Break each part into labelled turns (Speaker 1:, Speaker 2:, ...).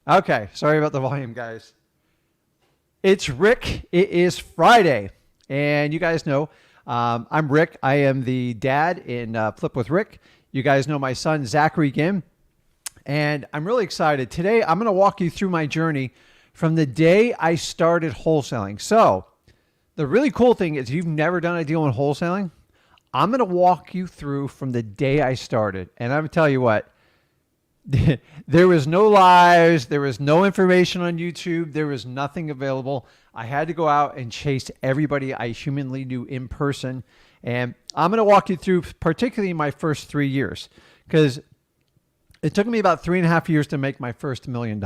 Speaker 1: Okay, sorry about the volume, guys. It's Rick. It is Friday, and you guys know I'm Rick. I am the dad in Flip with Rick. You guys know my son, Zachary Ginn, and I'm really excited. Today, I'm going to walk you through my journey from the day I started wholesaling. So the really cool thing is if you've never done a deal in wholesaling, I'm going to walk you through from the day I started. And I'm going to tell you what, there was no lives. There was no information on YouTube. There was nothing available. I had to go out and chase everybody I humanly knew in person. And I'm going to walk you through particularly my first 3 years, because it took me about 3.5 years to make my first $1 million.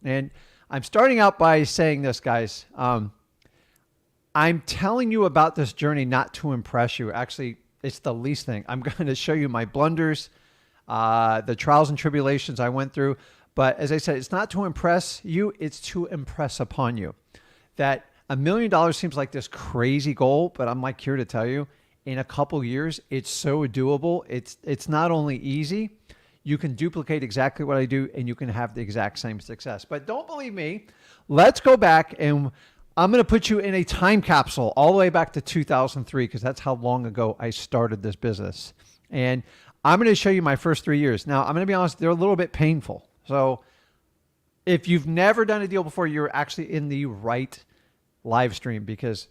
Speaker 1: And I'm starting out by saying this, guys. I'm telling you about this journey not to impress you. Actually, it's the least thing. I'm going to show you my blunders, the trials and tribulations I went through. But as I said, it's not to impress you, it's to impress upon you. That $1 million seems like this crazy goal, but I'm like here to tell you, in a couple years, it's so doable. It's not only easy, you can duplicate exactly what I do and you can have the exact same success. But don't believe me. Let's go back, and I'm going to put you in a time capsule all the way back to 2003, because that's how long ago I started this business. And I'm going to show you my first 3 years. Now, I'm going to be honest, they're a little bit painful. So if you've never done a deal before, you're actually in the right live stream, because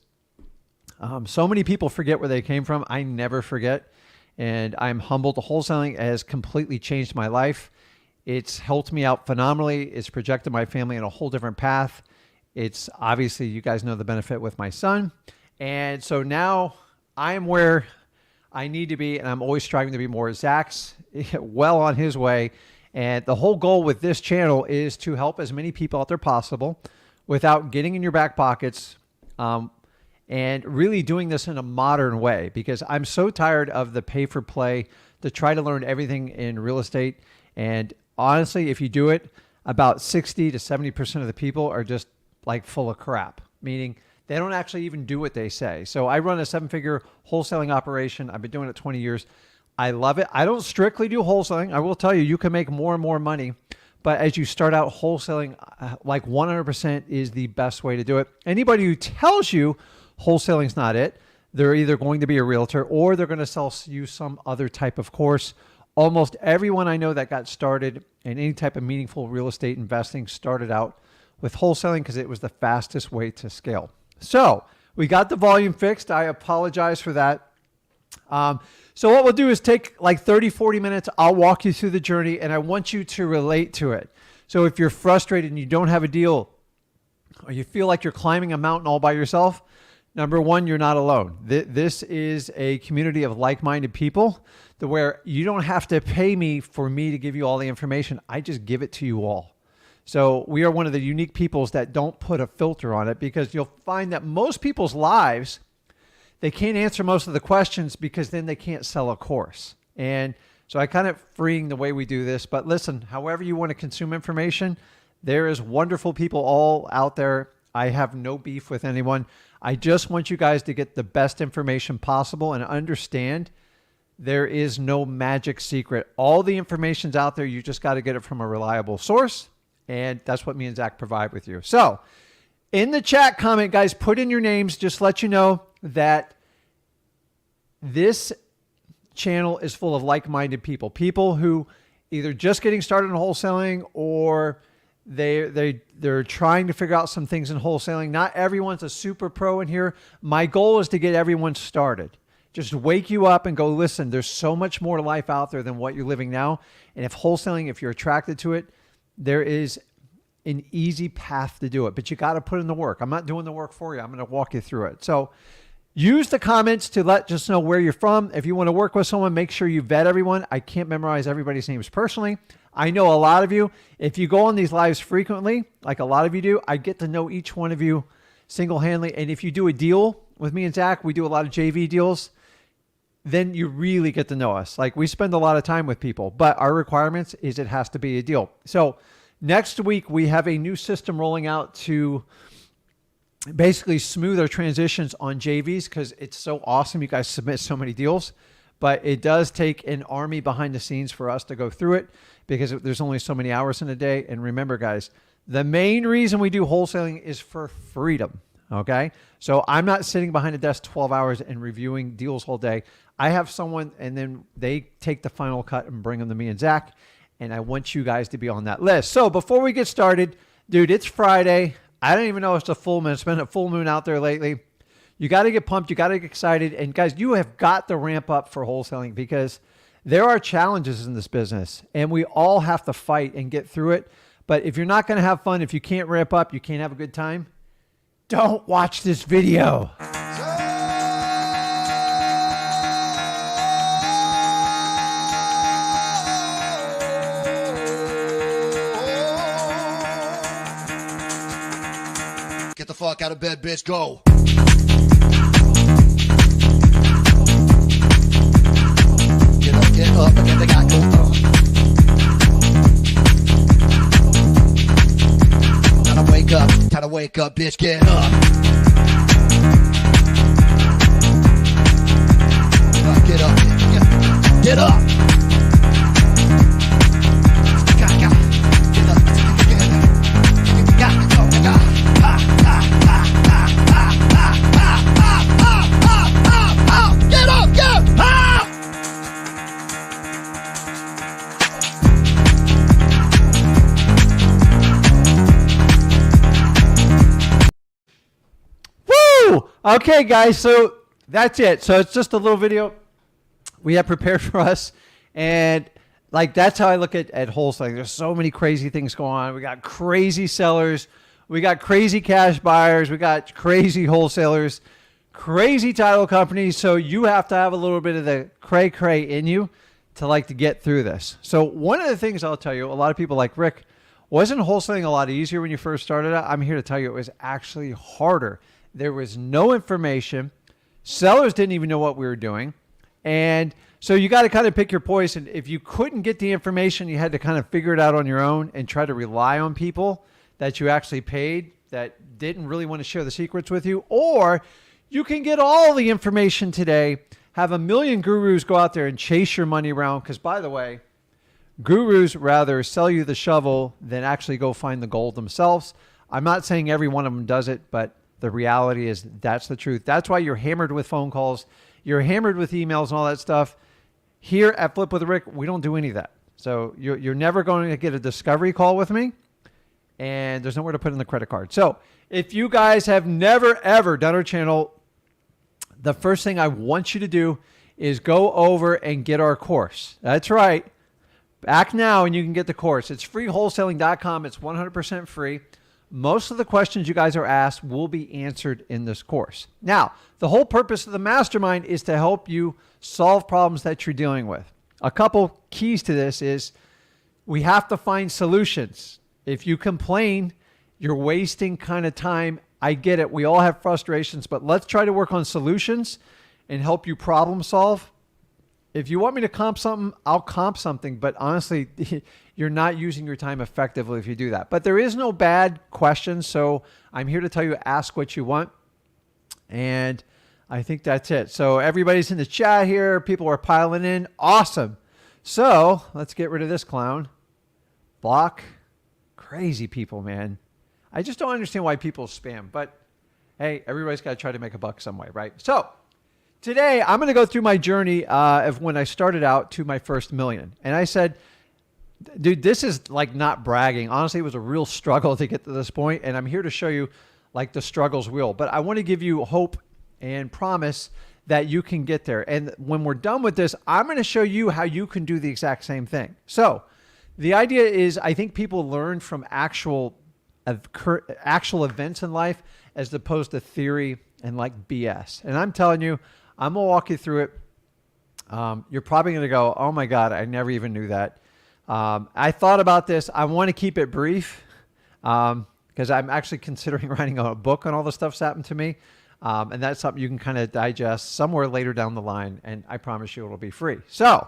Speaker 1: so many people forget where they came from. I never forget. And I'm humbled. Wholesaling has completely changed my life. It's helped me out phenomenally. It's projected my family in a whole different path. It's obviously, you guys know the benefit with my son. And so now I am where I need to be, and I'm always striving to be more. Zach's well on his way. And the whole goal with this channel is to help as many people out there possible without getting in your back pockets, and really doing this in a modern way, because I'm so tired of the pay for play to try to learn everything in real estate. And honestly, if you do it, about 60 to 70% of the people are just like full of crap, meaning they don't actually even do what they say. So I run a 7-figure wholesaling operation. I've been doing it 20 years. I love it. I don't strictly do wholesaling. I will tell you, you can make more and more money. But as you start out wholesaling, like 100% is the best way to do it. Anybody who tells you wholesaling is not it, they're either going to be a realtor or they're going to sell you some other type of course. Almost everyone I know that got started in any type of meaningful real estate investing started out with wholesaling because it was the fastest way to scale. So we got the volume fixed. I apologize for that. So what we'll do is take like 30, 40 minutes. I'll walk you through the journey, and I want you to relate to it. So if you're frustrated and you don't have a deal, or you feel like you're climbing a mountain all by yourself, number one, you're not alone. This is a community of like-minded people to where you don't have to pay me for me to give you all the information. I just give it to you all. So we are one of the unique peoples that don't put a filter on it, because you'll find that most people's lives, they can't answer most of the questions because then they can't sell a course. And so I kind of freeing the way we do this. But listen, however you want to consume information, there is wonderful people all out there. I have no beef with anyone. I just want you guys to get the best information possible and understand there is no magic secret. All the information's out there. You just got to get it from a reliable source. And that's what me and Zach provide with you. So in the chat comment, guys, put in your names. Just let you know that this channel is full of like-minded people. People who either just getting started in wholesaling, or they're trying to figure out some things in wholesaling. Not everyone's a super pro in here. My goal is to get everyone started. Just wake you up and go, listen, there's so much more life out there than what you're living now. And if wholesaling, if you're attracted to it, there is an easy path to do it, but you got to put in the work. I'm not doing the work for you. I'm going to walk you through it. So use the comments to let us know where you're from. If you want to work with someone, make sure you vet everyone. I can't memorize everybody's names personally. I know a lot of you. If you go on these lives frequently, like a lot of you do, I get to know each one of you single-handedly. And if you do a deal with me and Zach, we do a lot of JV deals, then you really get to know us. Like, we spend a lot of time with people, but our requirements is it has to be a deal. So next week, we have a new system rolling out to basically smooth our transitions on JVs, because it's so awesome. You guys submit so many deals. but it does take an army behind the scenes for us to go through it because there's only so many hours in a day. And remember, guys, the main reason we do wholesaling is for freedom. Okay. So I'm not sitting behind a desk 12 hours and reviewing deals all day. I have someone and then they take the final cut and bring them to me and Zach. And I want you guys to be on that list. So before we get started, dude, it's Friday. I don't even know if it's a full moon. It's been a full moon out there lately. You got to get pumped. You got to get excited. And guys, you have got to ramp up for wholesaling because there are challenges in this business and we all have to fight and get through it. But if you're not going to have fun, if you can't ramp up, you can't have a good time, don't watch this video.
Speaker 2: Get the fuck out of bed, bitch. Go. Get up, and get the guy go. Time to wake up, bitch. Get up. Get up. Get up.
Speaker 1: Okay, guys, so that's it. So it's just a little video we have prepared for us. And like, that's how I look at wholesaling. There's so many crazy things going on. We got crazy sellers. We got crazy cash buyers. We got crazy wholesalers, crazy title companies. So you have to have a little bit of the cray in you to get through this. So one of the things I'll tell you, a lot of people like, Rick, wasn't wholesaling a lot easier when you first started out? I'm here to tell you it was actually harder. There was no information. Sellers didn't even know what we were doing. And so you got to kind of pick your poison. If you couldn't get the information, you had to kind of figure it out on your own and try to rely on people that you actually paid that didn't really want to share the secrets with you. Or you can get all the information today, have a million gurus go out there and chase your money around. Because by the way, gurus rather sell you the shovel than actually go find the gold themselves. I'm not saying every one of them does it, but the reality is that's the truth. That's why you're hammered with phone calls. You're hammered with emails and all that stuff. Here at Flip with Rick, we don't do any of that. So you're never going to get a discovery call with me, and there's nowhere to put in the credit card. So if you guys have never, ever done our channel, the first thing I want you to do is go over and get our course. That's right. Act now and you can get the course. It's freewholesaling.com. It's 100% free. Most of the questions you guys are asked will be answered in this course. Now, the whole purpose of the Mastermind is to help you solve problems that you're dealing with. A couple keys to this is we have to find solutions. If you complain, you're wasting kind of time. I get it. We all have frustrations, but let's try to work on solutions and help you problem solve. If you want me to comp something, I'll comp something. But honestly, you're not using your time effectively if you do that. But there is no bad questions. So I'm here to tell you, ask what you want. And I think that's it. So everybody's in the chat here. People are piling in. Awesome. So let's get rid of this clown. Block. Crazy people, man. I just don't understand why people spam. But hey, everybody's got to try to make a buck some way, right? So today, I'm going to go through my journey of when I started out to my first million. And I said, dude, this is like not bragging. Honestly, it was a real struggle to get to this point. And I'm here to show you like the struggle's real. But I want to give you hope and promise that you can get there. And when we're done with this, I'm going to show you how you can do the exact same thing. So the idea is I think people learn from actual events in life as opposed to theory and like BS. And I'm telling you, I'm going to walk you through it. You're probably going to go, oh my God, I never even knew that. I thought about this. I want to keep it brief because I'm actually considering writing a book on all the stuff that's happened to me. And that's something you can kind of digest somewhere later down the line. And I promise you it'll be free. So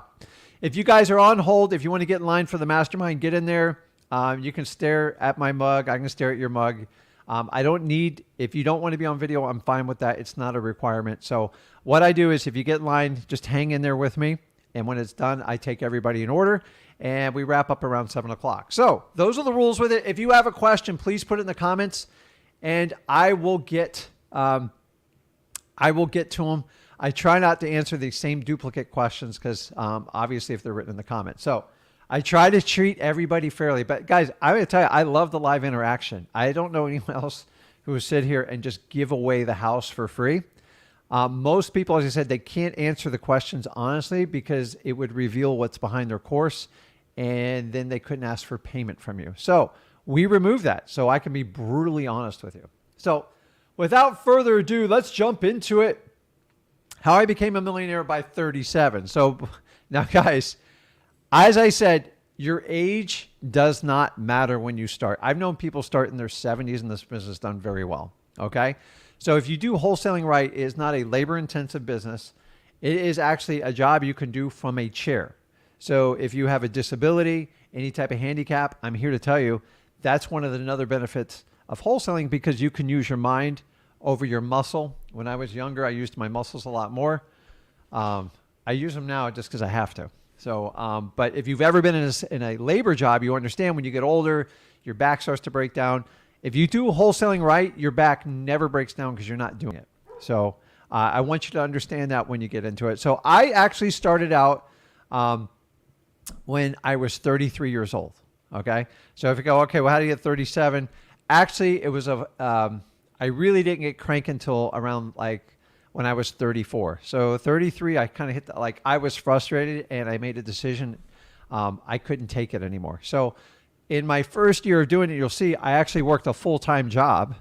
Speaker 1: if you guys are on hold, if you want to get in line for the Mastermind, get in there. You can stare at my mug. I can stare at your mug. I don't need, if you don't want to be on video, I'm fine with that. It's not a requirement. So what I do is if you get in line, just hang in there with me. And when it's done, I take everybody in order and we wrap up around 7 o'clock. So those are the rules with it. If you have a question, please put it in the comments and I will get to them. I try not to answer the same duplicate questions because obviously if they're written in the comments. So I try to treat everybody fairly. But guys, I'm going to tell you, I love the live interaction. I don't know anyone else who will sit here and just give away the house for free. Most people, as I said, they can't answer the questions honestly because it would reveal what's behind their course and then they couldn't ask for payment from you. So we remove that so I can be brutally honest with you. So without further ado, let's jump into it. How I became a millionaire by 37. So now guys, as I said, your age does not matter when you start. I've known people start in their 70s and this business done very well. Okay. So if you do wholesaling right, it is not a labor intensive business. It is actually a job you can do from a chair. So if you have a disability, any type of handicap, I'm here to tell you that's one of the other benefits of wholesaling because you can use your mind over your muscle. When I was younger, I used my muscles a lot more. I use them now just because I have to. So, but if you've ever been in a labor job, you understand when you get older, your back starts to break down. If you do wholesaling right, your back never breaks down because you're not doing it. So I want you to understand that when you get into it. So I actually started out when I was 33 years old. Okay. So if you go, okay, well, how do you get 37? Actually, it was I really didn't get crank until around like when I was 34. So 33, I kind of hit like I was frustrated and I made a decision. I couldn't take it anymore. So in my first year of doing it, you'll see I actually worked a full-time job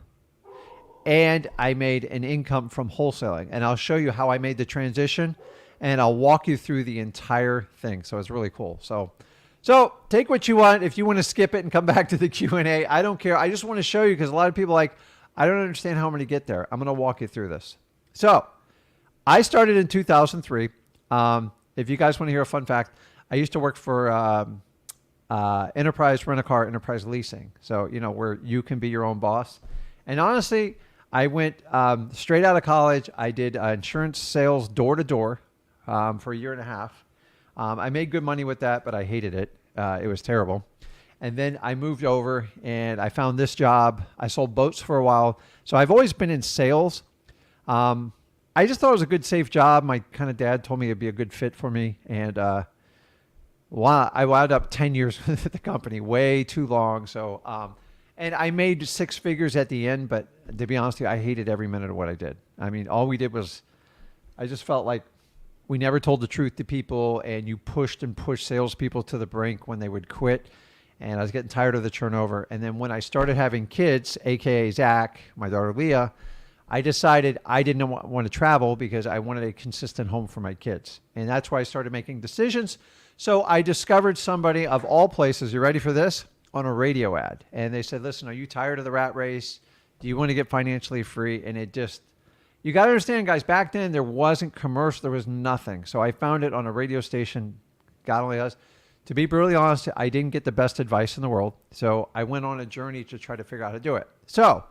Speaker 1: and I made an income from wholesaling. And I'll show you how I made the transition and I'll walk you through the entire thing. So it's really cool. So take what you want. If you want to skip it and come back to the Q&A, I don't care. I just want to show you because a lot of people are like, I don't understand how I'm going to get there. I'm going to walk you through this. So I started in 2003. If you guys want to hear a fun fact, I used to work for Enterprise Rent-A-Car, Enterprise Leasing. So, you know, where you can be your own boss. And honestly, I went straight out of college. I did insurance sales door to door for a year and a half. I made good money with that, but I hated it. It was terrible. And then I moved over and I found this job. I sold boats for a while. So I've always been in sales. I just thought it was a good, safe job. My kind of dad told me it'd be a good fit for me. And I wound up 10 years with the company, way too long. So, and I made 6 figures at the end, but to be honest with you, I hated every minute of what I did. I mean, all we did was, I just felt like we never told the truth to people and you pushed and pushed salespeople to the brink when they would quit. And I was getting tired of the turnover. And then when I started having kids, AKA Zach, my daughter Leah, I decided I didn't want to travel because I wanted a consistent home for my kids. And that's why I started making decisions. So I discovered somebody of all places, you ready for this? On a radio ad. And they said, listen, are you tired of the rat race? Do you want to get financially free? And it just, you got to understand, guys, back then there wasn't commercial, there was nothing. So I found it on a radio station, God only does. To be brutally honest, I didn't get the best advice in the world. So I went on a journey to try to figure out how to do it. So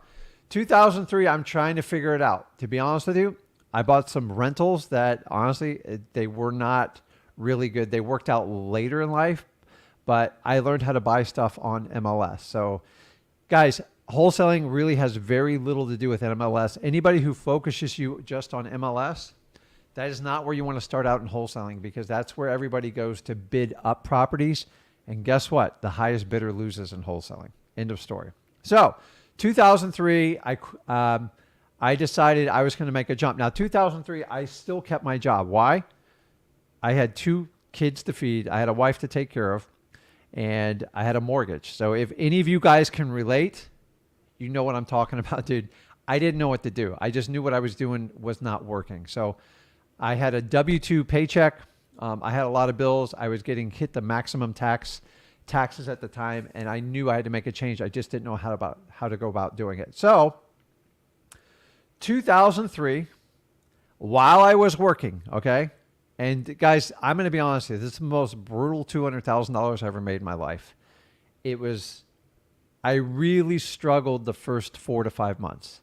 Speaker 1: 2003, I'm trying to figure it out. To be honest with you, I bought some rentals that honestly, they were not really good. They worked out later in life, but I learned how to buy stuff on MLS. So guys, wholesaling really has very little to do with MLS. Anybody who focuses you just on MLS, that is not where you want to start out in wholesaling because that's where everybody goes to bid up properties. And guess what? The highest bidder loses in wholesaling. End of story. So 2003, I decided I was going to make a jump. Now, 2003, I still kept my job. Why? I had 2 kids to feed. I had a wife to take care of, and I had a mortgage. So if any of you guys can relate, you know what I'm talking about, dude. I didn't know what to do. I just knew what I was doing was not working. So I had a W-2 paycheck. I had a lot of bills. I was getting hit the maximum taxes at the time, and I knew I had to make a change. I just didn't know how to go about doing it. So 2003, while I was working, okay, and guys, I'm going to be honest with you, this is the most brutal $200,000 I ever made in my life. It was, I really struggled the first 4 to 5 months.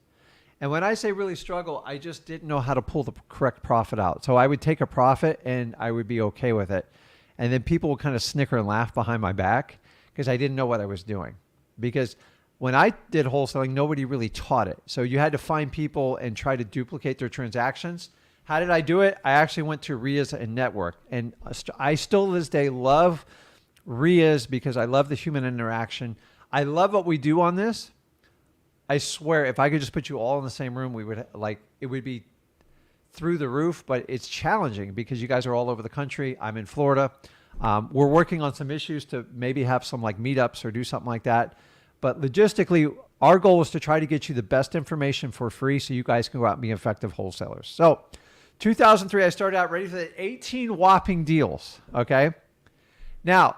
Speaker 1: And when I say really struggle, I just didn't know how to pull the correct profit out. So I would take a profit and I would be okay with it. And then people would kind of snicker and laugh behind my back because I didn't know what I was doing. Because when I did wholesaling, nobody really taught it. So you had to find people and try to duplicate their transactions. How did I do it? I actually went to RIAs and network. And I still to this day love RIAs because I love the human interaction. I love what we do on this. I swear, if I could just put you all in the same room, we would it would be through the roof, but it's challenging because you guys are all over the country. I'm in Florida. We're working on some issues to maybe have some like meetups or do something like that. But logistically, our goal is to try to get you the best information for free so you guys can go out and be effective wholesalers. So 2003, I started out ready for the 18 whopping deals. Okay. Now,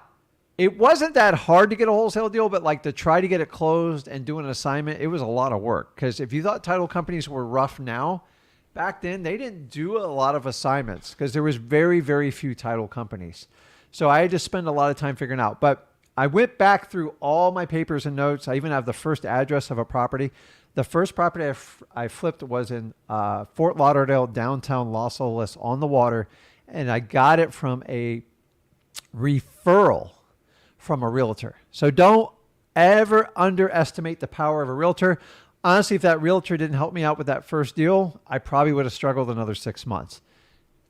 Speaker 1: it wasn't that hard to get a wholesale deal, but like to try to get it closed and do an assignment, it was a lot of work. Because if you thought title companies were rough now, back then they didn't do a lot of assignments because there was very, very few title companies. So I had to spend a lot of time figuring out. But I went back through all my papers and notes. I even have the first address of a property. The first property I flipped was in Fort Lauderdale, downtown Los Olas on the water. And I got it from a referral from a realtor. So don't ever underestimate the power of a realtor. Honestly, if that realtor didn't help me out with that first deal, I probably would have struggled another 6 months.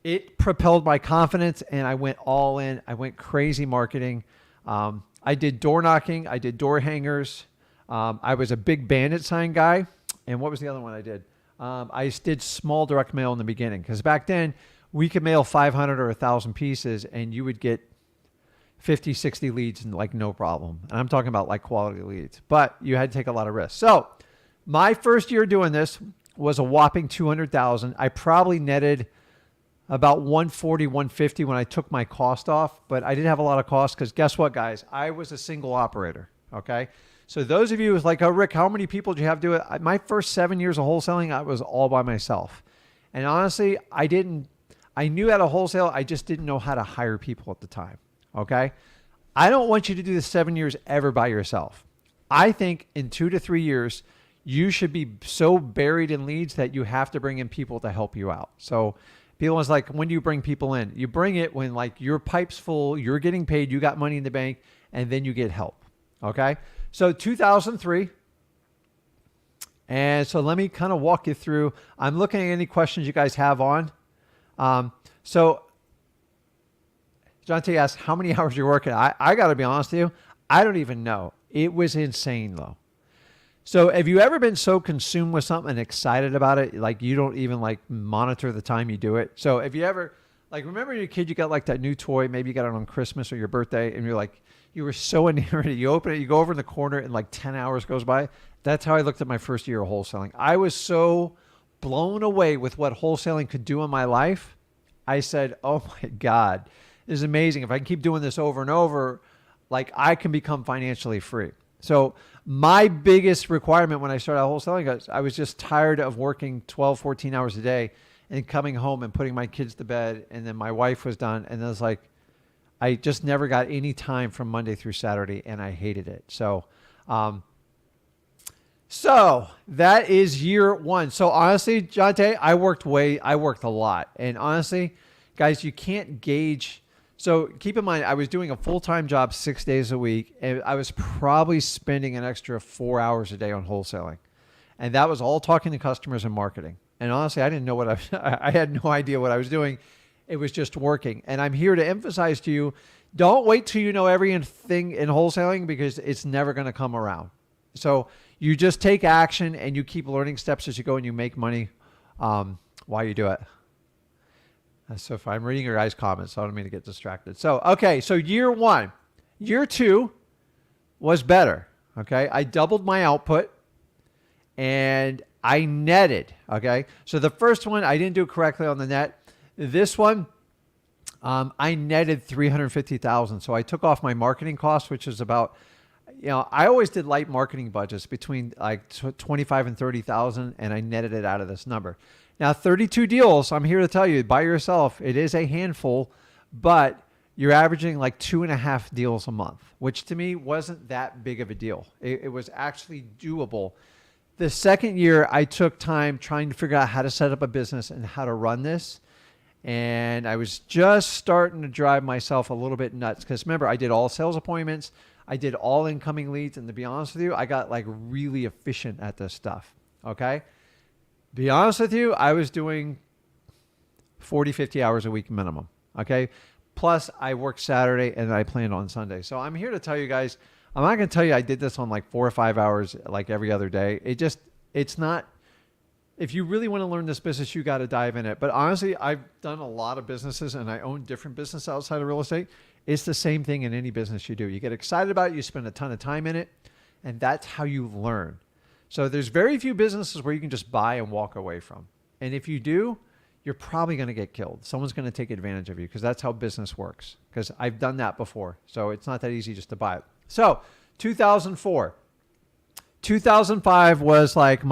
Speaker 1: It propelled my confidence and I went all in. I went crazy marketing. I did door knocking. I did door hangers. I was a big bandit sign guy. And what was the other one I did? I did small direct mail in the beginning because back then we could mail 500 or 1,000 pieces and you would get 50, 60 leads and like no problem. And I'm talking about like quality leads, but you had to take a lot of risks. So my first year doing this was a whopping 200,000. I probably netted about 140, 150 when I took my cost off, but I didn't have a lot of costs because guess what, guys? I was a single operator. Okay. So those of you who's like, oh, Rick, how many people did you have do it? My first 7 years of wholesaling, I was all by myself. And honestly, I knew how to wholesale. I just didn't know how to hire people at the time. Okay. I don't want you to do the 7 years ever by yourself. I think in 2 to 3 years, you should be so buried in leads that you have to bring in people to help you out. So people was like, when do you bring people in? You bring it when like your pipe's full, you're getting paid, you got money in the bank, and then you get help. Okay. So 2003. And so let me kind of walk you through. I'm looking at any questions you guys have on. So Jonte asked how many hours you're working. I got to be honest with you. I don't even know. It was insane though. So have you ever been so consumed with something and excited about it, like you don't even like monitor the time you do it? So if you ever, like remember your kid, you got like that new toy, maybe you got it on Christmas or your birthday and you're like, you were so enamored. You open it, you go over in the corner and like 10 hours goes by. That's how I looked at my first year of wholesaling. I was so blown away with what wholesaling could do in my life. I said, oh my God. Is amazing. If I can keep doing this over and over, like I can become financially free. So my biggest requirement when I started wholesaling, I was just tired of working 12, 14 hours a day and coming home and putting my kids to bed. And then my wife was done. And it was like, I just never got any time from Monday through Saturday and I hated it. So that is year one. So honestly, Jonte, I worked a lot. And honestly, guys, you can't gauge. So keep in mind, I was doing a full-time job 6 days a week, and I was probably spending an extra 4 hours a day on wholesaling. And that was all talking to customers and marketing. And honestly, I didn't know I had no idea what I was doing. It was just working. And I'm here to emphasize to you, don't wait till you know everything in wholesaling because it's never going to come around. So you just take action and you keep learning steps as you go and you make money while you do it. So if I'm reading your guys' comments, so I don't mean to get distracted. So, okay. So year one, year two was better. Okay. I doubled my output and I netted. Okay. So the first one, I didn't do correctly on the net. This one, I netted 350,000. So I took off my marketing costs, which is about, I always did light marketing budgets between like 25 and 30,000 and I netted it out of this number. Now, 32 deals, I'm here to tell you, by yourself, it is a handful, but you're averaging like 2.5 deals a month, which to me wasn't that big of a deal. It was actually doable. The second year, I took time trying to figure out how to set up a business and how to run this. And I was just starting to drive myself a little bit nuts because remember, I did all sales appointments. I did all incoming leads. And to be honest with you, I got like really efficient at this stuff. Okay. Be honest with you, I was doing 40, 50 hours a week minimum. Okay. Plus I worked Saturday and I planned on Sunday. So I'm here to tell you guys, I'm not going to tell you I did this on like 4 or 5 hours, like every other day. It's not, if you really want to learn this business, you got to dive in it. But honestly, I've done a lot of businesses and I own different businesses outside of real estate. It's the same thing in any business you do. You get excited about it, you spend a ton of time in it, and that's how you learn. So there's very few businesses where you can just buy and walk away from. And if you do, you're probably going to get killed. Someone's going to take advantage of you because that's how business works. Because I've done that before. So it's not that easy just to buy it. So 2004, 2005 was like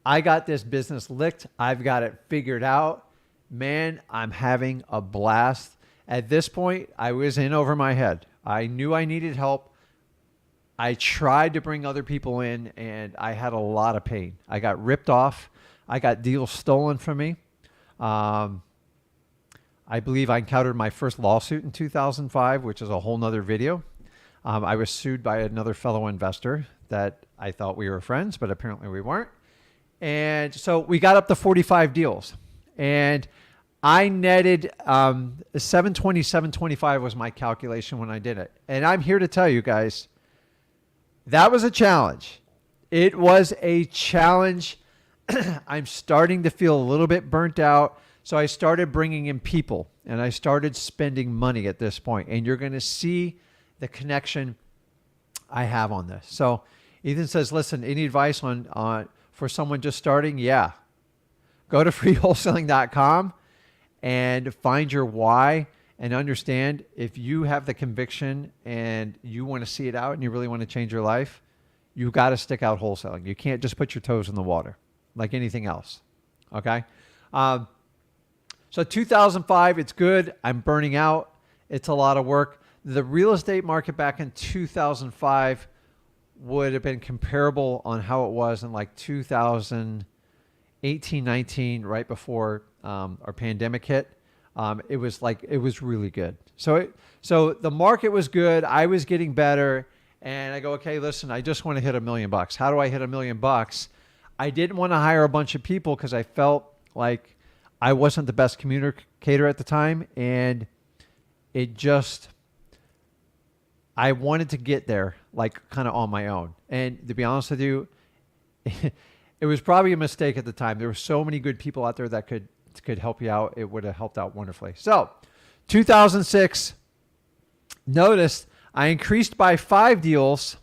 Speaker 1: I got this business licked. I've got it figured out. Man, I'm having a blast. At this point, I was in over my head. I knew I needed help. I tried to bring other people in and I had a lot of pain. I got ripped off. I got deals stolen from me. I believe I encountered my first lawsuit in 2005, which is a whole nother video. I was sued by another fellow investor that I thought we were friends, but apparently we weren't. And so we got up to 45 deals and I netted 720, 725 was my calculation when I did it. And I'm here to tell you guys, that was a challenge. It was a challenge. I'm starting to feel a little bit burnt out. So I started bringing in people and I started spending money at this point. And you're going to see the connection I have on this. So Ethan says, listen, any advice on for someone just starting? Yeah. Go to freewholesaling.com and find your why and understand if you have the conviction and you want to see it out and you really want to change your life, you got to stick out wholesaling. You can't just put your toes in the water like anything else. Okay. So 2005, it's good. I'm burning out. It's a lot of work. The real estate market back in 2005 would have been comparable on how it was in like 2018, 19, right before our pandemic hit. It was really good. So the market was good. I was getting better. And I go, okay, listen, I just want to hit $1 million. How do I hit $1 million? I didn't want to hire a bunch of people because I felt like I wasn't the best communicator at the time. And I wanted to get there like kind of on my own. And to be honest with you, it was probably a mistake at the time. There were so many good people out there that could help you out. It would have helped out wonderfully. So 2006, notice I increased by 5 deals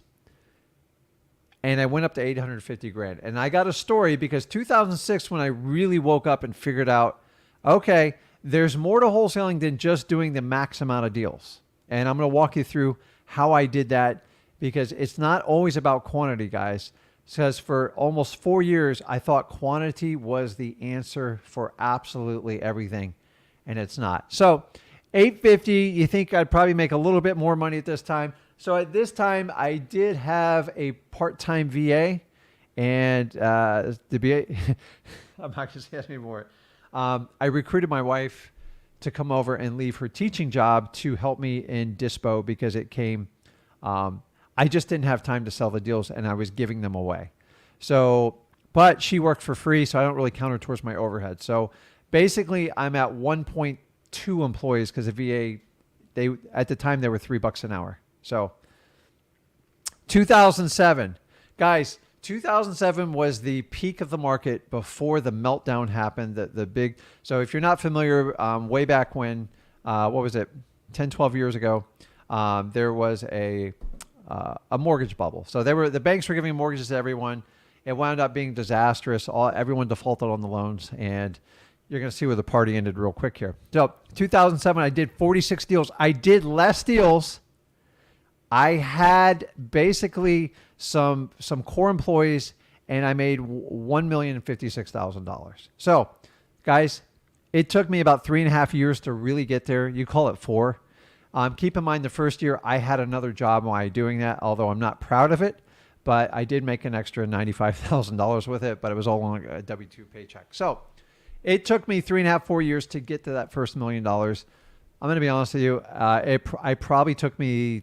Speaker 1: and I went up to 850 grand. And I got a story because 2006, when I really woke up and figured out, okay, there's more to wholesaling than just doing the max amount of deals. And I'm going to walk you through how I did that because it's not always about quantity, guys. Because for almost 4 years, I thought quantity was the answer for absolutely everything, and it's not. So 850, you think I'd probably make a little bit more money at this time. So at this time, I did have a part-time VA, and the VA, I'm not going to say that anymore. I recruited my wife to come over and leave her teaching job to help me in Dispo because it came, I just didn't have time to sell the deals and I was giving them away. So, but she worked for free, so I don't really count her towards my overhead. So basically I'm at 1.2 employees because the VA, at the time they were $3 an hour. So 2007, guys, 2007 was the peak of the market before the meltdown happened. The big, so if you're not familiar, way back when, what was it, 10, 12 years ago, there was a mortgage bubble. So the banks were giving mortgages to everyone. It wound up being disastrous. Everyone defaulted on the loans, and you're going to see where the party ended real quick here. So 2007, I did 46 deals. I did less deals. I had basically some core employees, and I made $1,056,000. So, guys, it took me about 3.5 years to really get there. You call it 4. Keep in mind the first year I had another job while doing that, although I'm not proud of it, but I did make an extra $95,000 with it, but it was all on a W-2 paycheck. So it took me 3.5, 4 years to get to that first $1 million. I'm going to be honest with you. I probably took me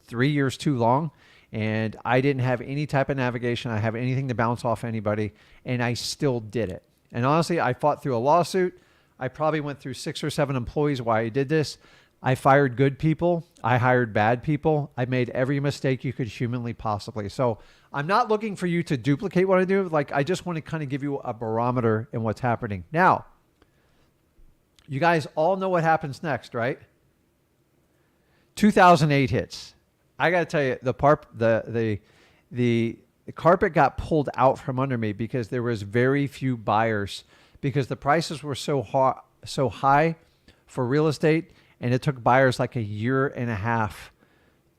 Speaker 1: 3 years too long, and I didn't have any type of navigation. I have anything to bounce off anybody, and I still did it. And honestly, I fought through a lawsuit. I probably went through 6 or 7 employees while I did this. I fired good people. I hired bad people. I made every mistake you could humanly possibly. So I'm not looking for you to duplicate what I do. Like, I just want to kind of give you a barometer in what's happening. Now, you guys all know what happens next, right? 2008 hits. I got to tell you, the carpet got pulled out from under me because there was very few buyers because the prices were so high for real estate, and it took buyers like 1.5 years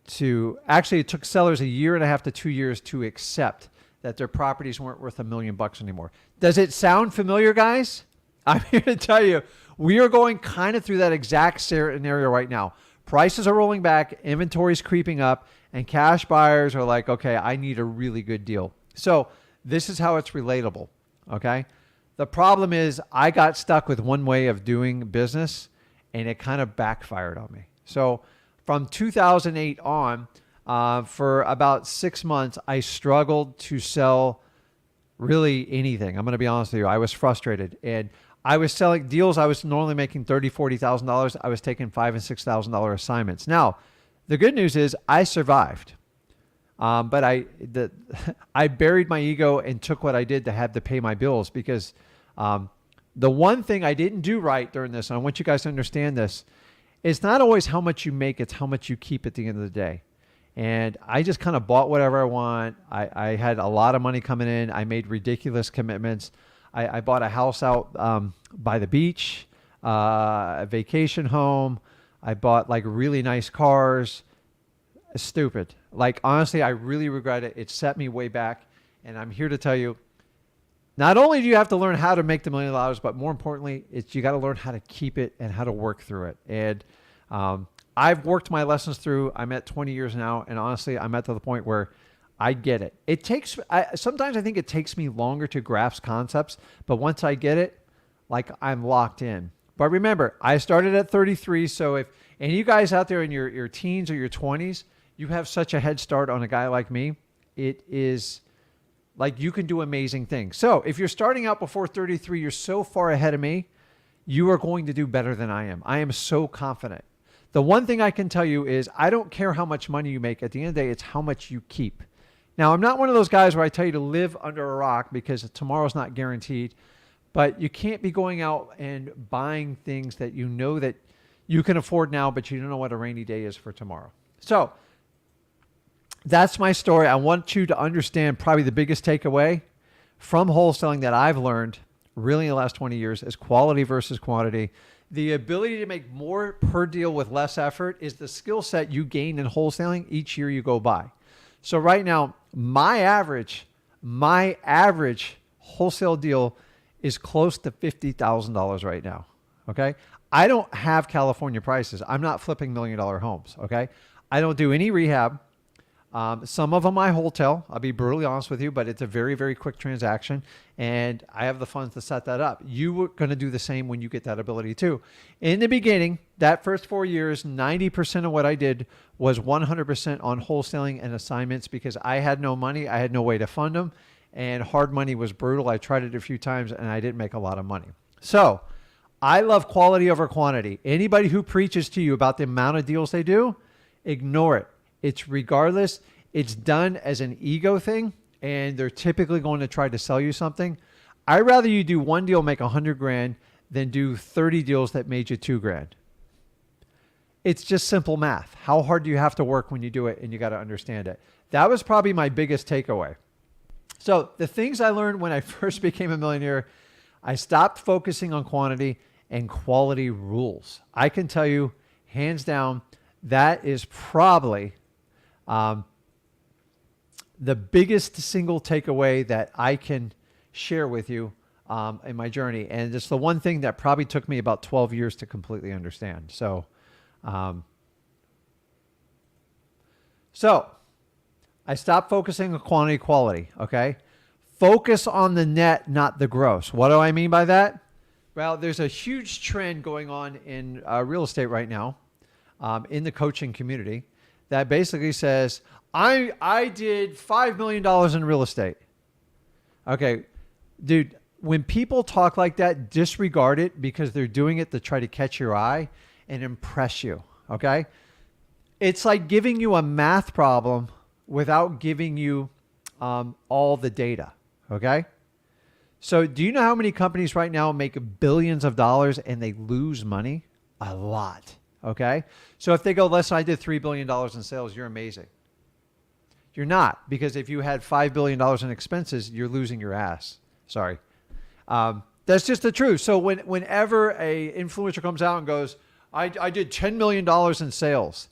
Speaker 1: to actually, it took sellers 1.5 years to 2 years to accept that their properties weren't worth $1 million anymore. Does it sound familiar, guys? I'm here to tell you, we are going kind of through that exact scenario right now. Prices are rolling back, inventory's creeping up, and cash buyers are like, okay, I need a really good deal. So this is how it's relatable, okay? The problem is I got stuck with one way of doing business, and it kind of backfired on me. So from 2008 on, for about 6 months, I struggled to sell really anything. I'm going to be honest with you. I was frustrated, and I was selling deals. I was normally making $30,000, $40,000. I was taking $5,000 and $6,000 assignments. Now, the good news is I survived, but I buried my ego and took what I did to have to pay my bills because the one thing I didn't do right during this, and I want you guys to understand this, it's not always how much you make, it's how much you keep at the end of the day. And I just kind of bought whatever I want. I had a lot of money coming in. I made ridiculous commitments. I bought a house out by the beach, a vacation home. I bought like really nice cars. Stupid. Like, honestly, I really regret it. It set me way back. And I'm here to tell you, not only do you have to learn how to make the $1 million, but more importantly, you got to learn how to keep it and how to work through it. And I've worked my lessons through. I'm at 20 years now. And honestly, I'm at the point where I get it. Sometimes I think it takes me longer to grasp concepts, but once I get it, like, I'm locked in. But remember, I started at 33. So if any of you guys out there in your teens or your 20s, you have such a head start on a guy like me, it is like you can do amazing things. So if you're starting out before 33, you're so far ahead of me, you are going to do better than I am. I am so confident. The one thing I can tell you is I don't care how much money you make. At the end of the day, it's how much you keep. Now, I'm not one of those guys where I tell you to live under a rock because tomorrow's not guaranteed, but you can't be going out and buying things that you know that you can afford now, but you don't know what a rainy day is for tomorrow. So that's my story. I want you to understand probably the biggest takeaway from wholesaling that I've learned really in the last 20 years is quality versus quantity. The ability to make more per deal with less effort is the skill set you gain in wholesaling each year you go by. So right now, my average wholesale deal is close to $50,000 right now. Okay. I don't have California prices. I'm not flipping $1 million homes. Okay. I don't do any rehab. Some of them I wholesale. I'll be brutally honest with you, but it's a very, very quick transaction, and I have the funds to set that up. You are going to do the same when you get that ability too. In the beginning, that first 4 years, 90% of what I did was 100% on wholesaling and assignments because I had no money. I had no way to fund them, and hard money was brutal. I tried it a few times, and I didn't make a lot of money. So I love quality over quantity. Anybody who preaches to you about the amount of deals they do, ignore it. It's regardless. It's done as an ego thing, and they're typically going to try to sell you something. I'd rather you do one deal, make 100 grand, than do 30 deals that made you 2 grand. It's just simple math. How hard do you have to work when you do it? And you got to understand it. That was probably my biggest takeaway. So the things I learned when I first became a millionaire, I stopped focusing on quantity, and quality rules. I can tell you, hands down, that is probably the biggest single takeaway that I can share with you in my journey. And it's the one thing that probably took me about 12 years to completely understand. So So I stopped focusing on quantity, quality. Okay. Focus on the net, not the gross. What do I mean by that? Well, there's a huge trend going on in real estate right now, in the coaching community, that basically says, I did $5 million in real estate. Okay, dude, when people talk like that, disregard it, because they're doing it to try to catch your eye and impress you. Okay. It's like giving you a math problem without giving you all the data. Okay. So do you know how many companies right now make billions of dollars and they lose money? A lot. Okay. So if they go, listen, I did $3 billion in sales, you're amazing. You're not, because if you had $5 billion in expenses, you're losing your ass. Sorry. That's just the truth. So whenever a influencer comes out and goes, I did $10 million in sales.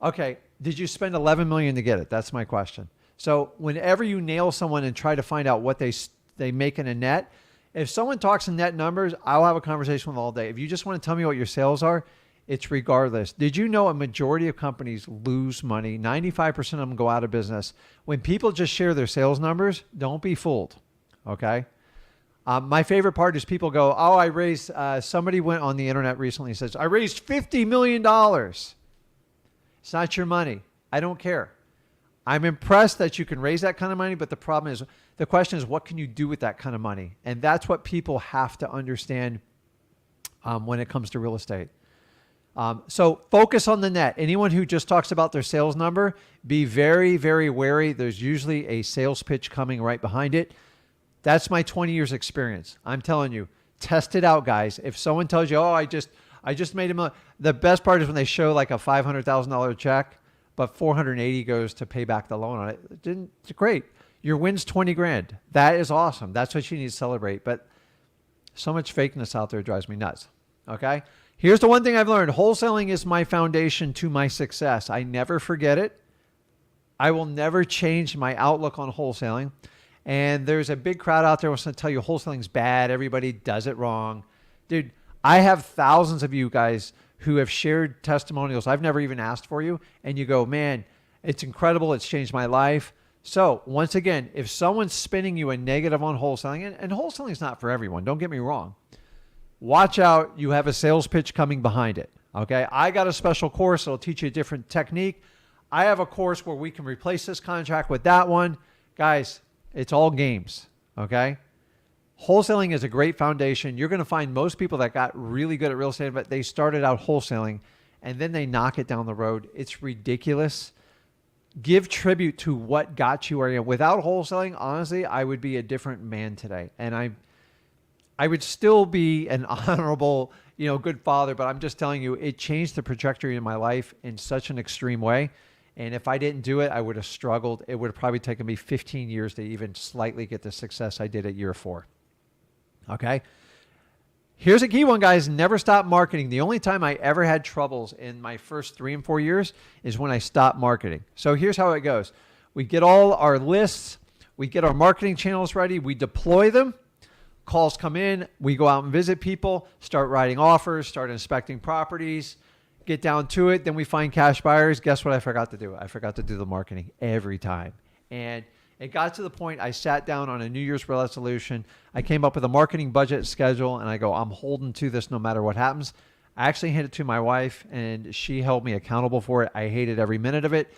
Speaker 1: Okay. Did you spend 11 million to get it? That's my question. So whenever you nail someone and try to find out what they make in a net, if someone talks in net numbers, I'll have a conversation with them all day. If you just want to tell me what your sales are, it's regardless. Did you know a majority of companies lose money? 95% of them go out of business. When people just share their sales numbers, don't be fooled. Okay. My favorite part is people go, oh, I raised, somebody went on the internet recently and says, I raised $50 million. It's not your money. I don't care. I'm impressed that you can raise that kind of money, but the question is, what can you do with that kind of money? And that's what people have to understand when it comes to real estate. So focus on the net. Anyone who just talks about their sales number, be very, very wary. There's usually a sales pitch coming right behind it. That's my 20 years experience. I'm telling you, test it out, guys. If someone tells you, oh, I just made a million, the best part is when they show like a $500,000 check, but 480 goes to pay back the loan on it. It's great. Your win's 20 grand. That is awesome. That's what you need to celebrate. But so much fakeness out there drives me nuts. Okay. Here's the one thing I've learned. Wholesaling is my foundation to my success. I never forget it. I will never change my outlook on wholesaling. And there's a big crowd out there who wants to tell you wholesaling's bad. Everybody does it wrong. Dude, I have thousands of you guys who have shared testimonials I've never even asked for you. And you go, man, it's incredible. It's changed my life. So once again, if someone's spinning you a negative on wholesaling, and wholesaling is not for everyone, don't get me wrong. Watch out. You have a sales pitch coming behind it. Okay. I got a special course. It'll teach you a different technique. I have a course where we can replace this contract with that one. Guys, it's all games. Okay. Wholesaling is a great foundation. You're going to find most people that got really good at real estate, but they started out wholesaling and then they knock it down the road. It's ridiculous. Give tribute to what got you where you are. Without wholesaling, honestly, I would be a different man today. And I would still be an honorable, good father, but I'm just telling you, it changed the trajectory in my life in such an extreme way. And if I didn't do it, I would have struggled. It would have probably taken me 15 years to even slightly get the success I did at year 4. Okay. Here's a key one, guys. Never stop marketing. The only time I ever had troubles in my first 3 and 4 years is when I stopped marketing. So here's how it goes. We get all our lists. We get our marketing channels ready. We deploy them. Calls come in. We go out and visit people, start writing offers, start inspecting properties, get down to it. Then we find cash buyers. Guess what I forgot to do? I forgot to do the marketing every time. And it got to the point I sat down on a New Year's resolution. I came up with a marketing budget schedule and I go, I'm holding to this no matter what happens. I actually handed it to my wife and she held me accountable for it. I hated every minute of it.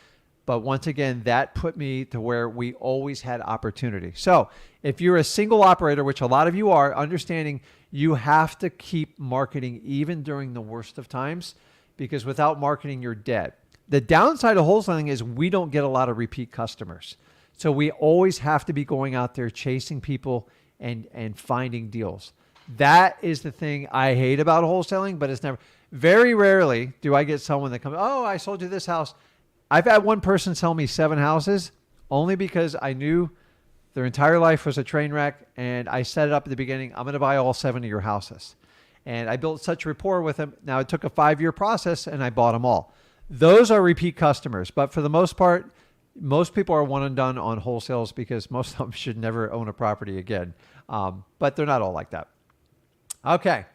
Speaker 1: But once again, that put me to where we always had opportunity. So if you're a single operator, which a lot of you are, understanding you have to keep marketing even during the worst of times, because without marketing, you're dead. The downside of wholesaling is we don't get a lot of repeat customers. So we always have to be going out there chasing people and finding deals. That is the thing I hate about wholesaling, but it's never, very rarely do I get someone that comes, oh, I sold you this house. I've had one person sell me 7 houses only because I knew their entire life was a train wreck. And I set it up at the beginning. I'm going to buy all 7 of your houses. And I built such rapport with them. Now it took a 5-year process and I bought them all. Those are repeat customers. But for the most part, most people are one and done on wholesales because most of them should never own a property again. But they're not all like that. Okay.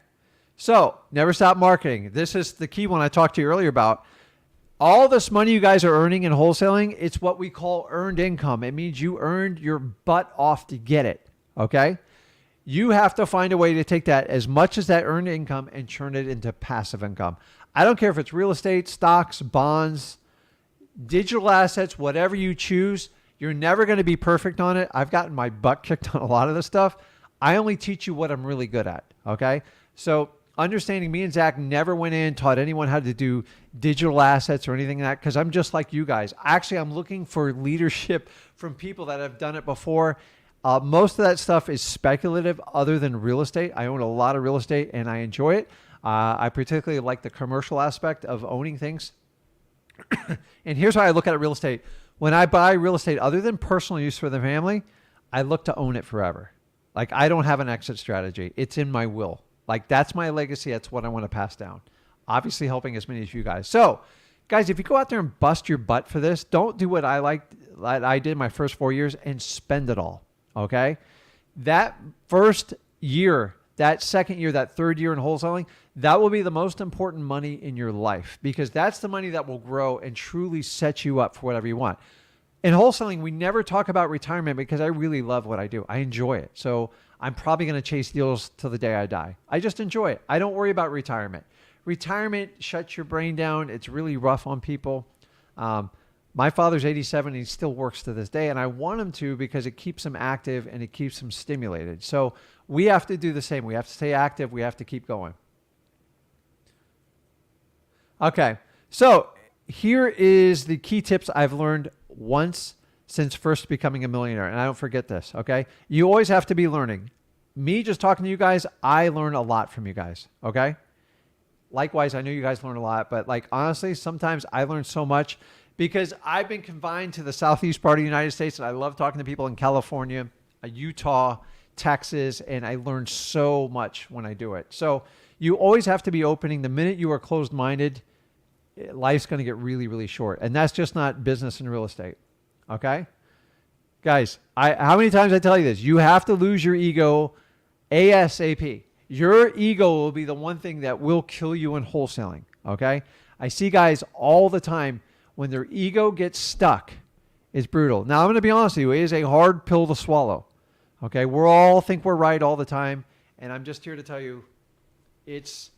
Speaker 1: So never stop marketing. This is the key one I talked to you earlier about. All this money you guys are earning in wholesaling, it's what we call earned income. It means you earned your butt off to get it, okay? You have to find a way to take that, as much as that earned income, and turn it into passive income. I don't care if it's real estate, stocks, bonds, digital assets, whatever you choose. You're never going to be perfect on it. I've gotten my butt kicked on a lot of this stuff. I only teach you what I'm really good at, okay? So understanding, me and Zach never went in, taught anyone how to do digital assets or anything like that, because I'm just like you guys. Actually, I'm looking for leadership from people that have done it before. Most of that stuff is speculative other than real estate. I own a lot of real estate and I enjoy it. I particularly like the commercial aspect of owning things. And here's how I look at real estate. When I buy real estate, other than personal use for the family, I look to own it forever. Like, I don't have an exit strategy. It's in my will. Like, that's my legacy. That's what I want to pass down. Obviously helping as many as you guys. So guys, if you go out there and bust your butt for this, don't do what I did my first 4 years and spend it all. Okay. That first year, that second year, that third year in wholesaling, that will be the most important money in your life, because that's the money that will grow and truly set you up for whatever you want. In wholesaling, we never talk about retirement because I really love what I do. I enjoy it. So I'm probably going to chase deals till the day I die. I just enjoy it. I don't worry about retirement. Retirement shuts your brain down. It's really rough on people. My father's 87 and he still works to this day, and I want him to because it keeps him active and it keeps him stimulated. So we have to do the same. We have to stay active. We have to keep going. Okay, so here is the key tips I've learned once since first becoming a millionaire, and I don't forget this, okay? You always have to be learning. Me just talking to you guys, I learn a lot from you guys, okay? Likewise, I know you guys learn a lot, but like honestly, sometimes I learn so much because I've been confined to the southeast part of the United States, and I love talking to people in California, Utah, Texas, and I learn so much when I do it. So you always have to be opening. The minute you are closed-minded, life's going to get really, really short. And that's just not business and real estate. Okay? Guys, how many times I tell you this? You have to lose your ego ASAP. Your ego will be the one thing that will kill you in wholesaling. Okay? I see guys all the time when their ego gets stuck. It's brutal. Now, I'm going to be honest with you. It is a hard pill to swallow. Okay? We all think we're right all the time. And I'm just here to tell you, it's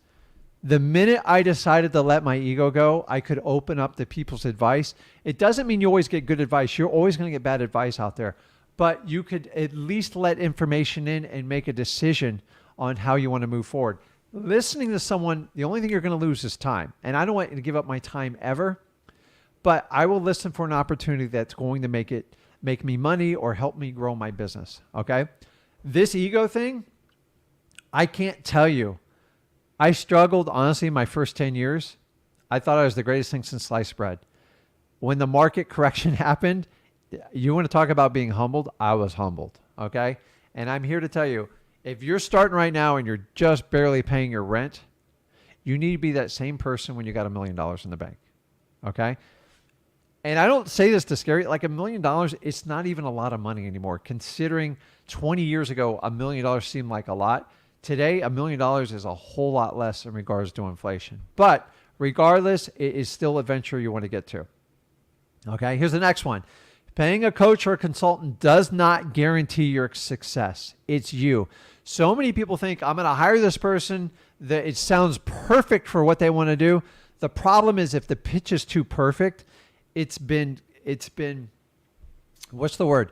Speaker 1: the minute I decided to let my ego go, I could open up to people's advice. It doesn't mean you always get good advice. You're always going to get bad advice out there. But you could at least let information in and make a decision on how you want to move forward. Listening to someone, the only thing you're going to lose is time. And I don't want to give up my time ever. But I will listen for an opportunity that's going to make me money or help me grow my business. Okay? This ego thing, I can't tell you. I struggled, honestly, my first 10 years. I thought I was the greatest thing since sliced bread. When the market correction happened, you want to talk about being humbled? I was humbled, okay? And I'm here to tell you, if you're starting right now and you're just barely paying your rent, you need to be that same person when you got $1 million in the bank, okay? And I don't say this to scare you. Like $1 million, it's not even a lot of money anymore. Considering 20 years ago, $1 million seemed like a lot. Today, $1 million is a whole lot less in regards to inflation. But regardless, it is still a venture you want to get to. Okay, here's the next one. Paying a coach or a consultant does not guarantee your success. It's you. So many people think, I'm going to hire this person, that it sounds perfect for what they want to do. The problem is if the pitch is too perfect, it's been, what's the word?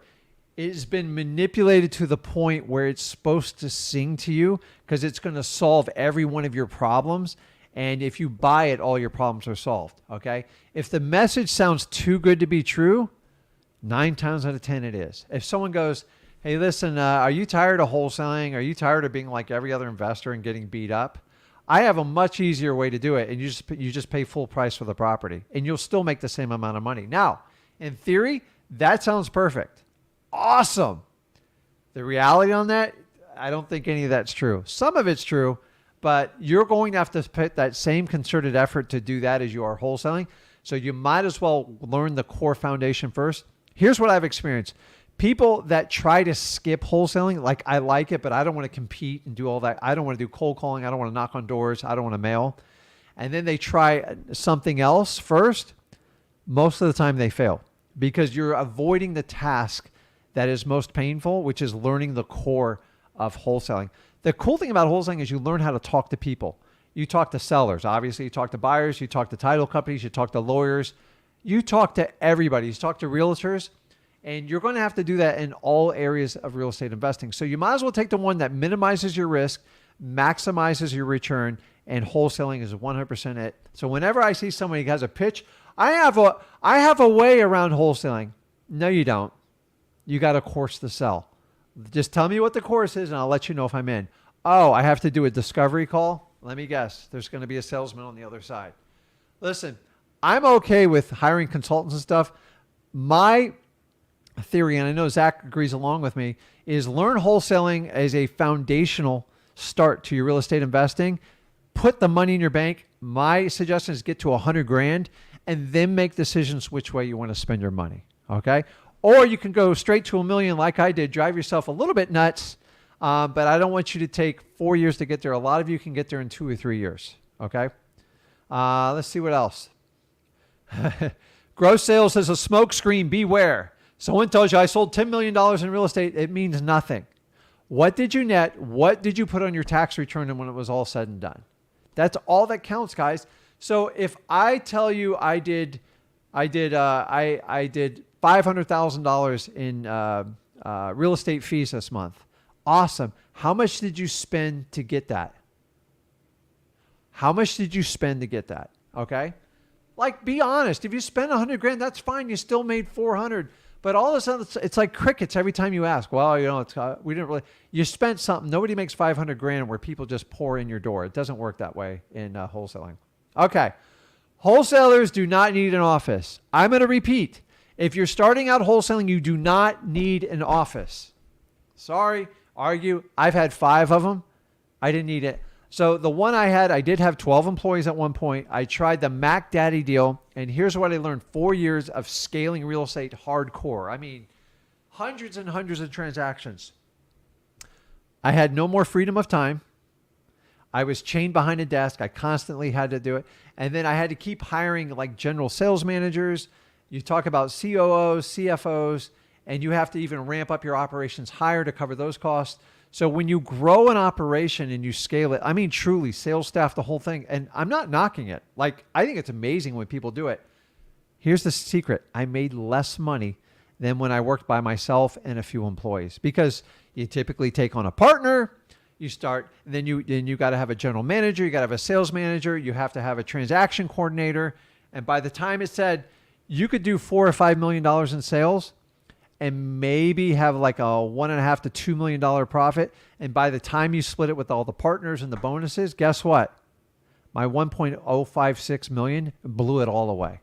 Speaker 1: It's been manipulated to the point where it's supposed to sing to you because it's going to solve every one of your problems. And if you buy it, all your problems are solved. Okay. If the message sounds too good to be true, 9 times out of 10 it is. If someone goes, hey, listen, are you tired of wholesaling? Are you tired of being like every other investor and getting beat up? I have a much easier way to do it. And you just pay full price for the property and you'll still make the same amount of money. Now, in theory, that sounds perfect. Awesome. The reality on that, I don't think any of that's true. Some of it's true, but you're going to have to put that same concerted effort to do that as you are wholesaling. So you might as well learn the core foundation first. Here's what I've experienced. People that try to skip wholesaling, like I like it, but I don't want to compete and do all that. I don't want to do cold calling. I don't want to knock on doors. I don't want to mail. And then they try something else first. most of the time they fail because you're avoiding the task that is most painful, which is learning the core of wholesaling. The cool thing about wholesaling is you learn how to talk to people. You talk to sellers, obviously. You talk to buyers. You talk to title companies. You talk to lawyers. You talk to everybody. You talk to realtors. And you're going to have to do that in all areas of real estate investing. So you might as well take the one that minimizes your risk, maximizes your return, and wholesaling is 100% it. So whenever I see somebody who has a pitch, I have a way around wholesaling. No, you don't. You got a course to sell. Just tell me what the course is and I'll let you know if I'm in. Oh, I have to do a discovery call? Let me guess. There's going to be a salesman on the other side. Listen, I'm okay with hiring consultants and stuff. My theory, and I know Zach agrees along with me, is learn wholesaling as a foundational start to your real estate investing. Put the money in your bank. My suggestion is get to 100 grand and then make decisions which way you want to spend your money. Okay. Or you can go straight to $1 million like I did, drive yourself a little bit nuts. But I don't want you to take 4 years to get there. A lot of you can get there in 2 or 3 years. Okay. Let's see what else. Gross sales is a smokescreen. Beware. Someone tells you I sold $10 million in real estate. It means nothing. What did you net? What did you put on your tax return and when it was all said and done? That's all that counts, guys. So if I tell you I did $500,000 in real estate fees this month, awesome. How much did you spend to get that? How much did you spend to get that? Okay. Like, be honest. If you spend 100 grand, that's fine. You still made 400. But all of a sudden, it's like crickets every time you ask. Well, you know, we didn't really. You spent something. Nobody makes 500 grand where people just pour in your door. It doesn't work that way in wholesaling. Okay, wholesalers do not need an office. I'm going to repeat. If you're starting out wholesaling, you do not need an office. Sorry, argue. I've had 5 of them. I didn't need it. So the one I had, I did have 12 employees at one point. I tried the Mac Daddy deal, and here's what I learned. 4 years of scaling real estate hardcore. I mean, hundreds and hundreds of transactions. I had no more freedom of time. I was chained behind a desk. I constantly had to do it. And then I had to keep hiring like general sales managers. You talk about COOs, CFOs, and you have to even ramp up your operations higher to cover those costs. So when you grow an operation and you scale it, I mean, truly, sales staff, the whole thing, and I'm not knocking it. Like, I think it's amazing when people do it. Here's the secret. I made less money than when I worked by myself and a few employees because you typically take on a partner, you start, then you got to have a general manager, you got to have a sales manager, you have to have a transaction coordinator. And by the time it said you could do $4 or $5 million in sales, and maybe have like a $1.5 to $2 million profit. And by the time you split it with all the partners and the bonuses, guess what? My 1.056 million blew it all away.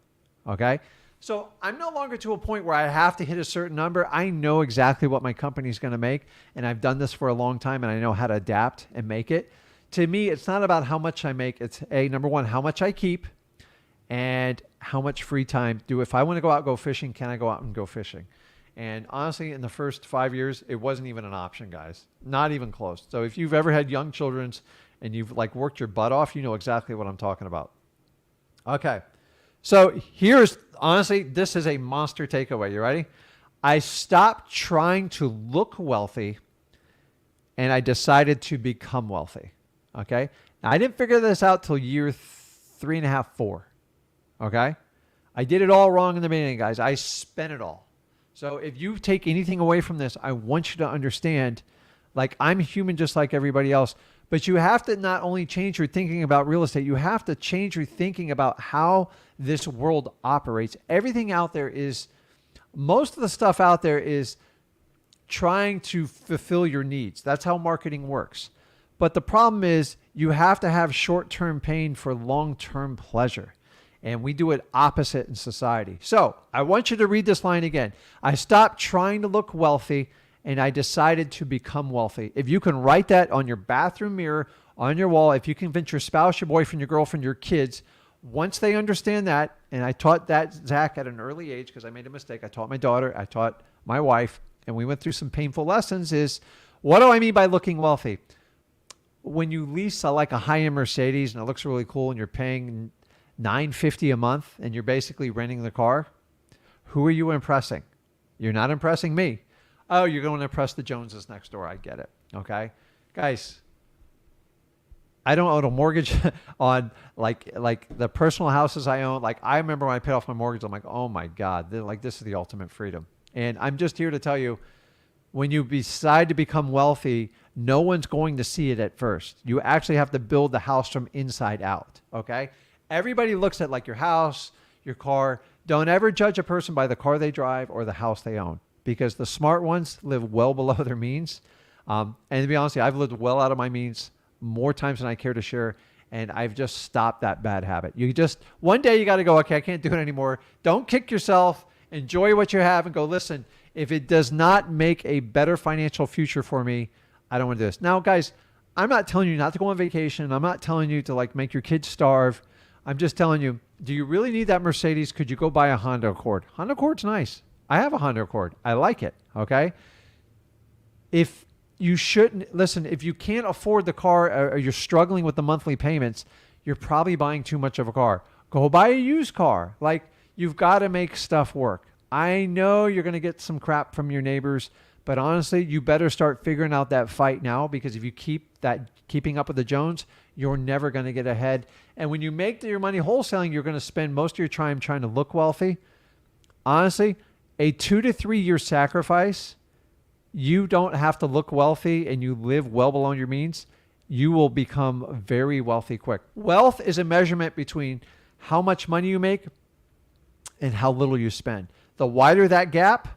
Speaker 1: Okay. So I'm no longer to a point where I have to hit a certain number. I know exactly what my company is going to make. And I've done this for a long time and I know how to adapt and make it. To me, it's not about how much I make. It's number one, how much I keep and how much free time if I want to go out, go fishing, can I go out and go fishing? And honestly, in the first 5 years, it wasn't even an option, guys. Not even close. So if you've ever had young children and you've like worked your butt off, you know exactly what I'm talking about. Okay. So honestly, this is a monster takeaway. You ready? I stopped trying to look wealthy and I decided to become wealthy. Okay. Now, I didn't figure this out till year 3.5, 4. Okay. I did it all wrong in the beginning, guys. I spent it all. So if you take anything away from this, I want you to understand, like, I'm human just like everybody else, but you have to not only change your thinking about real estate, you have to change your thinking about how this world operates. Everything out there most of the stuff out there is trying to fulfill your needs. That's how marketing works. But the problem is you have to have short-term pain for long-term pleasure. And we do it opposite in society. So I want you to read this line again. I stopped trying to look wealthy and I decided to become wealthy. If you can write that on your bathroom mirror, on your wall, if you convince your spouse, your boyfriend, your girlfriend, your kids, once they understand that, and I taught that, Zach, at an early age because I made a mistake. I taught my daughter, I taught my wife, and we went through some painful lessons is, what do I mean by looking wealthy? When you lease like a high-end Mercedes and it looks really cool and you're paying $950 a month and you're basically renting the car, who are you impressing? You're not impressing me. Oh, you're going to impress the Joneses next door. I get it. Okay. Guys, I don't own a mortgage on like the personal houses I own. Like I remember when I paid off my mortgage, I'm like, oh my God, this is the ultimate freedom. And I'm just here to tell you, when you decide to become wealthy, no one's going to see it at first. You actually have to build the house from inside out. Okay. Everybody looks at like your house, your car. Don't ever judge a person by the car they drive or the house they own, because the smart ones live well below their means. And to be honest, I've lived well out of my means more times than I care to share. And I've just stopped that bad habit. One day you got to go, okay, I can't do it anymore. Don't kick yourself. Enjoy what you have and go, listen, if it does not make a better financial future for me, I don't want to do this. Now, guys, I'm not telling you not to go on vacation. I'm not telling you to like make your kids starve. I'm just telling you, do you really need that Mercedes? Could you go buy a Honda Accord? Honda Accord's nice. I have a Honda Accord. I like it. Okay. If you shouldn't listen, if you can't afford the car or you're struggling with the monthly payments, you're probably buying too much of a car. Go buy a used car. Like, you've got to make stuff work. I know you're going to get some crap from your neighbors, but honestly, you better start figuring out that fight now, because if you keeping up with the Jones, you're never going to get ahead. And when you make your money wholesaling, you're going to spend most of your time trying to look wealthy. Honestly, a 2 to 3 year sacrifice, you don't have to look wealthy and you live well below your means, you will become very wealthy quick. Wealth is a measurement between how much money you make and how little you spend. The wider that gap,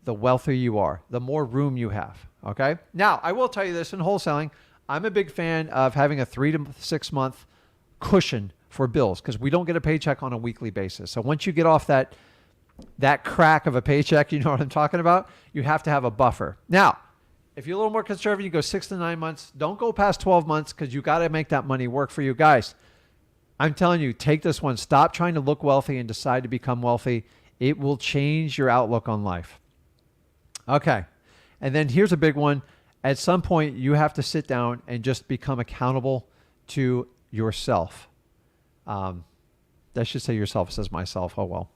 Speaker 1: the wealthier you are, the more room you have. Okay. Now, I will tell you this, in wholesaling, I'm a big fan of having a 3 to 6 month cushion for bills, because we don't get a paycheck on a weekly basis. So once you get off that crack of a paycheck, you know what I'm talking about, you have to have a buffer. Now, if you're a little more conservative, you go 6 to 9 months. Don't go past 12 months, because you got to make that money work for you. Guys, I'm telling you, take this one. Stop trying to look wealthy and decide to become wealthy. It will change your outlook on life. Okay. And then here's a big one. At some point, you have to sit down and just become accountable to yourself. I should say yourself. It says myself. Oh, well.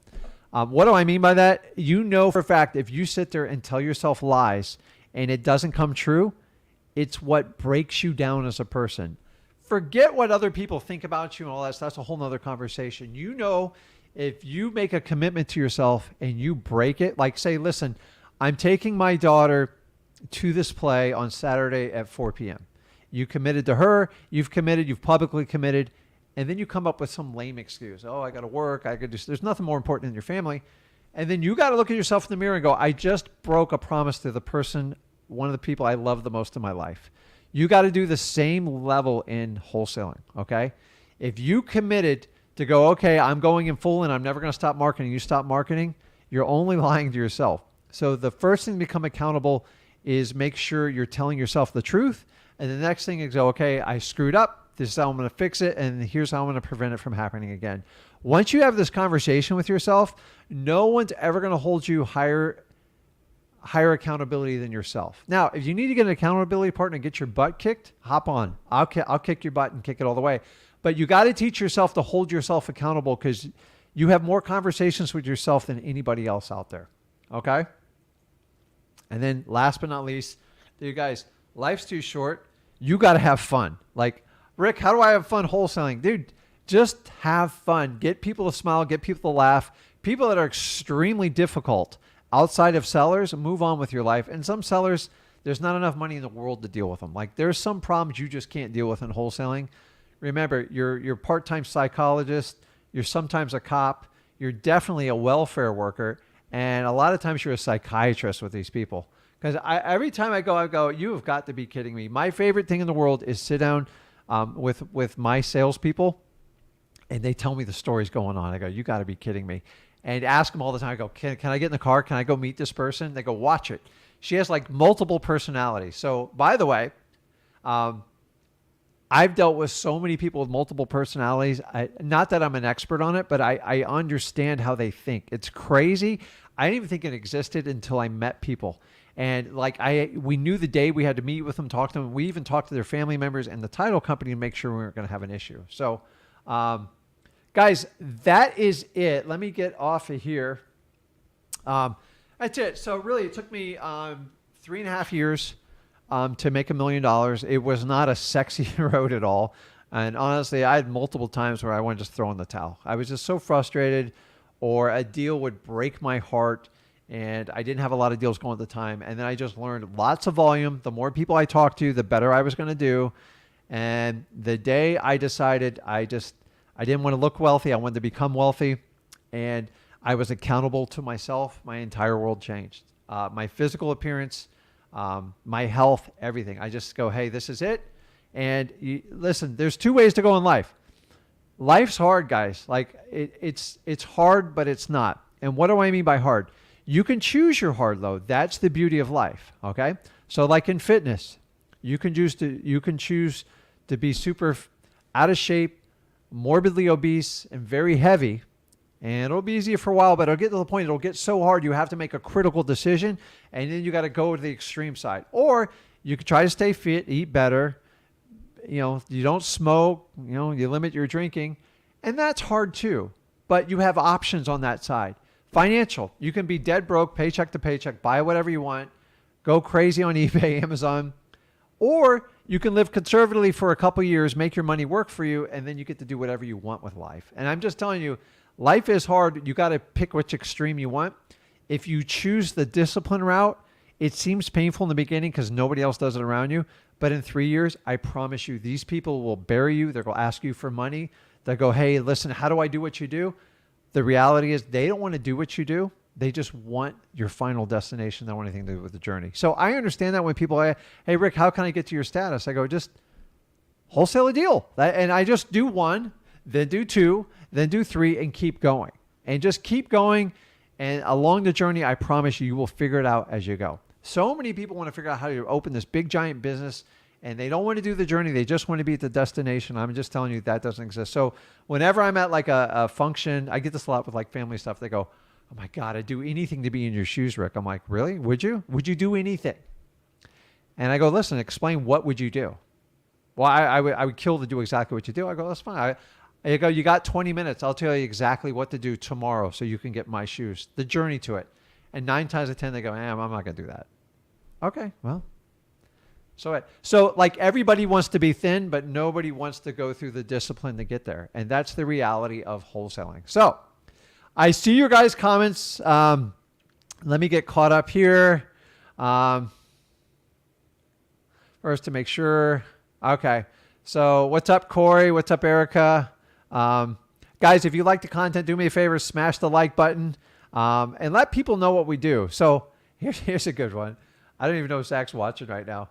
Speaker 1: What do I mean by that? You know for a fact, if you sit there and tell yourself lies and it doesn't come true, it's what breaks you down as a person. Forget what other people think about you and all that. That's a whole nother conversation. You know, if you make a commitment to yourself and you break it, like say, listen, I'm taking my daughter to this play on Saturday at 4 p.m. You committed to her, you've publicly committed, and then you come up with some lame excuse. Oh, I got to work. There's nothing more important than your family. And then you got to look at yourself in the mirror and go, I just broke a promise to the person, one of the people I love the most in my life. You got to do the same level in wholesaling. Okay. If you committed to go, okay, I'm going in full and I'm never going to stop marketing. You stop marketing, you're only lying to yourself. So the first thing to become accountable is make sure you're telling yourself the truth. And the next thing is go, okay, I screwed up. This is how I'm going to fix it. And here's how I'm going to prevent it from happening again. Once you have this conversation with yourself, no one's ever going to hold you higher accountability than yourself. Now, if you need to get an accountability partner and get your butt kicked, hop on. I'll kick your butt and kick it all the way. But you got to teach yourself to hold yourself accountable, because you have more conversations with yourself than anybody else out there. Okay? And then last but not least, you guys, life's too short. You got to have fun. Like, Rick, how do I have fun wholesaling? Dude, just have fun. Get people to smile. Get people to laugh. People that are extremely difficult outside of sellers, move on with your life. And some sellers, there's not enough money in the world to deal with them. Like, there's some problems you just can't deal with in wholesaling. Remember, you're a part-time psychologist. You're sometimes a cop. You're definitely a welfare worker. And a lot of times you're a psychiatrist with these people. Because every time I go, you have got to be kidding me. My favorite thing in the world is sit down with my salespeople, and they tell me the stories going on. I go, you got to be kidding me. And ask them all the time. I go, can I get in the car? Can I go meet this person? They go, watch it. She has like multiple personalities. So by the way, I've dealt with so many people with multiple personalities. Not that I'm an expert on it, but I understand how they think. It's crazy. I didn't even think it existed until I met people. And like we knew the day we had to meet with them, talk to them. We even talked to their family members and the title company to make sure we weren't going to have an issue. So, guys, that is it. Let me get off of here. That's it. So really, it took me 3.5 years to make $1 million. It was not a sexy road at all. And honestly, I had multiple times where I wanted to just throw in the towel. I was just so frustrated, or a deal would break my heart, and I didn't have a lot of deals going at the time. And then I just learned lots of volume. The more people I talked to, the better I was going to do. And the day I decided I didn't want to look wealthy, I wanted to become wealthy, and I was accountable to myself, my entire world changed. My physical appearance, my health, everything. I just go, hey, this is it. And listen, there's 2 ways to go in life. Life's hard, guys. Like it's hard, but it's not. And what do I mean by hard? You can choose your hard though. That's the beauty of life. Okay. So like in fitness, you can choose to be super out of shape, morbidly obese, and very heavy. And it'll be easier for a while, but it'll get to the point, it'll get so hard you have to make a critical decision, and then you got to go to the extreme side. Or you could try to stay fit, eat better, you don't smoke, you limit your drinking, and that's hard too. But you have options on that side. Financial, you can be dead broke, paycheck to paycheck, buy whatever you want, go crazy on eBay, Amazon, or you can live conservatively for a couple years, make your money work for you, and then you get to do whatever you want with life. And I'm just telling you, life is hard. You got to pick which extreme you want. If you choose the discipline route, it seems painful in the beginning because nobody else does it around you. But in 3 years, I promise you, these people will bury you. They're going to ask you for money. They'll go, hey, listen, how do I do what you do? The reality is they don't want to do what you do. They just want your final destination. They don't want anything to do with the journey. So I understand that when people say, hey, Rick, how can I get to your status? I go, just wholesale a deal. And I just do 1, then do 2, then do 3, and keep going. And just keep going. And along the journey, I promise you, you will figure it out as you go. So many people want to figure out how to open this big, giant business, and they don't want to do the journey. They just want to be at the destination. I'm just telling you that doesn't exist. So whenever I'm at like a function, I get this a lot with like family stuff. They go, oh my God, I'd do anything to be in your shoes, Rick. I'm like, really? Would you? Would you do anything? And I go, listen, explain, what would you do? Well, I would kill to do exactly what you do. I go, that's fine. I go, you got 20 minutes. I'll tell you exactly what to do tomorrow so you can get my shoes, the journey to it. And 9 times out of 10, they go, I'm not going to do that. Okay, well, so like everybody wants to be thin, but nobody wants to go through the discipline to get there. And that's the reality of wholesaling. So I see your guys' comments. Let me get caught up here. First to make sure. Okay. So what's up, Corey? What's up, Erica? Guys, if you like the content, do me a favor, smash the like button, and let people know what we do. So here's a good one. I don't even know if Zach's watching right now.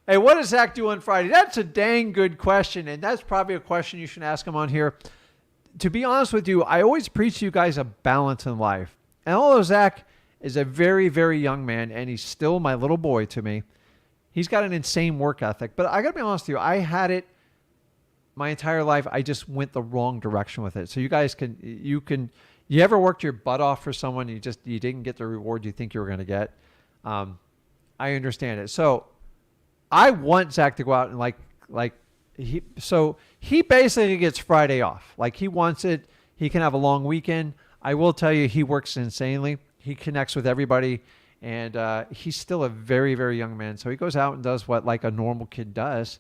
Speaker 1: Hey, what does Zach do on Friday? That's a dang good question, and that's probably a question you should ask him on here. To be honest with you, I always preach to you guys a balance in life. And although Zach is a very, very young man, and he's still my little boy to me, he's got an insane work ethic. But I got to be honest with you, I had it my entire life. I just went the wrong direction with it. So you guys you ever worked your butt off for someone, you didn't get the reward you think you were going to get? I understand it. So I want Zach to go out and he basically gets Friday off. Like he wants it. He can have a long weekend. I will tell you, he works insanely. He connects with everybody, and he's still a very, very young man. So he goes out and does what like a normal kid does.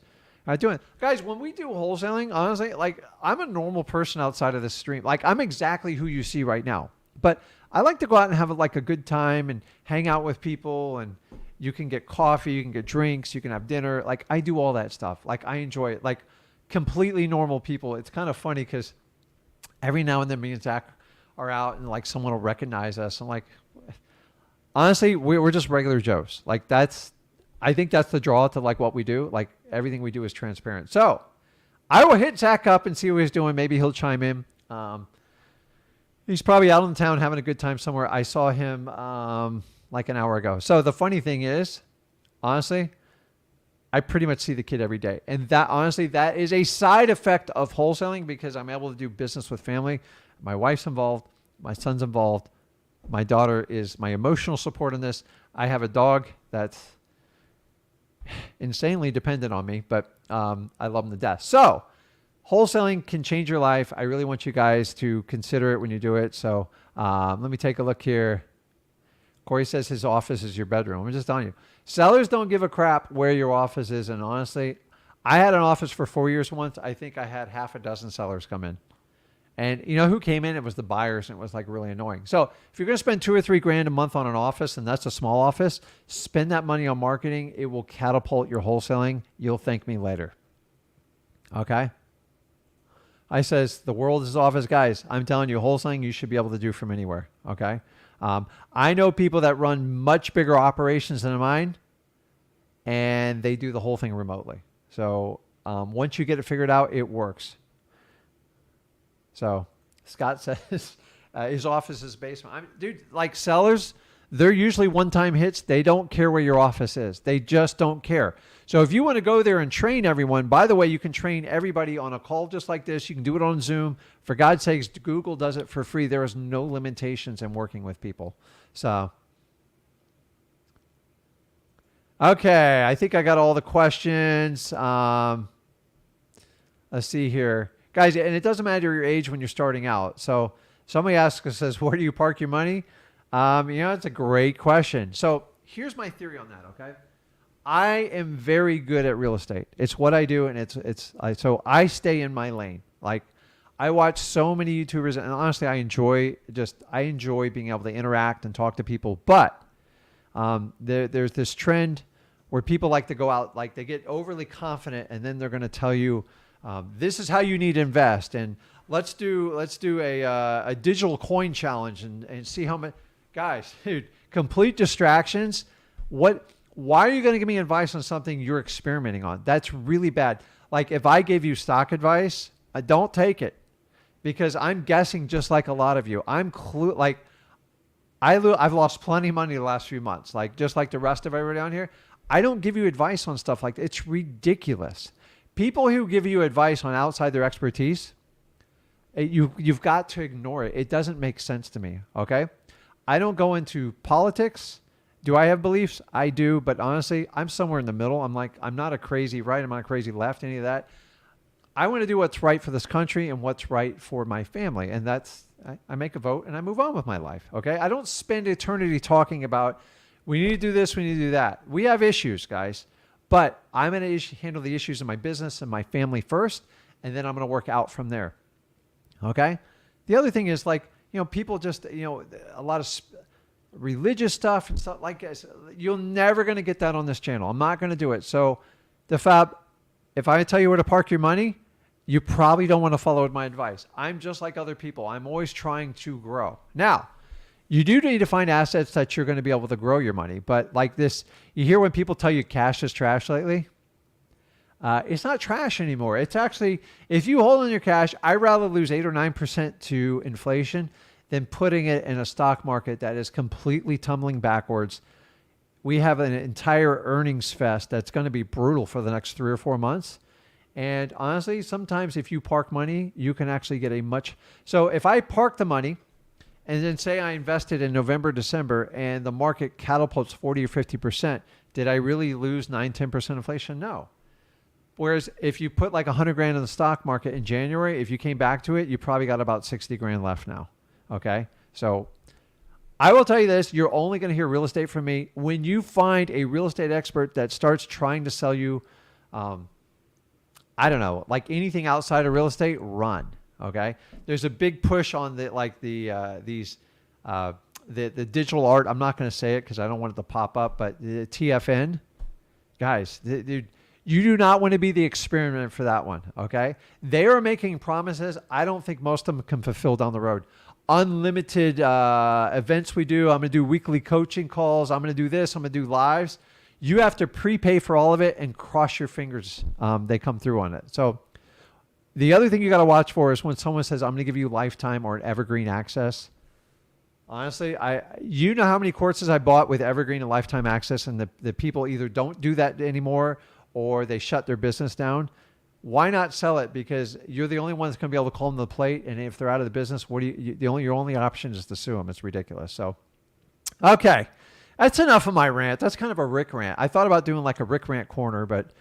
Speaker 1: Guys, when we do wholesaling, honestly, like I'm a normal person outside of this stream. Like I'm exactly who you see right now. But I like to go out and have like a good time and hang out with people, and you can get coffee, you can get drinks, you can have dinner. Like I do all that stuff. Like I enjoy it. Like completely normal people. It's kind of funny because every now and then me and Zach are out and like someone will recognize us. I'm like, honestly, we're just regular Joes. Like I think that's the draw to like what we do. Like everything we do is transparent. So I will hit Zach up and see what he's doing. Maybe he'll chime in. He's probably out in town having a good time somewhere. I saw him like an hour ago. So the funny thing is, honestly, I pretty much see the kid every day. And that is a side effect of wholesaling because I'm able to do business with family. My wife's involved. My son's involved. My daughter is my emotional support in this. I have a dog that's insanely dependent on me, but I love him to death. So wholesaling can change your life. I really want you guys to consider it when you do it. So let me take a look here. Corey says his office is your bedroom. I'm just telling you. Sellers don't give a crap where your office is. And honestly, I had an office for 4 years once. I think I had half a dozen sellers come in. And you know who came in? It was the buyers, and it was like really annoying. So if you're going to spend $2 or $3 grand a month on an office, and that's a small office, spend that money on marketing. It will catapult your wholesaling. You'll thank me later. Okay? I says, the world is office. Guys, I'm telling you, wholesaling you should be able to do from anywhere. Okay? I know people that run much bigger operations than mine, and they do the whole thing remotely. So once you get it figured out, it works. So Scott says his office is basement. Dude, like sellers, they're usually one-time hits. They don't care where your office is. They just don't care. So if you want to go there and train everyone, by the way, you can train everybody on a call just like this. You can do it on Zoom. For God's sakes, Google does it for free. There is no limitations in working with people. So, okay, I think I got all the questions. Let's see here. Guys, and it doesn't matter your age when you're starting out. So somebody asks us, says, where do you park your money? It's a great question. So here's my theory on that, okay? I am very good at real estate. It's what I do, and so I stay in my lane. Like, I watch so many YouTubers, and honestly, I enjoy being able to interact and talk to people. But there's this trend where people like to go out, like they get overly confident, and then they're going to tell you, this is how you need to invest, and let's do a digital coin challenge and see how much. Guys, dude, complete distractions. Why are you going to give me advice on something you're experimenting on? That's really bad. Like if I gave you stock advice, don't take it, because I'm guessing just like a lot of you. I've lost plenty of money the last few months, like just like the rest of everybody on here. I don't give you advice on stuff like that. It's ridiculous. People who give you advice on outside their expertise, you've got to ignore it. It doesn't make sense to me, okay? I don't go into politics. Do I have beliefs? I do, but honestly, I'm somewhere in the middle. I'm not a crazy right, I'm not a crazy left, any of that. I want to do what's right for this country and what's right for my family, and I make a vote and I move on with my life, okay? I don't spend eternity talking about, we need to do this, we need to do that. We have issues, guys. But I'm going to handle the issues in my business and my family first, and then I'm going to work out from there. Okay? The other thing is people just, a lot of religious stuff and stuff like this. You're never going to get that on this channel. I'm not going to do it. So if I tell you where to park your money, you probably don't want to follow my advice. I'm just like other people. I'm always trying to grow. Now, you do need to find assets that you're going to be able to grow your money. But like this, you hear when people tell you cash is trash lately. It's not trash anymore. It's actually, if you hold on your cash, I'd rather lose 8 or 9% to inflation than putting it in a stock market that is completely tumbling backwards. We have an entire earnings fest that's going to be brutal for the next 3 or 4 months. And honestly, sometimes if you park money, you can actually get so if I park the money, and then say I invested in November, December, and the market catapults 40 or 50%. Did I really lose 9-10% inflation? No. Whereas if you put like 100 grand in the stock market in January, if you came back to it, you probably got about 60 grand left now. Okay? So I will tell you this, you're only going to hear real estate from me when you find a real estate expert that starts trying to sell you, like anything outside of real estate, run. Okay, there's a big push on the digital art. I'm not going to say it because I don't want it to pop up, but the TFN, guys, dude, you do not want to be the experiment for that one. Okay, they are making promises. I don't think most of them can fulfill down the road. Unlimited events we do. I'm going to do weekly coaching calls. I'm going to do this. I'm going to do lives. You have to prepay for all of it and cross your fingers they come through on it. So. The other thing you got to watch for is when someone says, I'm going to give you lifetime or an evergreen access. Honestly, you know how many courses I bought with evergreen and lifetime access, and the people either don't do that anymore or they shut their business down. Why not sell it? Because you're the only one that's going to be able to call them to the plate. And if they're out of the business, your only option is to sue them. It's ridiculous. So, okay. That's enough of my rant. That's kind of a Rick rant. I thought about doing like a Rick rant corner, but,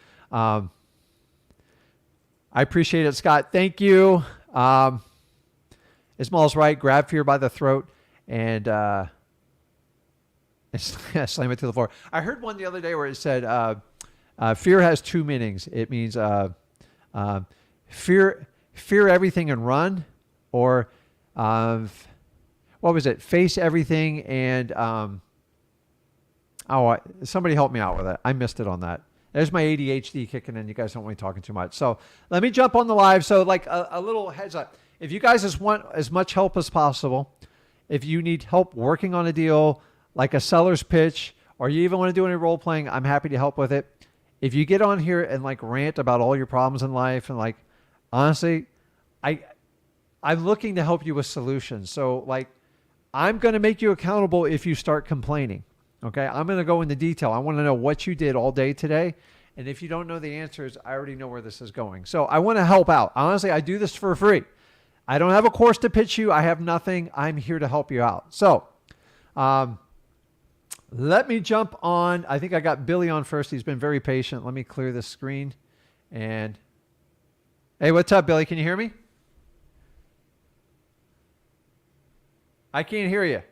Speaker 1: I appreciate it, Scott. Thank you. Ismail's right. Grab fear by the throat and slam it to the floor. I heard one the other day where it said fear has two meanings. It means fear everything and run, or what was it? Face everything and somebody help me out with it. I missed it on that. There's my ADHD kicking in. You guys don't want me talking too much. So let me jump on the live. So like a little heads up. If you guys just want as much help as possible, if you need help working on a deal, like a seller's pitch, or you even want to do any role playing, I'm happy to help with it. If you get on here and like rant about all your problems in life, and like, honestly, I'm looking to help you with solutions. So like, I'm going to make you accountable if you start complaining. Okay. I'm going to go into detail. I want to know what you did all day today. And if you don't know the answers, I already know where this is going. So I want to help out. Honestly, I do this for free. I don't have a course to pitch you. I have nothing. I'm here to help you out. So, let me jump on. I think I got Billy on first. He's been very patient. Let me clear this screen. And hey, what's up, Billy? Can you hear me? I can't hear you.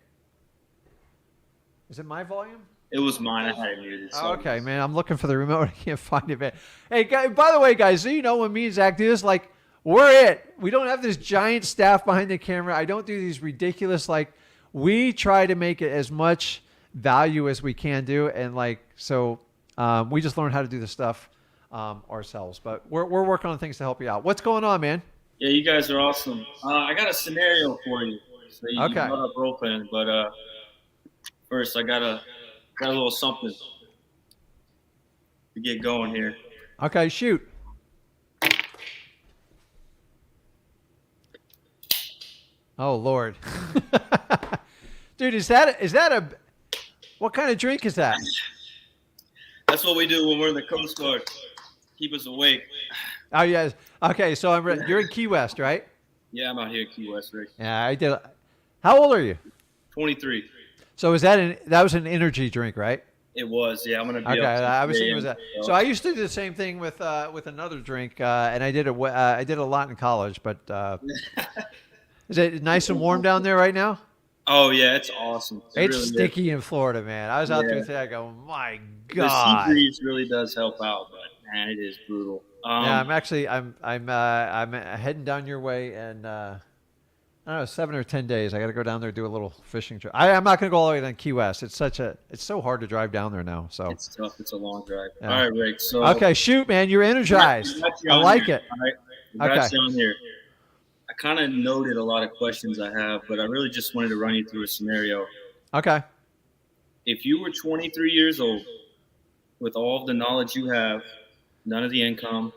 Speaker 1: Is it my volume?
Speaker 3: It was mine. I had it muted.
Speaker 1: Oh, okay, man. I'm looking for the remote. I can't find it, man. Hey, guys, by the way, guys, so you know when me and Zach do this, like, we're it. We don't have this giant staff behind the camera. I don't do these ridiculous, like, we try to make it as much value as we can do. And like, so we just learn how to do this stuff ourselves. But we're working on things to help you out. What's going on, man?
Speaker 3: Yeah, you guys are awesome. I got a scenario for you. So you brought up role playing, but first I got a little something to get going here.
Speaker 1: Okay, shoot. Oh Lord, dude, is that a what kind of drink is that?
Speaker 3: That's what we do when we're in the Coast Guard. Keep us awake.
Speaker 1: Oh yes. Okay, so you're in Key West, right?
Speaker 3: Yeah, I'm out here in Key West, Rick.
Speaker 1: Yeah, I did. How old are you?
Speaker 3: 23.
Speaker 1: So is that was an energy drink, right?
Speaker 3: It was, yeah. I'm gonna be
Speaker 1: okay. I was thinking it was that.
Speaker 3: So
Speaker 1: I used to do the same thing with another drink, and I did a lot in college. But is it nice and warm down there right now?
Speaker 3: Oh yeah, it's awesome.
Speaker 1: It's really sticky in Florida, man. I was out there today. I go, my God.
Speaker 3: The sea breeze really does help out, but man, it is brutal.
Speaker 1: Yeah, I'm heading down your way, and I don't know, 7 or 10 days. I got to go down there and do a little fishing trip. I'm not going to go all the way down Key West. It's so hard to drive down there now. So
Speaker 3: it's tough. It's a long drive.
Speaker 1: Yeah.
Speaker 3: All right, Rick. So
Speaker 1: okay, shoot, man, you're energized. I like it.
Speaker 3: All right, got you on here. I kind of noted a lot of questions I have, but I really just wanted to run you through a scenario.
Speaker 1: Okay.
Speaker 3: If you were 23 years old, with all of the knowledge you have, none of the income,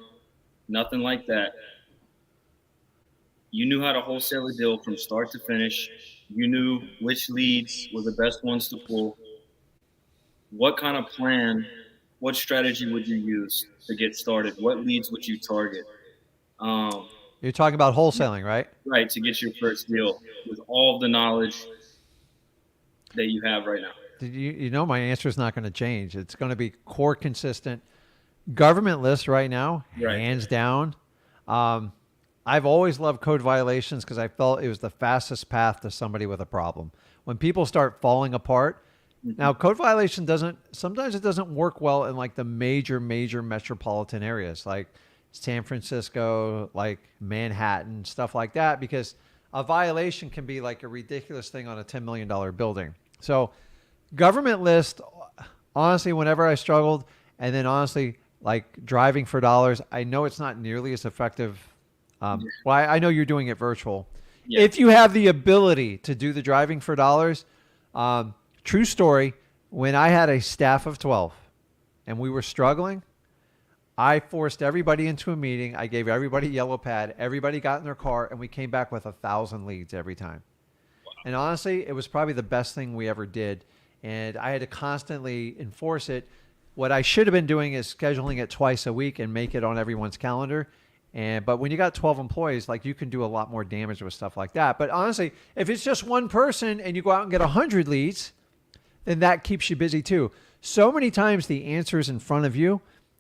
Speaker 3: nothing like that, you knew how to wholesale a deal from start to finish. You knew which leads were the best ones to pull. What kind of plan, what strategy would you use to get started? What leads would you target?
Speaker 1: You're talking about wholesaling, right?
Speaker 3: Right, to get your first deal with all of the knowledge that you have right now.
Speaker 1: You know my answer is not going to change. It's going to be core consistent. Government list right now, hands down. I've always loved code violations because I felt it was the fastest path to somebody with a problem. When people start falling apart, now code violation sometimes it doesn't work well in like the major metropolitan areas like San Francisco, like Manhattan, stuff like that, because a violation can be like a ridiculous thing on a $10 million building. So government list, honestly, whenever I struggled, and then honestly, like driving for dollars, I know it's not nearly as effective. Well, I know you're doing it virtual. Yeah. If you have the ability to do the driving for dollars, true story, when I had a staff of 12 and we were struggling, I forced everybody into a meeting. I gave everybody a yellow pad. Everybody got in their car, and we came back with 1,000 leads every time. Wow. And honestly, it was probably the best thing we ever did. And I had to constantly enforce it. What I should have been doing is scheduling it twice a week and make it on everyone's calendar. But when you got 12 employees, like you can do a lot more damage with stuff like that. But honestly, if it's just one person and you go out and get 100 leads, then that keeps you busy too. So many times the answer is in front of you.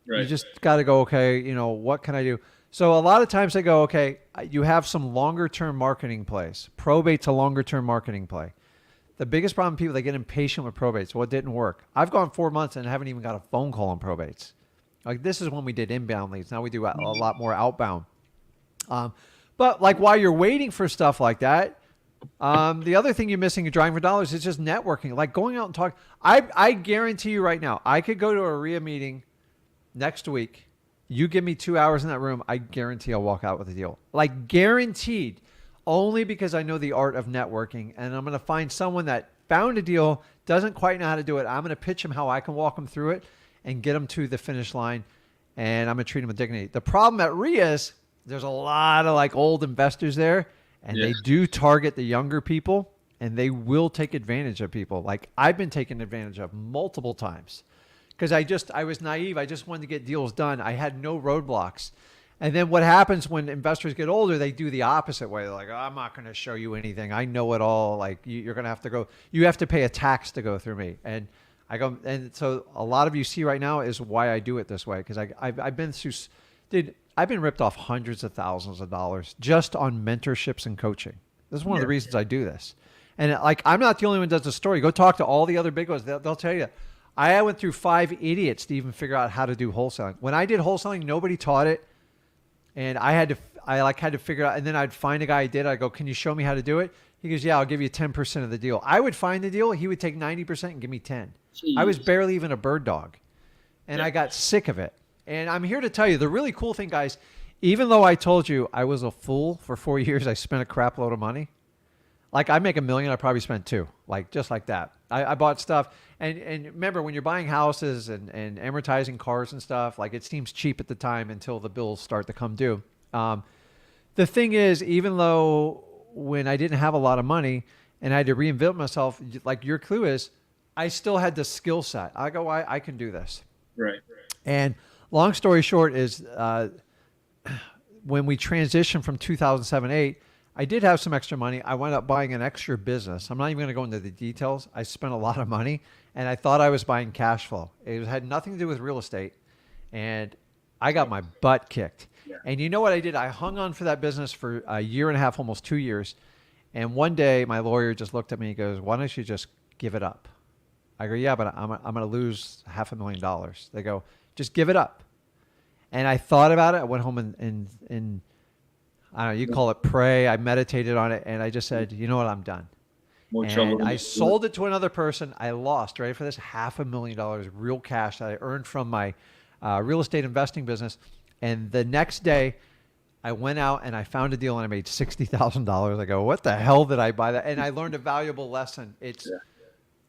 Speaker 3: Right.
Speaker 1: You just got to go, okay, what can I do? So a lot of times I go, okay, you have some longer term marketing plays. Probate's a longer term marketing play. The biggest problem, people, they get impatient with probates. Well, it didn't work. I've gone 4 months and haven't even got a phone call on probates. Like, this is when we did inbound leads. Now we do a lot more outbound. But like, while you're waiting for stuff like that, the other thing you're missing in driving for dollars is just networking. Like, going out and talk. I guarantee you right now, I could go to a RIA meeting next week. You give me 2 hours in that room, I guarantee I'll walk out with a deal. Like, guaranteed. Only because I know the art of networking, and I'm going to find someone that found a deal, doesn't quite know how to do it. I'm going to pitch them how I can walk them through it and get them to the finish line, and I'm going to treat them with dignity. The problem at RIAs, there's a lot of like old investors there, and they do target the younger people, and they will take advantage of people. Like, I've been taken advantage of multiple times because I was naive. I just wanted to get deals done. I had no roadblocks. And then what happens when investors get older, they do the opposite way. They're like, oh, I'm not going to show you anything. I know it all. Like, you're going to have to go. You have to pay a tax to go through me. And I go, and so a lot of you see right now is why I do it this way. Because I've been through, dude, I've been ripped off hundreds of thousands of dollars just on mentorships and coaching. This is one of the reasons I do this. And like, I'm not the only one who does the story. Go talk to all the other big ones. They'll tell you. I went through 5 idiots to even figure out how to do wholesaling. When I did wholesaling, nobody taught it. And I had to figure out, and then I'd find a guy who did. I go, can you show me how to do it? He goes, yeah, I'll give you 10% of the deal. I would find the deal. He would take 90% and give me 10. Jeez. I was barely even a bird dog. And I got sick of it. And I'm here to tell you, the really cool thing, guys, even though I told you I was a fool for 4 years, I spent a crap load of money. Like, I make $1 million, I probably spent 2, like just like that. I bought stuff. And remember, when you're buying houses and amortizing cars and stuff, like, it seems cheap at the time until the bills start to come due. The thing is, even though when I didn't have a lot of money and I had to reinvent myself, like your clue is, I still had the skill set. I go, I can do this.
Speaker 3: Right.
Speaker 1: And long story short is, when we transitioned from 2007-8, I did have some extra money. I wound up buying an extra business. I'm not even going to go into the details. I spent a lot of money, and I thought I was buying cash flow. It had nothing to do with real estate, and I got my butt kicked. Yeah. And you know what I did? I hung on for that business for a year and a half, almost 2 years. And one day, my lawyer just looked at me and goes, why don't you just give it up? I go, yeah, but I'm going to lose $500,000. They go, just give it up. And I thought about it. I went home and I don't know, you call it pray. I meditated on it, and I just said, you know what, I'm done. And I sold it to another person. I lost, ready for this, $500,000 real cash that I earned from my real estate investing business. And the next day, I went out and I found a deal and I made $60,000. I go, what the hell did I buy that? And I learned a valuable lesson. It's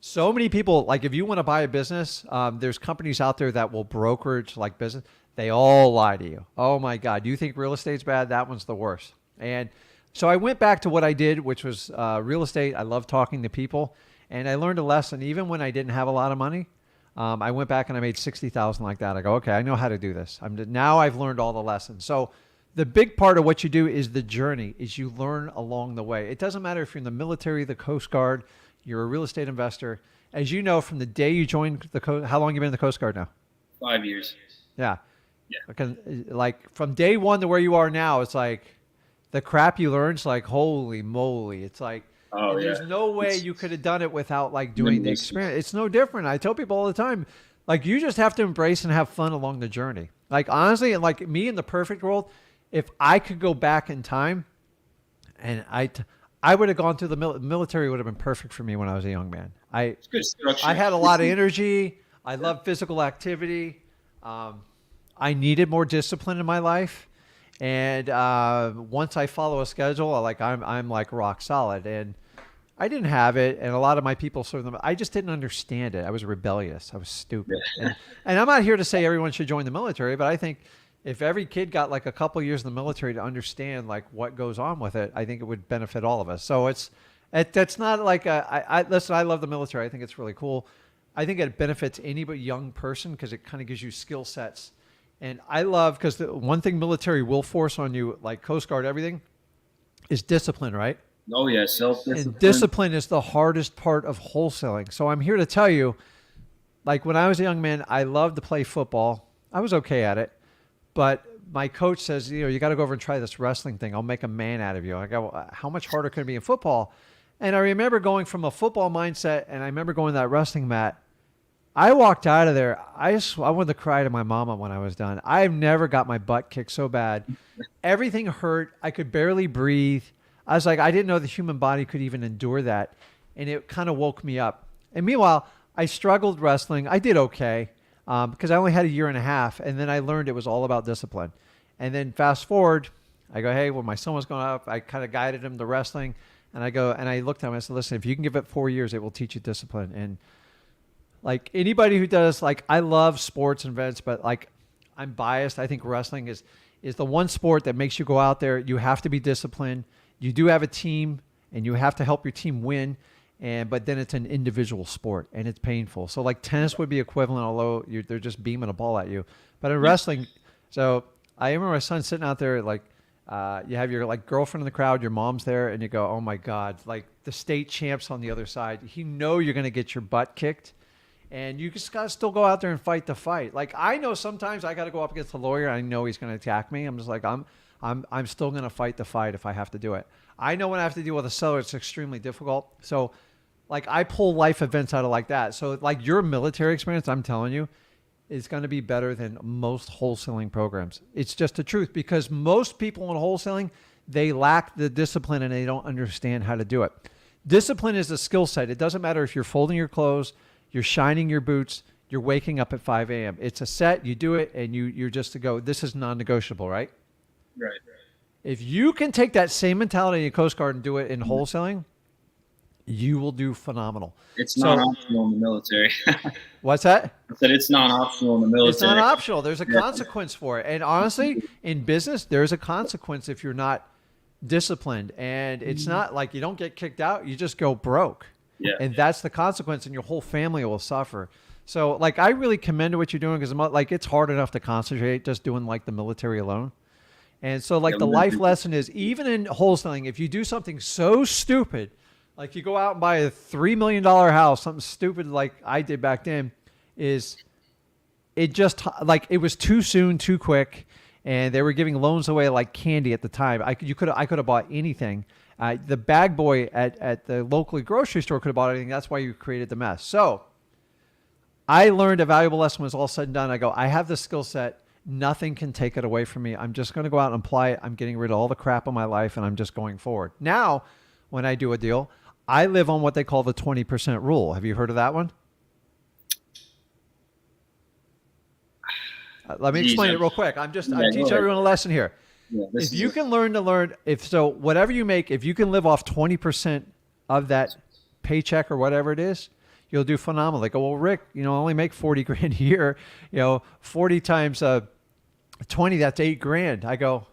Speaker 1: so many people, like, if you want to buy a business, there's companies out there that will brokerage like business. They all lie to you. Oh my God. You think real estate's bad? That one's the worst. And so I went back to what I did, which was real estate. I love talking to people, and I learned a lesson. Even when I didn't have a lot of money, I went back and I made $60,000 like that. I go, okay, I know how to do this. Now I've learned all the lessons. So the big part of what you do is the journey, is you learn along the way. It doesn't matter if you're in the military, the Coast Guard, you're a real estate investor. As you know, from the day you joined the Coast, how long have you been in the Coast Guard now?
Speaker 3: 5 years.
Speaker 1: Yeah. Like from day one to where you are now, it's like the crap you learn. It's like, holy moly. It's like, there's no way you could have done it without like doing the experience. It's no different. I tell people all the time, like, you just have to embrace and have fun along the journey. Like, honestly, and like me in the perfect world, if I could go back in time and I would have gone through the military, would have been perfect for me when I was a young man. I had a lot of energy. I love physical activity. I needed more discipline in my life, and once I follow a schedule, I'm like rock solid. And I didn't have it, and a lot of my people sort of, I just didn't understand it. I was rebellious. I was stupid. And I'm not here to say everyone should join the military, but I think if every kid got like a couple years in the military to understand like what goes on with it, I think it would benefit all of us. So that's not like listen, I love the military. I think it's really cool. I think it benefits any but young person because it kind of gives you skill sets. And I love, because the one thing military will force on you, like Coast Guard, everything, is discipline, right?
Speaker 3: Oh, yeah, self-discipline.
Speaker 1: And discipline is the hardest part of wholesaling. So I'm here to tell you, like when I was a young man, I loved to play football. I was okay at it, but my coach says, you got to go over and try this wrestling thing. I'll make a man out of you. I go, how much harder can it be in football? And I remember going from a football mindset, and I remember going to that wrestling mat. I walked out of there. I wanted to cry to my mama when I was done. I've never got my butt kicked so bad. Everything hurt. I could barely breathe. I was like, I didn't know the human body could even endure that. And it kind of woke me up. And meanwhile, I struggled wrestling. I did okay because I only had a year and a half. And then I learned it was all about discipline. And then fast forward, I go, hey, when my son was going up, I kind of guided him to wrestling. And I go, and I looked at him, I said, listen, if you can give it 4 years, it will teach you discipline. And like anybody who does, like, I love sports and events, but like I'm biased. I think wrestling is the one sport that makes you go out there. You have to be disciplined. You do have a team and you have to help your team win. But then it's an individual sport and it's painful. So like tennis would be equivalent, although they're just beaming a ball at you. But in wrestling, so I remember my son sitting out there, like, you have your like girlfriend in the crowd, your mom's there, and you go, oh my God, like the state champs on the other side. You know you're going to get your butt kicked, and you just got to still go out there and fight the fight. Like I know sometimes I got to go up against a lawyer. I know he's going to attack me. I'm just like, I'm still going to fight the fight if I have to do it. I know when I have to deal with a seller, it's extremely difficult. So like I pull life events out of like that. So like your military experience, I'm telling you, is going to be better than most wholesaling programs. It's just the truth, because most people in wholesaling, they lack the discipline and they don't understand how to do it. Discipline is a skill set. It doesn't matter if you're folding your clothes, you're shining your boots, you're waking up at 5 a.m. It's a set, you do it, and you're just to go, this is non-negotiable, right?
Speaker 3: Right.
Speaker 1: If you can take that same mentality in Coast Guard and do it in wholesaling, you will do phenomenal.
Speaker 3: It's not optional in the military.
Speaker 1: What's that?
Speaker 3: I said it's not optional in the military.
Speaker 1: It's not optional. There's a consequence for it. And honestly, in business, there's a consequence if you're not disciplined. And it's not like you don't get kicked out. You just go broke.
Speaker 3: Yeah.
Speaker 1: And that's the consequence, and your whole family will suffer. So like, I really commend what you're doing, because like it's hard enough to concentrate just doing like the military alone. And so like the life lesson is, even in wholesaling, if you do something so stupid, like you go out and buy a $3 million house, something stupid like I did back then, is it just like it was too soon, too quick, and they were giving loans away like candy at the time. I could have bought anything. The bag boy at the local grocery store could have bought anything. That's why you created the mess. So I learned a valuable lesson when it was all said and done. I go, I have the skill set. Nothing can take it away from me. I'm just going to go out and apply it. I'm getting rid of all the crap in my life, and I'm just going forward. Now, when I do a deal, I live on what they call the 20% rule. Have you heard of that one? Let me explain it real quick. I teach everyone a lesson here.
Speaker 3: Yeah,
Speaker 1: if you can whatever you make, if you can live off 20% of that paycheck or whatever it is, you'll do phenomenal. They go, well, Rick, I only make 40 grand a year, 40 times 20, that's 8 grand. I go,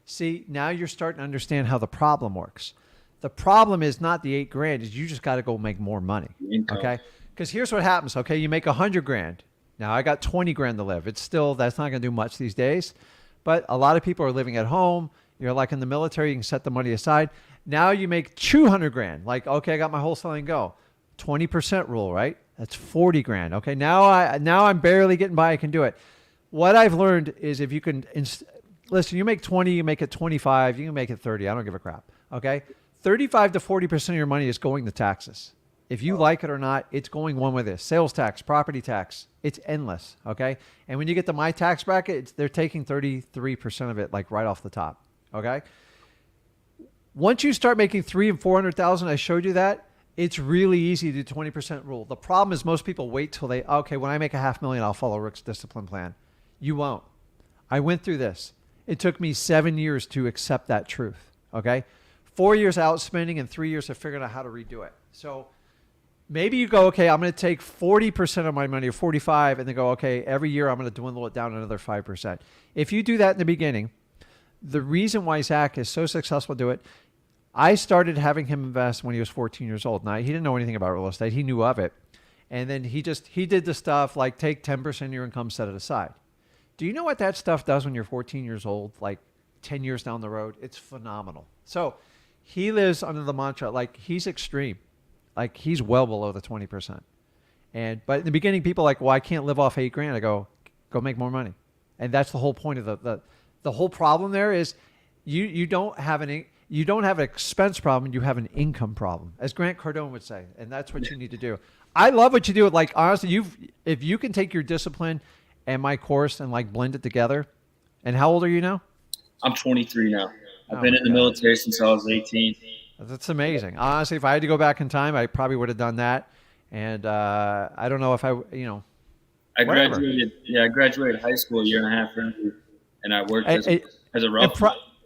Speaker 1: see, now you're starting to understand how the problem works. The problem is not the 8 grand, is you just got to go make more money. Okay. Because here's what happens. Okay. You make 100 grand. Now I got 20 grand to live. That's not going to do much these days, but a lot of people are living at home. You're like in the military, you can set the money aside. Now you make 200 grand. Like, okay, I got my wholesaling go. 20% rule, right? That's 40 grand. Okay. Now I'm barely getting by. I can do it. What I've learned is if you can listen, you make 20, you make it 25, you can make it 30. I don't give a crap. Okay. 35 to 40% of your money is going to taxes. If you like it or not, it's going one with this. Sales tax, property tax, it's endless. Okay. And when you get to my tax bracket, they're taking 33% of it, like right off the top. Okay. Once you start making 300,000 and 400,000, I showed you that. It's really easy to do 20% rule. The problem is most people wait till when I make $500,000, I'll follow Rick's discipline plan. You won't. I went through this. It took me 7 years to accept that truth. Okay. 4 years out spending and 3 years of figuring out how to redo it. So maybe you go, okay, I'm going to take 40% of my money or 45 and then go, okay, every year I'm going to dwindle it down another 5%. If you do that in the beginning, the reason why Zach is so successful to do it, I started having him invest when he was 14 years old. Now, he didn't know anything about real estate. He knew of it. And then he did the stuff like take 10% of your income, set it aside. Do you know what that stuff does when you're 14 years old, like 10 years down the road? It's phenomenal. So he lives under the mantra, like he's extreme. Like he's well below the 20%. But in the beginning, people are like, well, I can't live off 8 grand. I go make more money. And that's the whole point of the whole problem there is you don't have an expense problem, you have an income problem, as Grant Cardone would say. And that's what you need to do. I love what you do. Like, honestly, if you can take your discipline and my course and like blend it together. And how old are you now?
Speaker 3: I'm 23 now. I've been in the military since I was 18.
Speaker 1: That's amazing. Honestly, if I had to go back in time, I probably would have done that. And I don't know if
Speaker 3: I graduated. Yeah, I graduated high school a year and a half early, and I worked as a rough.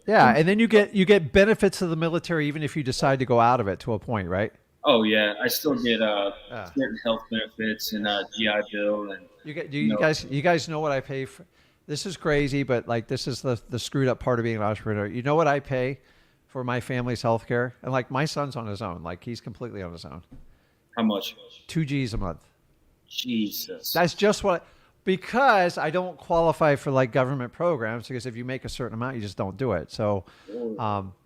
Speaker 1: And then you get benefits of the military even if you decide to go out of it to a point, right?
Speaker 3: Oh yeah, I still get certain health benefits and GI Bill, and
Speaker 1: you guys know what I pay for. This is crazy, but like this is the screwed up part of being an entrepreneur. You know what I pay for my family's health care? And like my son's on his own, like he's completely on his own.
Speaker 3: How much?
Speaker 1: $2,000 a month.
Speaker 3: Jesus.
Speaker 1: That's just because I don't qualify for like government programs, because if you make a certain amount, you just don't do it. So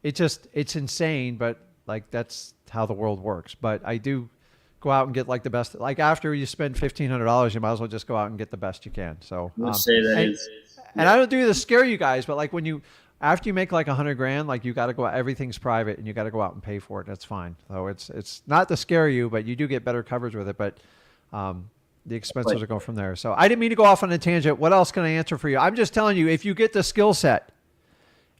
Speaker 1: it's insane, but like that's how the world works. But I do go out and get like the best. Like after you spend $1,500, you might as well just go out and get the best you can. So and I don't do this to scare you guys, but like after you make like $100,000, like you got to go out, everything's private and you got to go out and pay for it. That's fine. So it's not to scare you, but you do get better coverage with it. But the expenses will go from there. So I didn't mean to go off on a tangent. What else can I answer for you? I'm just telling you, if you get the skill set,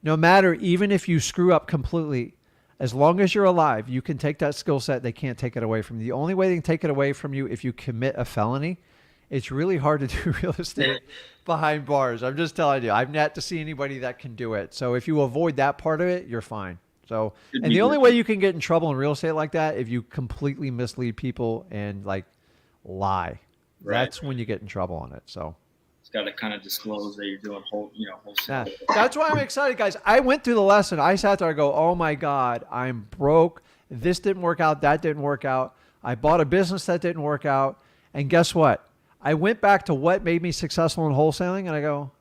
Speaker 1: no matter, even if you screw up completely, as long as you're alive, you can take that skill set. They can't take it away from you. The only way they can take it away from you if you commit a felony. It's really hard to do real estate behind bars. I'm just telling you. I've yet to see anybody that can do it. So if you avoid that part of it, you're fine. So, and the only way you can get in trouble in real estate like that, if you completely mislead people and like lie, that's when you get in trouble on it. So
Speaker 3: it's got to kind of disclose that you're doing wholesale.
Speaker 1: That's why I'm excited, guys. I went through the lesson. I sat there. I go, oh my God, I'm broke. This didn't work out. That didn't work out. I bought a business that didn't work out. And guess what? I went back to what made me successful in wholesaling, and I go,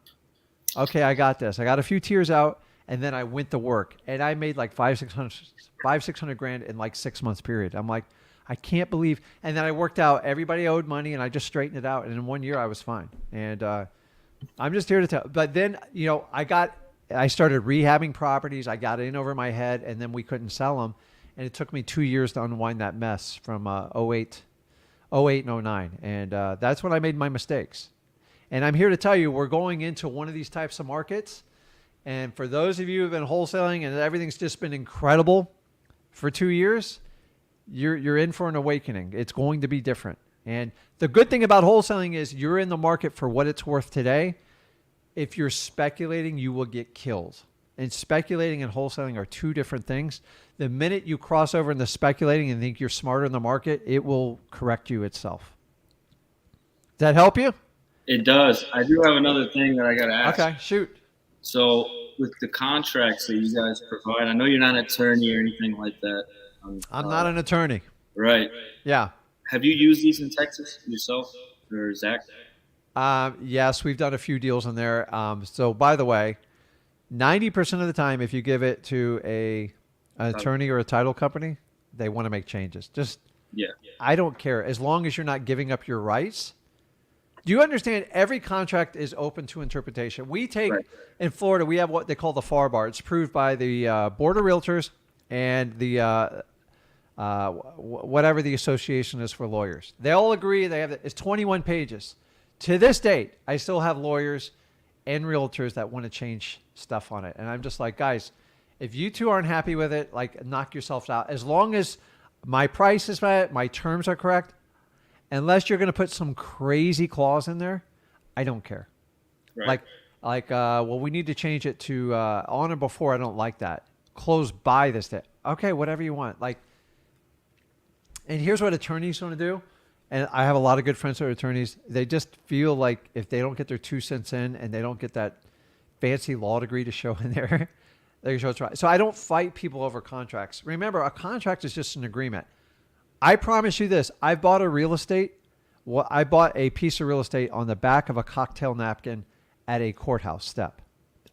Speaker 1: okay, I got this. I got a few tears out, and then I went to work, and I made like $500-600 in like 6 months period. I'm like, I can't believe. And then I worked out. Everybody owed money, and I just straightened it out. And in 1 year, I was fine. And I'm just here to tell. But then, I started rehabbing properties. I got in over my head, and then we couldn't sell them. And it took me 2 years to unwind that mess from 08 and 09. And that's when I made my mistakes. And I'm here to tell you, we're going into one of these types of markets. And for those of you who have been wholesaling and everything's just been incredible for 2 years, you're in for an awakening. It's going to be different. And the good thing about wholesaling is you're in the market for what it's worth today. If you're speculating, you will get killed. And speculating and wholesaling are two different things. The minute you cross over into speculating and think you're smarter in the market, it will correct you itself. Does that help you?
Speaker 3: It does. I do have another thing that I got to ask.
Speaker 1: Okay, shoot.
Speaker 3: So with the contracts that you guys provide, I know you're not an attorney or anything like that.
Speaker 1: I'm not an attorney.
Speaker 3: Right.
Speaker 1: Yeah.
Speaker 3: Have you used these in Texas yourself or Zach?
Speaker 1: Yes, we've done a few deals in there. So by the way, 90% of the time, if you give it to an attorney or a title company, they want to make changes. I don't care. As long as you're not giving up your rights. Do you understand? Every contract is open to interpretation. We take, in Florida, we have what they call the FAR bar. It's approved by the Board of Realtors and the whatever the association is for lawyers. They all agree. It's 21 pages. To this date, I still have lawyers and realtors that want to change stuff on it. And I'm just like, guys, if you two aren't happy with it, like knock yourselves out. As long as my price is met, my terms are correct, unless you're going to put some crazy clause in there, I don't care.
Speaker 3: Right.
Speaker 1: Well, we need to change it to on or before. I don't like that. Close by this day. Okay, whatever you want. And here's what attorneys want to do. And I have a lot of good friends who are attorneys. They just feel like if they don't get their 2 cents in and they don't get that fancy law degree to show in there, they're going to try. So I don't fight people over contracts. Remember, a contract is just an agreement. I promise you this. I bought a piece of real estate on the back of a cocktail napkin at a courthouse step.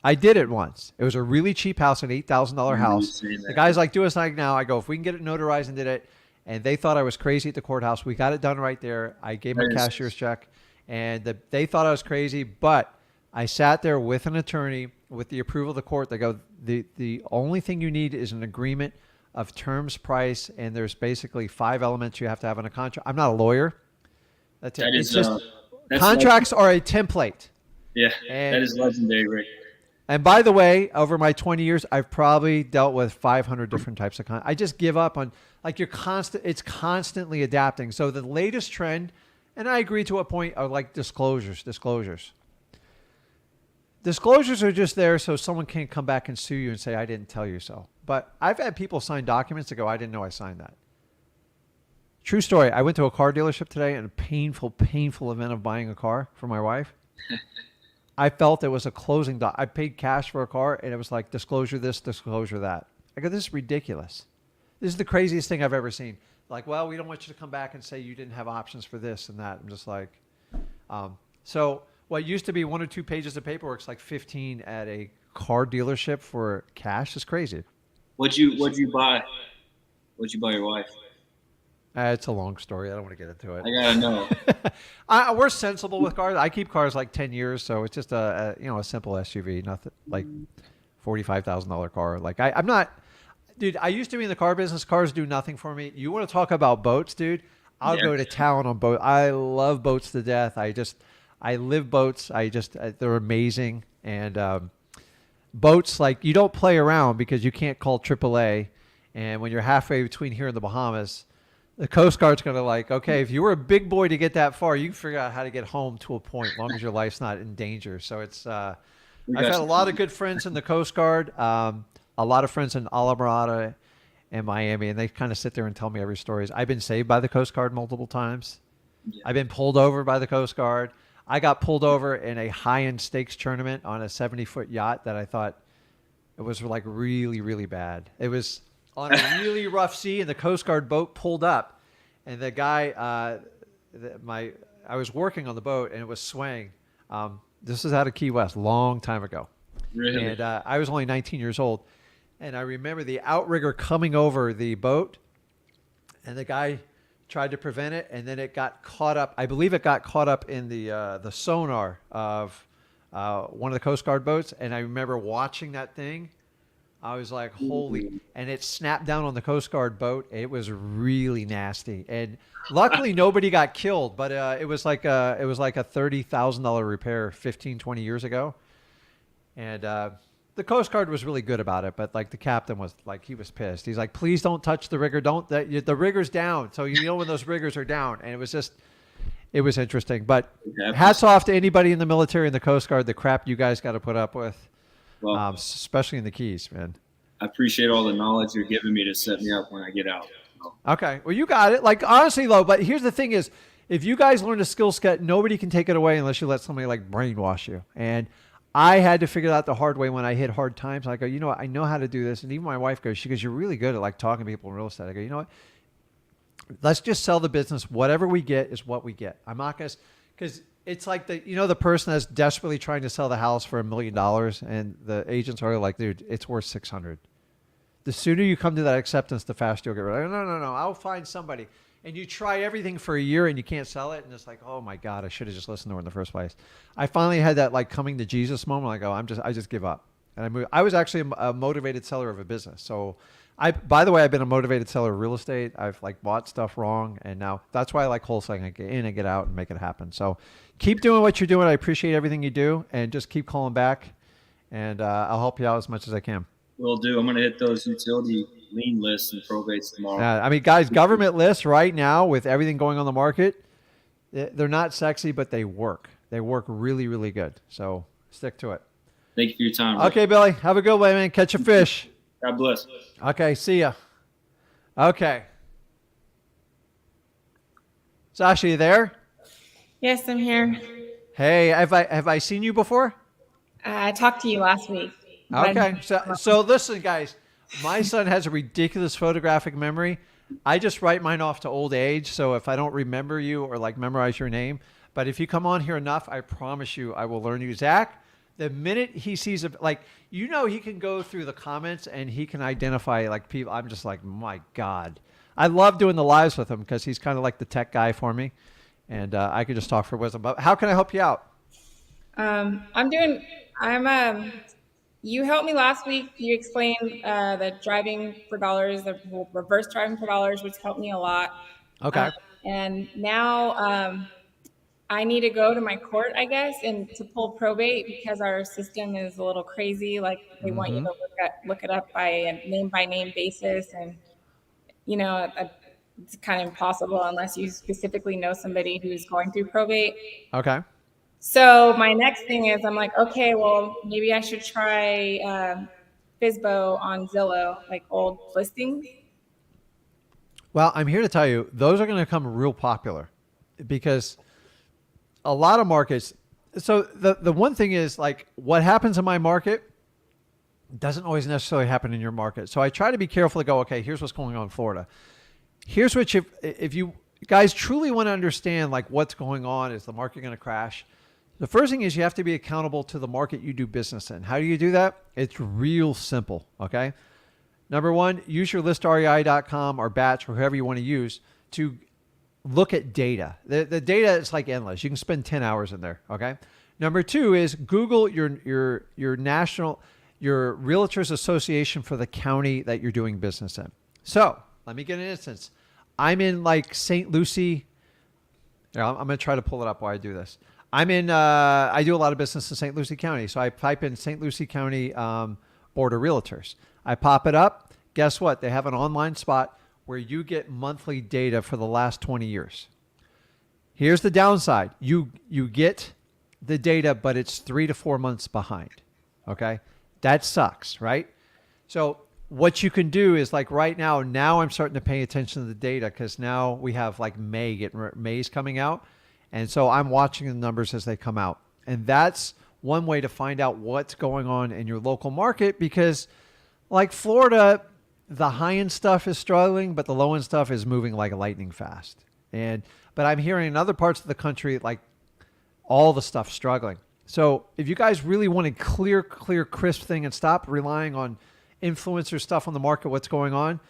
Speaker 1: I did it once. It was a really cheap house, an $8,000 house. The guy's like, do us like now. I go, if we can get it notarized, and did it. And they thought I was crazy at the courthouse. We got it done right there. I gave them a cashier's check. And they thought I was crazy. But I sat there with an attorney with the approval of the court. They go, the only thing you need is an agreement of terms, price, and there's basically 5 elements you have to have in a contract. I'm not a lawyer. That's it.
Speaker 3: That
Speaker 1: It's
Speaker 3: is,
Speaker 1: just
Speaker 3: that's
Speaker 1: contracts are a template.
Speaker 3: Yeah,
Speaker 1: And-
Speaker 3: that is legendary, Rick.
Speaker 1: And by the way, over my 20 years, I've probably dealt with 500 different types of I just give up on, like, it's constantly adapting. So the latest trend, and I agree to a point, are like disclosures. Disclosures are just there so someone can't come back and sue you and say, I didn't tell you so. But I've had people sign documents that go, I didn't know I signed that. True story. I went to a car dealership today and a painful event of buying a car for my wife. I felt it was a closing doc. I paid cash for a car and it was like disclosure this, disclosure that. I go, this is ridiculous. This is the craziest thing I've ever seen. Like, well, we don't want you to come back and say you didn't have options for this and that. I'm just like, so what used to be 1 or 2 pages of paperwork is like 15 at a car dealership for cash is crazy.
Speaker 3: What'd you buy? What'd you buy your wife?
Speaker 1: It's a long story. I don't want to get into it.
Speaker 3: I gotta know.
Speaker 1: We're sensible with cars. I keep cars like 10 years, so it's just a simple SUV, nothing like $45,000 car. Like I'm not, dude. I used to be in the car business. Cars do nothing for me. You want to talk about boats, dude? I'll go to town on boats. I love boats to death. I live boats. They're amazing. And boats, like, you don't play around because you can't call AAA. And when you're halfway between here and the Bahamas, the Coast Guard's going to like, okay, if you were a big boy to get that far, you can figure out how to get home to a point, as long as your life's not in danger. So it's, I've had a lot of good friends in the Coast Guard, a lot of friends in Alamorada and Miami, and they kind of sit there and tell me every story. I've been saved by the Coast Guard multiple times. Yeah. I've been pulled over by the Coast Guard. I got pulled over in a high-end stakes tournament on a 70-foot yacht that I thought it was like really, really bad. It was on a really rough sea, and the Coast Guard boat pulled up, and the guy, I was working on the boat, and it was swaying. This is out of Key West, long time ago.
Speaker 3: Really?
Speaker 1: And I was only 19 years old, and I remember the outrigger coming over the boat, and the guy tried to prevent it, and then it got caught up. I believe it got caught up in the sonar of one of the Coast Guard boats, and I remember watching that thing. I was like, holy, and it snapped down on the Coast Guard boat. It was really nasty. And luckily nobody got killed, but it was like a $30,000 repair 15, 20 years ago. And the Coast Guard was really good about it, but like the captain was like, he was pissed. He's like, please don't touch the rigger. The rigger's down. So you know when those riggers are down. And it was interesting. But hats off to anybody in the military and the Coast Guard, the crap you guys got to put up with. Well, especially in the Keys, man.
Speaker 3: I appreciate all the knowledge you're giving me to set me up when I get out.
Speaker 1: Okay. Well, you got it. Like, honestly, though, but here's the thing is, if you guys learn a skill set, nobody can take it away unless you let somebody like brainwash you. And I had to figure out the hard way when I hit hard times. I go, you know what? I know how to do this. And even my wife goes, she goes, you're really good at like talking to people in real estate. I go, you know what? Let's just sell the business. Whatever we get is what we get. I'm not going to, because it's like the person that's desperately trying to sell the house for $1 million, and the agents are like, dude, it's worth 600. The sooner you come to that acceptance, the faster you'll get rid of it. No, I'll find somebody. And you try everything for a year and you can't sell it, and it's like, oh my God, I should have just listened to her in the first place. I finally had that like coming to Jesus moment. I go, I just give up. And I moved. I was actually a motivated seller of a business. So by the way, I've been a motivated seller of real estate. I've like bought stuff wrong, and now that's why I like wholesaling. I get in and get out and make it happen. So keep doing what you're doing. I appreciate everything you do, and just keep calling back, and I'll help you out as much as I can.
Speaker 3: Will do. I'm going to hit those utility lien lists and probates tomorrow.
Speaker 1: I mean, guys, government lists right now with everything going on the market, they're not sexy, but they work. They work really, really good. So stick to it.
Speaker 3: Thank you for your time. Rick.
Speaker 1: Okay, Billy. Have a good one, man. Catch a fish.
Speaker 3: God bless.
Speaker 1: Okay, see ya. Okay. Sasha, you there?
Speaker 4: Yes, I'm here.
Speaker 1: Hey, have I seen you before?
Speaker 4: I talked to you last week.
Speaker 1: Okay. So listen, guys. My son has a ridiculous photographic memory. I just write mine off to old age. So if I don't remember you or like memorize your name, but if you come on here enough, I promise you I will learn you. Zach, the minute he sees he can go through the comments and he can identify like people. I'm just like, my God. I love doing the lives with him because he's kind of like the tech guy for me. And I could just talk for wisdom. But how can I help you out?
Speaker 4: I'm doing. You helped me last week. You explained the driving for dollars, the reverse driving for dollars, which helped me a lot. Um,
Speaker 1: Okay.
Speaker 4: and now I need to go to my court, I guess, and to pull probate because our system is a little crazy. Like they want you
Speaker 1: Mm-hmm.
Speaker 4: to look it up by name basis, and it's kind of impossible unless you specifically know somebody who's going through probate.
Speaker 1: Okay.
Speaker 4: So my next thing is I'm like, okay, well, maybe I should try Fizbo on Zillow, like old listings.
Speaker 1: Well, I'm here to tell you those are going to become real popular because a lot of markets. So the one thing is like what happens in my market doesn't always necessarily happen in your market. So I try to be careful to go, okay, here's what's going on in Florida. Here's what if you guys truly want to understand like what's going on, is the market going to crash? The first thing is you have to be accountable to the market you do business in. How do you do that? It's real simple. Okay. Number one, use your listrei.com or batch or whoever you want to use to look at data. The data is like endless. You can spend 10 hours in there. Okay. Number two is Google your Realtors Association for the county that you're doing business in. So let me get an instance. I'm in like St. Lucie. I'm going to try to pull it up while I do this. I do a lot of business in St. Lucie County. So I type in St. Lucie County Board of Realtors. I pop it up. Guess what? They have an online spot where you get monthly data for the last 20 years. Here's the downside. You get the data, but it's 3 to 4 months behind. Okay. That sucks, right? So what you can do is like right now I'm starting to pay attention to the data because now we have like May's coming out. And so I'm watching the numbers as they come out. And that's one way to find out what's going on in your local market because like Florida, the high-end stuff is struggling, but the low-end stuff is moving like lightning fast. But I'm hearing in other parts of the country, like all the stuff struggling. So if you guys really want a clear, crisp thing and stop relying on influencer stuff on the market, what's going on,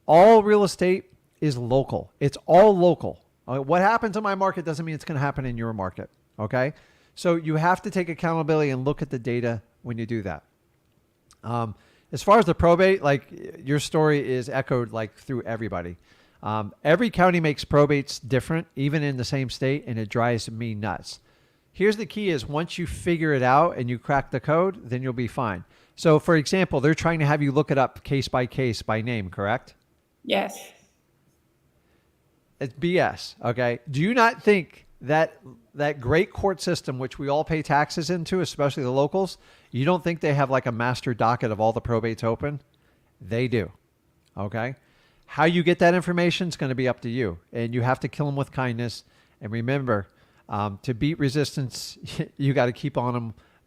Speaker 1: all real estate is local. It's all local. What happens in my market doesn't mean it's going to happen in your market. Okay. So you have to take accountability and look at the data when you do that. As far as the probate, like your story is echoed like through everybody. Every county makes probates different, even in the same state, and it drives me nuts. Here's the key is once you figure it out and you crack the code, then you'll be fine. So for example, they're trying to have you look it up case by name, correct?
Speaker 4: Yes.
Speaker 1: It's BS. Okay. Do you not think that great court system, which we all pay taxes into, especially the locals, you don't think they have like a master docket of all the probates open? They do. Okay. How you get that information is going to be up to you, and you have to kill them with kindness. And remember, to beat resistance, you got to keep on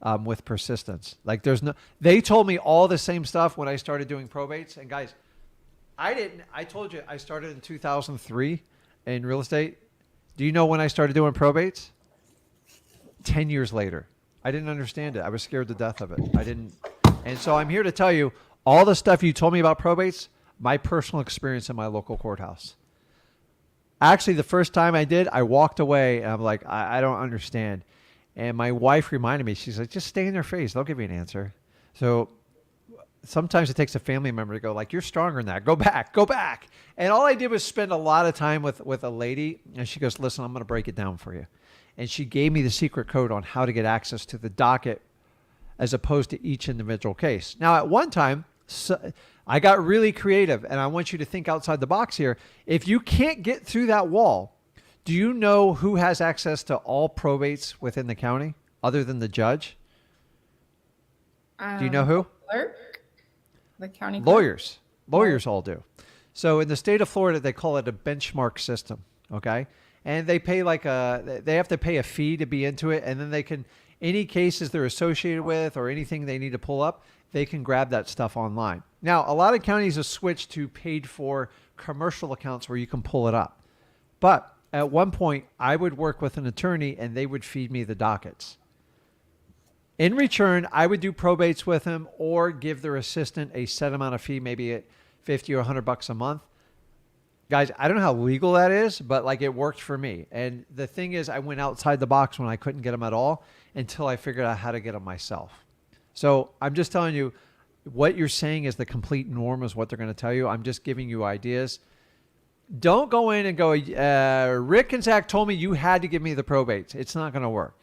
Speaker 1: them with persistence. Like they told me all the same stuff when I started doing probates. And guys, I told you I started in 2003 in real estate. Do you know when I started doing probates? 10 years later. I didn't understand it. I was scared to death of it. And so I'm here to tell you all the stuff you told me about probates, my personal experience in my local courthouse. Actually, the first time I did, I walked away and I'm like, I don't understand. And my wife reminded me, she's like, just stay in their face. They'll give you an answer. So sometimes it takes a family member to go like, you're stronger than that. Go back. And all I did was spend a lot of time with a lady. And she goes, listen, I'm going to break it down for you. And she gave me the secret code on how to get access to the docket as opposed to each individual case. Now, at one time, I got really creative, and I want you to think outside the box here. If you can't get through that wall, do you know who has access to all probates within the county other than the judge? Do you know who?
Speaker 4: Clerk? The county clerk?
Speaker 1: Lawyers. Lawyers all do. So in the state of Florida, they call it a benchmark system, okay? And they pay they have to pay a fee to be into it, and then they can, any cases they're associated with or anything they need to pull up, they can grab that stuff online. Now, a lot of counties have switched to paid for commercial accounts where you can pull it up. But at one point, I would work with an attorney and they would feed me the dockets. In return, I would do probates with them or give their assistant a set amount of fee, maybe at $50 or $100 a month. Guys, I don't know how legal that is, but like it worked for me. And the thing is, I went outside the box when I couldn't get them at all until I figured out how to get them myself. So I'm just telling you, what you're saying is the complete norm is what they're going to tell you. I'm just giving you ideas. Don't go in and go, Rick and Zach told me you had to give me the probates. It's not going to work.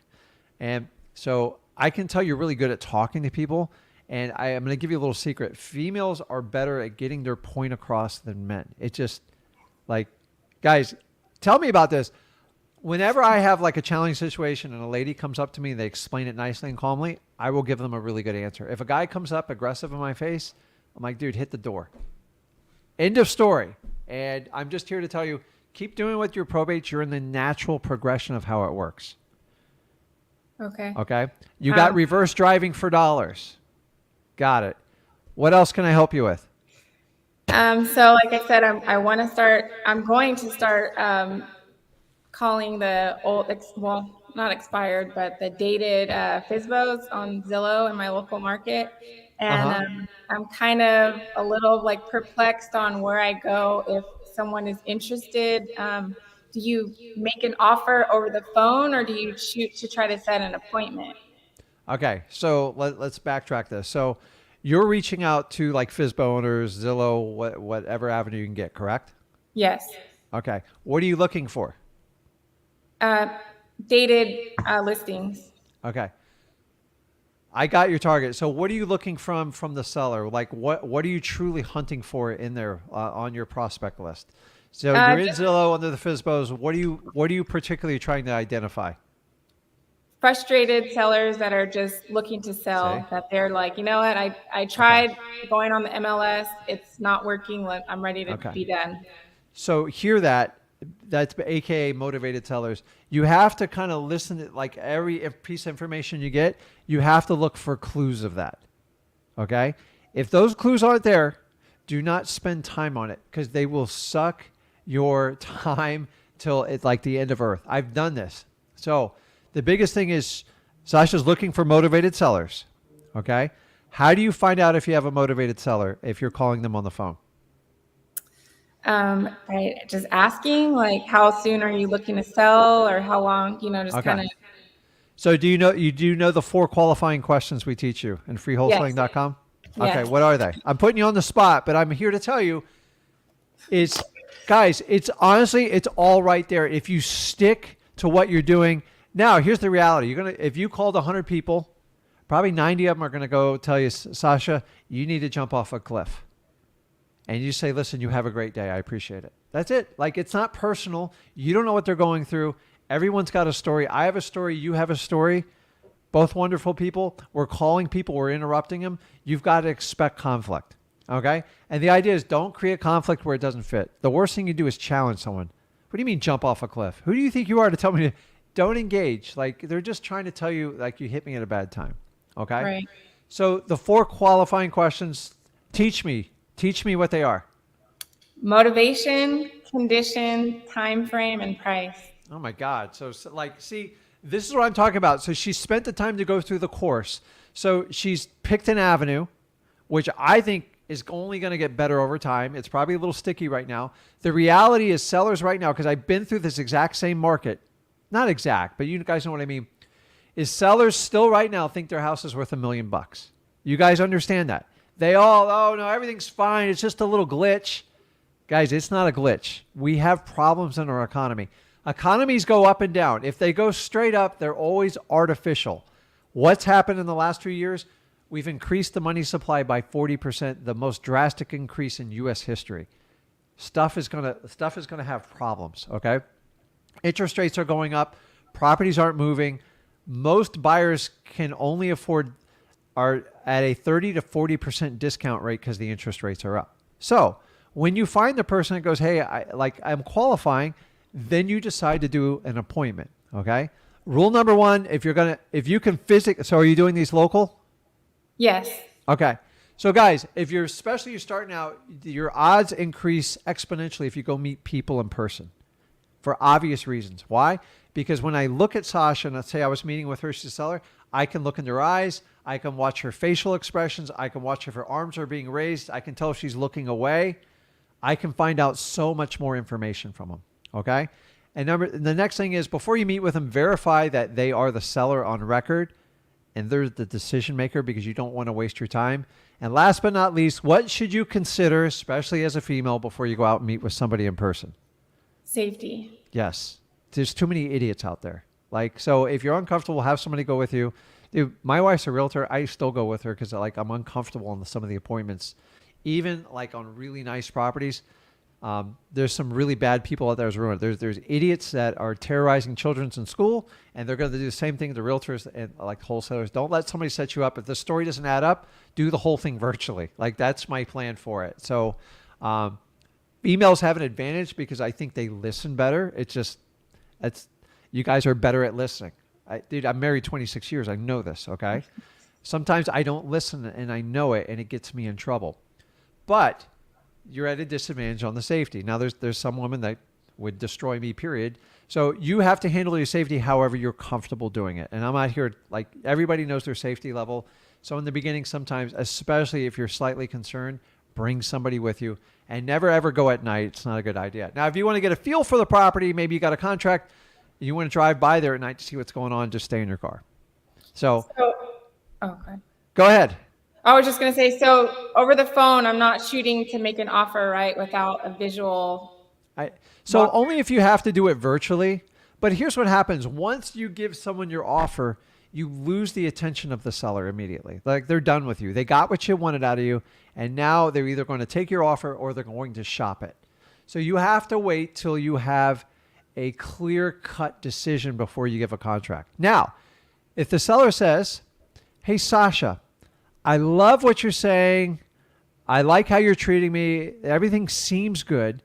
Speaker 1: And so I can tell you're really good at talking to people. And I am going to give you a little secret. Females are better at getting their point across than men. It just like, guys, tell me about this. Whenever I have like a challenging situation and a lady comes up to me and they explain it nicely and calmly, I will give them a really good answer. If a guy comes up aggressive in my face, I'm like, dude, hit the door. End of story. And I'm just here to tell you, keep doing with your probates. You're in the natural progression of how it works.
Speaker 4: Okay.
Speaker 1: Okay. You got reverse driving for dollars. Got it. What else can I help you with?
Speaker 4: So like I said, I'm going to start calling the old, well, not expired, but the dated FSBOs on Zillow in my local market. And I'm kind of a little like perplexed on where I go if someone is interested. Do you make an offer over the phone or do you shoot to try to set an appointment?
Speaker 1: Okay, so let's backtrack this. So you're reaching out to like FSBO owners, Zillow, whatever avenue you can get, correct?
Speaker 4: Yes.
Speaker 1: Okay. What are you looking for?
Speaker 4: Dated listings.
Speaker 1: Okay. I got your target. So what are you looking from the seller? Like what are you truly hunting for in there on your prospect list? So you're in Zillow under the FSBOs. What are you particularly trying to identify?
Speaker 4: Frustrated sellers that are just looking to sell, that they're like, you know what, I tried going on the MLS, it's not working, I'm ready to be done.
Speaker 1: So hear that. That's AKA motivated sellers. You have to kind of listen to like every piece of information you get, you have to look for clues of that. Okay? If those clues aren't there, do not spend time on it because they will suck your time till it's like the end of earth. I've done this. So the biggest thing is Sasha's looking for motivated sellers. Okay? How do you find out if you have a motivated seller if you're calling them on the phone?
Speaker 4: Right. Just asking like, how soon are you looking to sell or how long, just kind of.
Speaker 1: So do you know the 4 qualifying questions we teach you in freewholesaling.com?
Speaker 4: Yes.
Speaker 1: Okay. What are they? I'm putting you on the spot, but I'm here to tell you guys, it's honestly, it's all right there. If you stick to what you're doing. Now, here's the reality. If you called 100 people, probably 90 of them are going to go tell you, Sasha, you need to jump off a cliff. And you say, listen, you have a great day. I appreciate it. That's it. Like, it's not personal. You don't know what they're going through. Everyone's got a story. I have a story. You have a story. Both wonderful people. We're calling people. We're interrupting them. You've got to expect conflict. Okay? And the idea is don't create conflict where it doesn't fit. The worst thing you do is challenge someone. What do you mean jump off a cliff? Who do you think you are to tell me to don't engage? Like, they're just trying to tell you, like, you hit me at a bad time. Okay?
Speaker 4: Right.
Speaker 1: So the 4 qualifying questions, teach me what they are.
Speaker 4: Motivation, condition, time frame, and price.
Speaker 1: Oh my God. So like, see, this is what I'm talking about. So she spent the time to go through the course. So she's picked an avenue, which I think is only going to get better over time. It's probably a little sticky right now. The reality is sellers right now, because I've been through this exact same market, not exact, but you guys know what I mean, is sellers still right now think their house is worth $1 million. You guys understand that? They all, oh no, everything's fine. It's just a little glitch. Guys, it's not a glitch. We have problems in our economy. Economies go up and down. If they go straight up, they're always artificial. What's happened in the last 2 years? We've increased the money supply by 40%, the most drastic increase in U.S. history. Stuff is gonna have problems, okay? Interest rates are going up. Properties aren't moving. Most buyers can only afford are at a 30 to 40% discount rate because the interest rates are up. So when you find the person that goes, hey, I'm qualifying, then you decide to do an appointment. Okay. Rule number 1, if you can physically, so are you doing these local?
Speaker 4: Yes.
Speaker 1: Okay. So guys, if you're starting out, your odds increase exponentially if you go meet people in person for obvious reasons. Why? Because when I look at Sasha and let's say I was meeting with her, she's a seller, I can look in her eyes. I can watch her facial expressions. I can watch if her arms are being raised. I can tell if she's looking away. I can find out so much more information from them. Okay. And the next thing is, before you meet with them, verify that they are the seller on record and they're the decision maker, because you don't want to waste your time. And last but not least, what should you consider, especially as a female, before you go out and meet with somebody in person?
Speaker 4: Safety.
Speaker 1: Yes. There's too many idiots out there. Like, so if you're uncomfortable, have somebody go with you. Dude, my wife's a realtor. I still go with her because I'm uncomfortable on some of the appointments. Even like on really nice properties, there's some really bad people out there as ruined. There's idiots that are terrorizing children in school, and they're going to do the same thing to realtors and like wholesalers. Don't let somebody set you up. If the story doesn't add up, do the whole thing virtually. Like, that's my plan for it. So emails have an advantage because I think they listen better. You guys are better at listening. Dude, I'm married 26 years. I know this, okay? Sometimes I don't listen and I know it, and it gets me in trouble. But you're at a disadvantage on the safety. Now, there's some women that would destroy me, period. So you have to handle your safety however you're comfortable doing it. And I'm out here, like, everybody knows their safety level. So in the beginning, sometimes, especially if you're slightly concerned, bring somebody with you, and never ever go at night. It's not a good idea. Now, if you want to get a feel for the property, maybe you got a contract, you want to drive by there at night to see what's going on, just stay in your car.
Speaker 4: Okay.
Speaker 1: Go ahead.
Speaker 4: I was just going to say, so over the phone, I'm not shooting to make an offer, right, without a visual.
Speaker 1: Only if you have to do it virtually. But here's what happens. Once you give someone your offer, you lose the attention of the seller immediately. Like, they're done with you. They got what you wanted out of you, and now they're either going to take your offer or they're going to shop it. So you have to wait till you have a clear-cut decision before you give a contract. Now, if the seller says, hey, Sasha, I love what you're saying. I like how you're treating me. Everything seems good,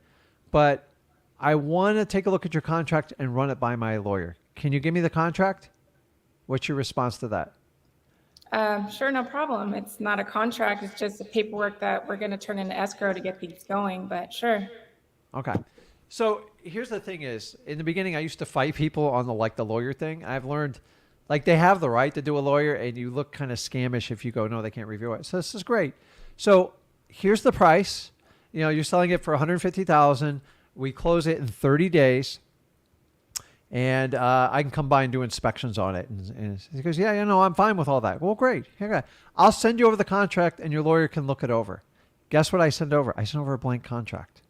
Speaker 1: but I want to take a look at your contract and run it by my lawyer. Can you give me the contract? What's your response to that?
Speaker 4: Sure, no problem. It's not a contract. It's just the paperwork that we're going to turn into escrow to get things going, but sure.
Speaker 1: Okay. So here's the thing is, in the beginning, I used to fight people on the lawyer thing. I've learned, like, they have the right to do a lawyer, and you look kind of scamish if you go, no, they can't review it. So this is great. So here's the price. You're selling it for $150,000. We close it in 30 days. And I can come by and do inspections on it. And he goes, yeah, I'm fine with all that. Well, great. Okay. I'll send you over the contract, and your lawyer can look it over. Guess what I send over? I send over a blank contract.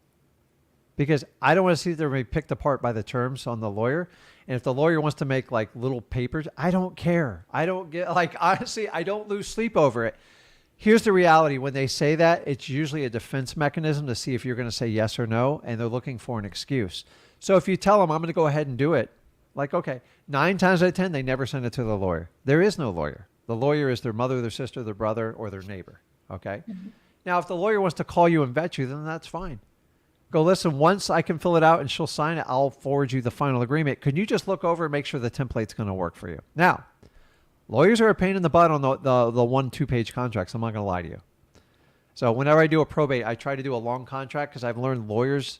Speaker 1: Because I don't want to see that they're picked apart by the terms on the lawyer. And if the lawyer wants to make like little papers, I don't care. I don't get, like, honestly, I don't lose sleep over it. Here's the reality. When they say that, it's usually a defense mechanism to see if you're going to say yes or no. And they're looking for an excuse. So if you tell them, I'm going to go ahead and do it, like, okay, 9 times out of 10, they never send it to the lawyer. There is no lawyer. The lawyer is their mother, their sister, their brother, or their neighbor. Okay. Mm-hmm. Now, if the lawyer wants to call you and vet you, then that's fine. Go, listen, once I can fill it out and she'll sign it, I'll forward you the final agreement. Could you just look over and make sure the template's going to work for you? Now, lawyers are a pain in the butt on the 1-2 page contracts. I'm not going to lie to you. So whenever I do a probate, I try to do a long contract because I've learned lawyers,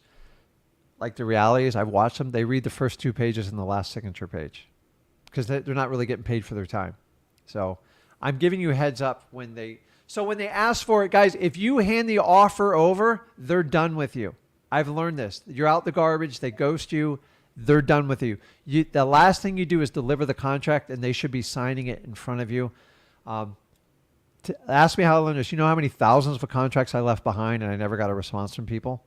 Speaker 1: like, the reality is, I've watched them. They read the first 2 pages and the last signature page because they're not really getting paid for their time. So I'm giving you a heads up when they ask for it, guys, if you hand the offer over, they're done with you. I've learned this. You're out the garbage. They ghost you. They're done with you. The last thing you do is deliver the contract, and they should be signing it in front of you. Ask me how I learned this. You know how many thousands of contracts I left behind, and I never got a response from people?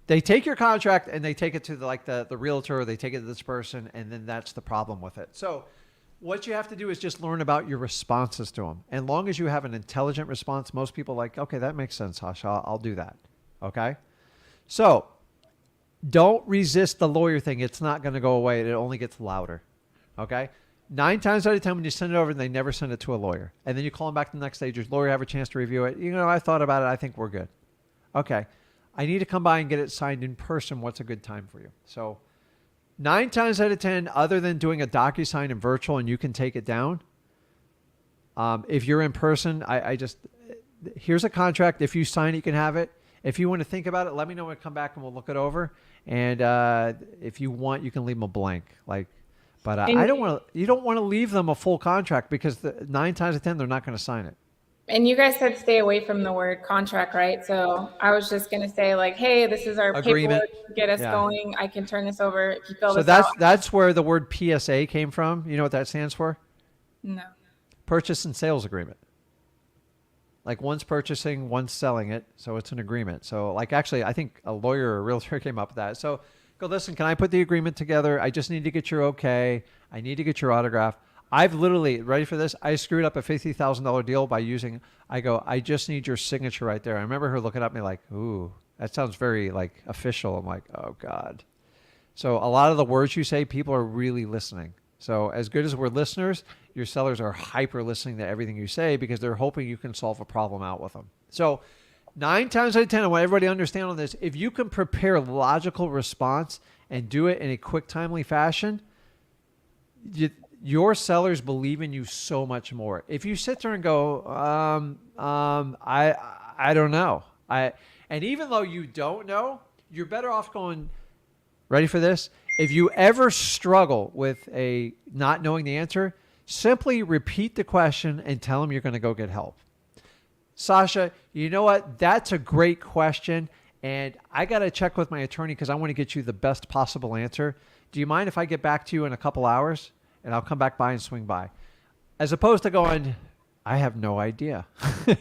Speaker 1: They take your contract, and they take it to the realtor, or they take it to this person, and then that's the problem with it. So what you have to do is just learn about your responses to them. And long as you have an intelligent response, most people are like, okay, that makes sense, Sasha. I'll do that. Okay? So don't resist the lawyer thing. It's not going to go away. It only gets louder. Okay? 9 times out of 10 when you send it over and they never send it to a lawyer. And then you call them back the next day. Does your lawyer have a chance to review it? I thought about it. I think we're good. Okay. I need to come by and get it signed in person. What's a good time for you? So 9 times out of 10, other than doing a DocuSign and virtual and you can take it down, if you're in person, here's a contract. If you sign it, you can have it. If you want to think about it, let me know when I come back and we'll look it over. And if you want, you can leave them a blank. But you don't want to leave them a full contract because 9 times out of 10, they're not going to sign it.
Speaker 4: And you guys said stay away from the word contract, right? So I was just going to say like, hey, this is our
Speaker 1: Agreement.
Speaker 4: paperwork to get us
Speaker 1: Yeah.
Speaker 4: going. I can turn this over if you fill
Speaker 1: So
Speaker 4: this out.
Speaker 1: that's where the word PSA came from. You know what that stands for?
Speaker 4: No.
Speaker 1: Purchase and sales agreement. Like one's purchasing, one's selling it, so it's an agreement. So like actually, I think a lawyer or a realtor came up with that. So go, listen, can I put the agreement together? I just need to get your okay. I need to get your autograph. I've literally, ready for this? I screwed up a $50,000 deal by using, I just need your signature right there. I remember her looking at me like, ooh, that sounds very like official. I'm like, oh God. So a lot of the words you say, people are really listening. So as good as we're listeners, your sellers are hyper listening to everything you say because they're hoping you can solve a problem out with them. So 9 times out of 10, I want everybody to understand on this, if you can prepare a logical response and do it in a quick, timely fashion, your sellers believe in you so much more. If you sit there and go, I don't know. And even though you don't know, you're better off going, ready for this? If you ever struggle with a not knowing the answer, simply repeat the question and tell them you're going to go get help. Sasha, you know what? That's a great question. And I got to check with my attorney because I want to get you the best possible answer. Do you mind if I get back to you in a couple hours and I'll come back by and swing by? As opposed to going, I have no idea. And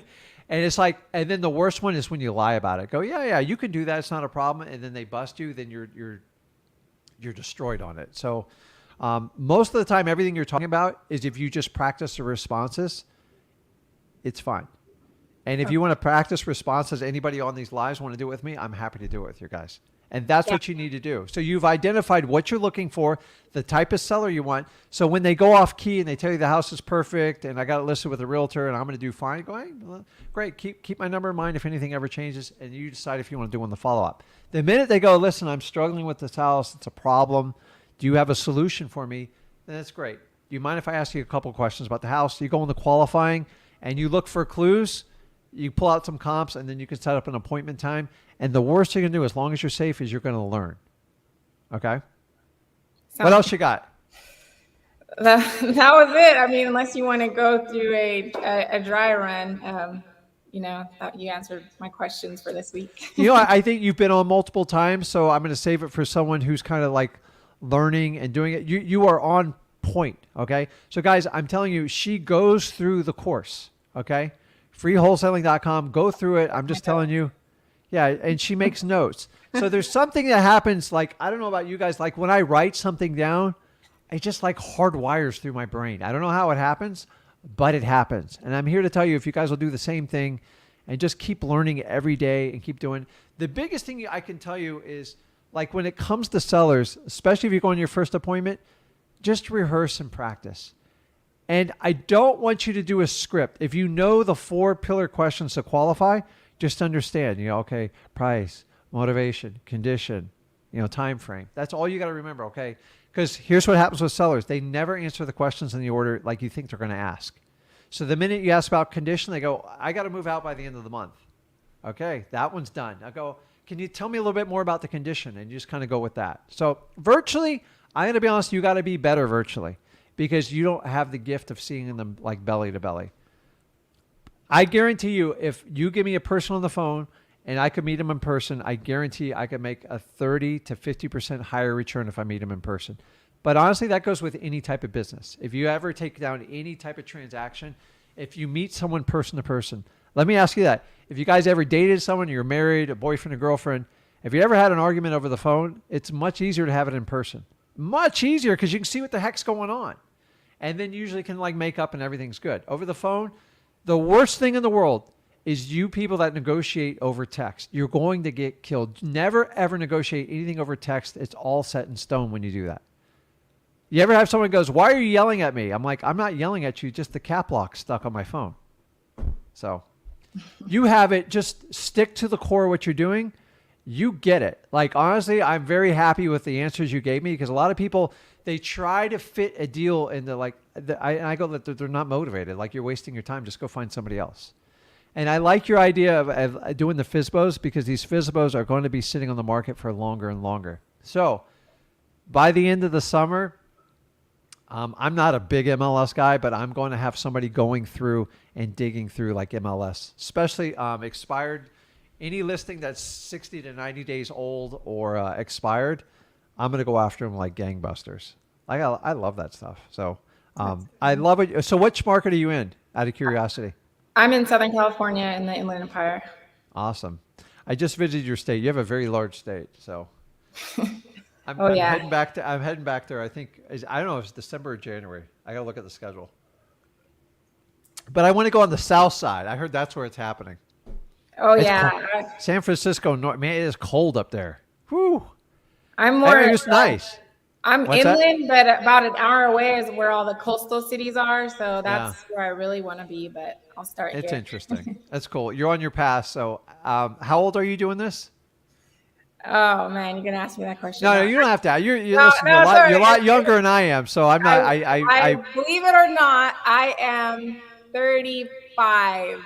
Speaker 1: it's like, and then the worst one is when you lie about it. Go, yeah, you can do that. It's not a problem. And then they bust you. Then you're destroyed on it. So most of the time, everything you're talking about is if you just practice the responses, it's fine. And if you want to practice responses, anybody on these lives want to do it with me, I'm happy to do it with you guys. And that's what you need to do. So you've identified what you're looking for, the type of seller you want. So when they go off key and they tell you the house is perfect and I got it listed with a realtor and I'm going to do fine, go, hey, well, great, keep my number in mind if anything ever changes, and you decide if you want to do one the follow-up. The minute they go, listen, I'm struggling with this house, it's a problem, do you have a solution for me? Then that's great. Do you mind if I ask you a couple questions about the house? You go in the qualifying and you look for clues. You pull out some comps and then you can set up an appointment time. And the worst you can do, as long as you're safe, is you're going to learn. Okay? What else you got?
Speaker 4: That was it. I mean, unless you want to go through a dry run, you answered my questions for this week.
Speaker 1: I think you've been on multiple times, so I'm going to save it for someone who's kind of like learning and doing it. You are on point, okay? So guys, I'm telling you, she goes through the course, okay? freewholesaling.com. Go through it. I'm just telling you. Yeah. And she makes notes. So there's something that happens. Like, I don't know about you guys. Like when I write something down, it just like hardwires through my brain. I don't know how it happens, but it happens. And I'm here to tell you, if you guys will do the same thing and just keep learning every day and keep doing. The biggest thing I can tell you is like when it comes to sellers, especially if you go on your first appointment, just rehearse and practice. And I don't want you to do a script. If you know the 4 pillar questions to qualify, just understand, okay, price, motivation, condition, time frame. That's all you got to remember, okay? Because here's what happens with sellers. They never answer the questions in the order like you think they're going to ask. So the minute you ask about condition, they go, I got to move out by the end of the month. Okay, that one's done. I go, can you tell me a little bit more about the condition? And you just kind of go with that. So virtually, I'm going to be honest, you got to be better virtually, because you don't have the gift of seeing them like belly to belly. I guarantee you, if you give me a person on the phone and I could meet him in person, I guarantee I could make a 30 to 50% higher return if I meet him in person. But honestly, that goes with any type of business. If you ever take down any type of transaction, if you meet someone person to person, let me ask you that. If you guys ever dated someone, you're married, a boyfriend, a girlfriend, if you ever had an argument over the phone, it's much easier to have it in person. Much easier because you can see what the heck's going on. And then usually can like make up and everything's good. Over the phone, the worst thing in the world is you people that negotiate over text. You're going to get killed. Never, ever negotiate anything over text. It's all set in stone when you do that. You ever have someone goes, why are you yelling at me? I'm like, I'm not yelling at you. Just the cap lock stuck on my phone. So you have it. Just stick to the core of what you're doing. You get it. Like, honestly, I'm very happy with the answers you gave me because a lot of people, they try to fit a deal into like, I go that they're not motivated. Like, you're wasting your time. Just go find somebody else. And I like your idea of doing the FSBOs because these FSBOs are going to be sitting on the market for longer and longer. So by the end of the summer, I'm not a big MLS guy, but I'm going to have somebody going through and digging through like MLS, especially expired. Any listing that's 60 to 90 days old or expired, I'm going to go after them like gangbusters. I love that stuff. So I love it. So which market are you in, out of curiosity?
Speaker 4: I'm in Southern California in the Inland Empire.
Speaker 1: Awesome. I just visited your state. You have a very large state. So
Speaker 4: Oh
Speaker 1: I'm
Speaker 4: yeah.
Speaker 1: heading back to. I'm heading back there. I think I don't know if it's December or January. I gotta look at the schedule. But I want to go on the south side. I heard that's where it's happening.
Speaker 4: Oh
Speaker 1: It's
Speaker 4: yeah.
Speaker 1: cold. San Francisco, man, it is cold up there. Whew.
Speaker 4: I'm
Speaker 1: I
Speaker 4: more.
Speaker 1: mean, it's nice.
Speaker 4: I'm
Speaker 1: What's that?
Speaker 4: inland, but about an hour away is where all the coastal cities are. So
Speaker 1: Yeah,
Speaker 4: that's where I really want to be. But I'll start
Speaker 1: it's
Speaker 4: here.
Speaker 1: interesting. That's cool. You're on your path. So, how old are you doing this?
Speaker 4: Oh man, you're gonna ask me that question.
Speaker 1: No,
Speaker 4: now.
Speaker 1: you don't have to. You
Speaker 4: No,
Speaker 1: listen.
Speaker 4: no, it's all
Speaker 1: You're a
Speaker 4: right.
Speaker 1: lot younger than I am. So I'm not.
Speaker 4: I believe it or not, I am 35.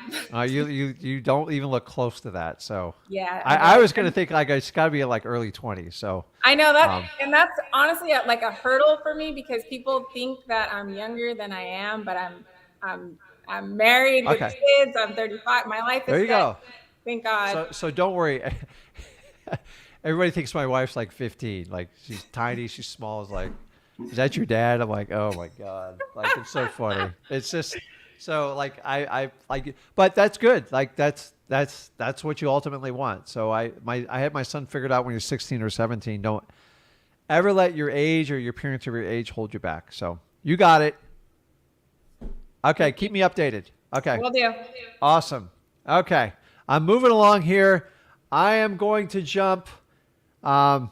Speaker 1: You don't even look close to that. So
Speaker 4: Yeah,
Speaker 1: I was gonna think like it's got to be like early 20s. So
Speaker 4: I know that,
Speaker 1: um,
Speaker 4: and that's honestly like a hurdle for me because people think that I'm younger than I am, but I'm married with
Speaker 1: okay,
Speaker 4: kids. I'm 35. My life is
Speaker 1: there you
Speaker 4: set.
Speaker 1: go.
Speaker 4: Thank God.
Speaker 1: So don't worry. Everybody thinks my wife's like 15. Like she's tiny, she's small. It's like, is that your dad? I'm like, oh my god, like it's so funny. It's just so like I like, but that's good. Like that's what you ultimately want. So I had my son figured out when he was 16 or 17. Don't ever let your age or your appearance of your age hold you back. So you got it. Okay, keep me updated. Okay.
Speaker 4: Will do.
Speaker 1: Awesome. Okay. I'm moving along here. I am going to jump. I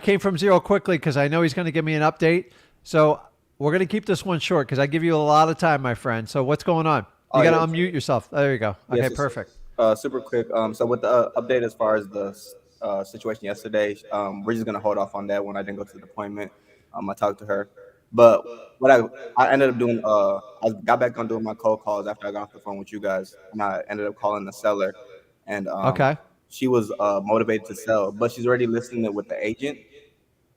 Speaker 1: came from zero quickly because I know he's going to give me an update. So we're going to keep this one short because I give you a lot of time, my friend. So what's going on? You got to unmute yourself. There you go. Okay,
Speaker 5: Yes,
Speaker 1: perfect.
Speaker 5: super quick. So with the update as far as the situation yesterday, we're just gonna hold off on that one. I didn't go to the appointment. I talked to her, but what I ended up doing, I got back on doing my cold calls after I got off the phone with you guys, and I ended up calling the seller, and
Speaker 1: Okay.
Speaker 5: she was motivated to sell, but she's already listing it with the agent.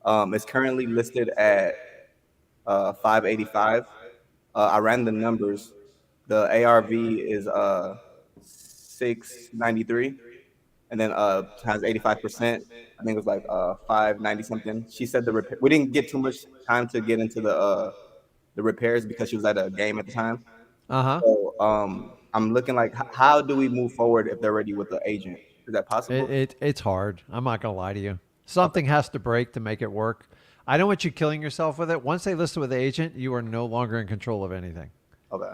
Speaker 5: It's currently listed at 585. I ran the numbers. The ARV is 693, and then times 85%. I think it was like 590 something. She said we didn't get too much time to get into the repairs because she was at a game at the time.
Speaker 1: Uh-huh.
Speaker 5: So I'm looking like how do we move forward if they're ready with the agent? Is that possible?
Speaker 1: It's hard. I'm not going to lie to you.
Speaker 5: Okay.
Speaker 1: Something has to break to make it work. I don't want you killing yourself with it. Once they list it with the agent, you are no longer in control of anything.
Speaker 5: Okay.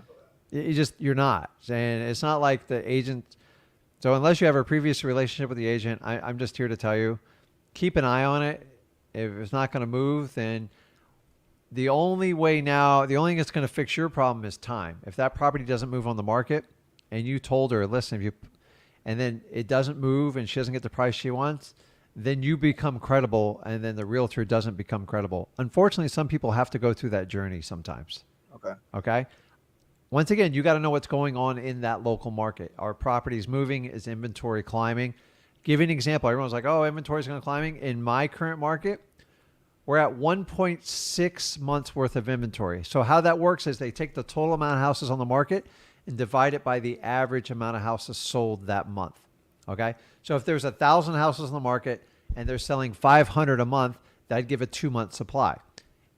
Speaker 1: You're not. And it's not like the agent. So unless you have a previous relationship with the agent, I'm just here to tell you, keep an eye on it. If it's not going to move, then the only thing that's going to fix your problem is time. If that property doesn't move on the market and you told her, listen, and then it doesn't move and she doesn't get the price she wants, then you become credible and then the realtor doesn't become credible. Unfortunately, some people have to go through that journey sometimes.
Speaker 5: Okay.
Speaker 1: Okay. Once again, you got to know what's going on in that local market. Are properties moving? Is inventory climbing? Give you an example. Everyone's like, oh, inventory is going to climbing. In my current market, we're at 1.6 months worth of inventory. So how that works is they take the total amount of houses on the market and divide it by the average amount of houses sold that month. Okay. So if there's 1,000 houses on the market and they're selling 500 a month, that'd give a 2-month supply.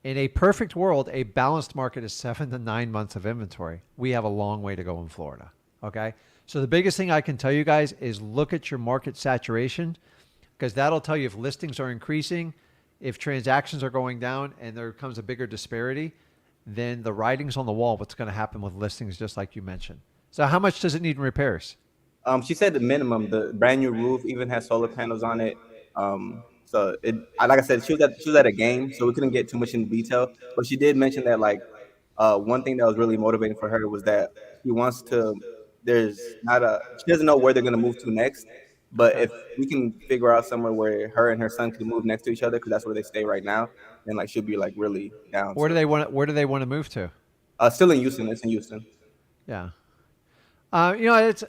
Speaker 1: In a perfect world, a balanced market is 7 to 9 months of inventory. We have a long way to go in Florida. Okay. So the biggest thing I can tell you guys is look at your market saturation because that'll tell you if listings are increasing, if transactions are going down and there comes a bigger disparity, then the writing's on the wall, what's going to happen with listings, just like you mentioned. So how much does it need in repairs?
Speaker 5: She said the minimum, the brand new roof even has solar panels on it. So like I said, she was at a game, so we couldn't get too much into detail. But she did mention that like one thing that was really motivating for her was that she wants to. She doesn't know where they're gonna move to next. But
Speaker 1: Okay.
Speaker 5: if we can figure out somewhere where her and her son can move next to each other, because that's where they stay right now, then like she'll be like really down.
Speaker 1: Where do they want? Where do they want to move to?
Speaker 5: Still in Houston. It's in Houston.
Speaker 1: Yeah.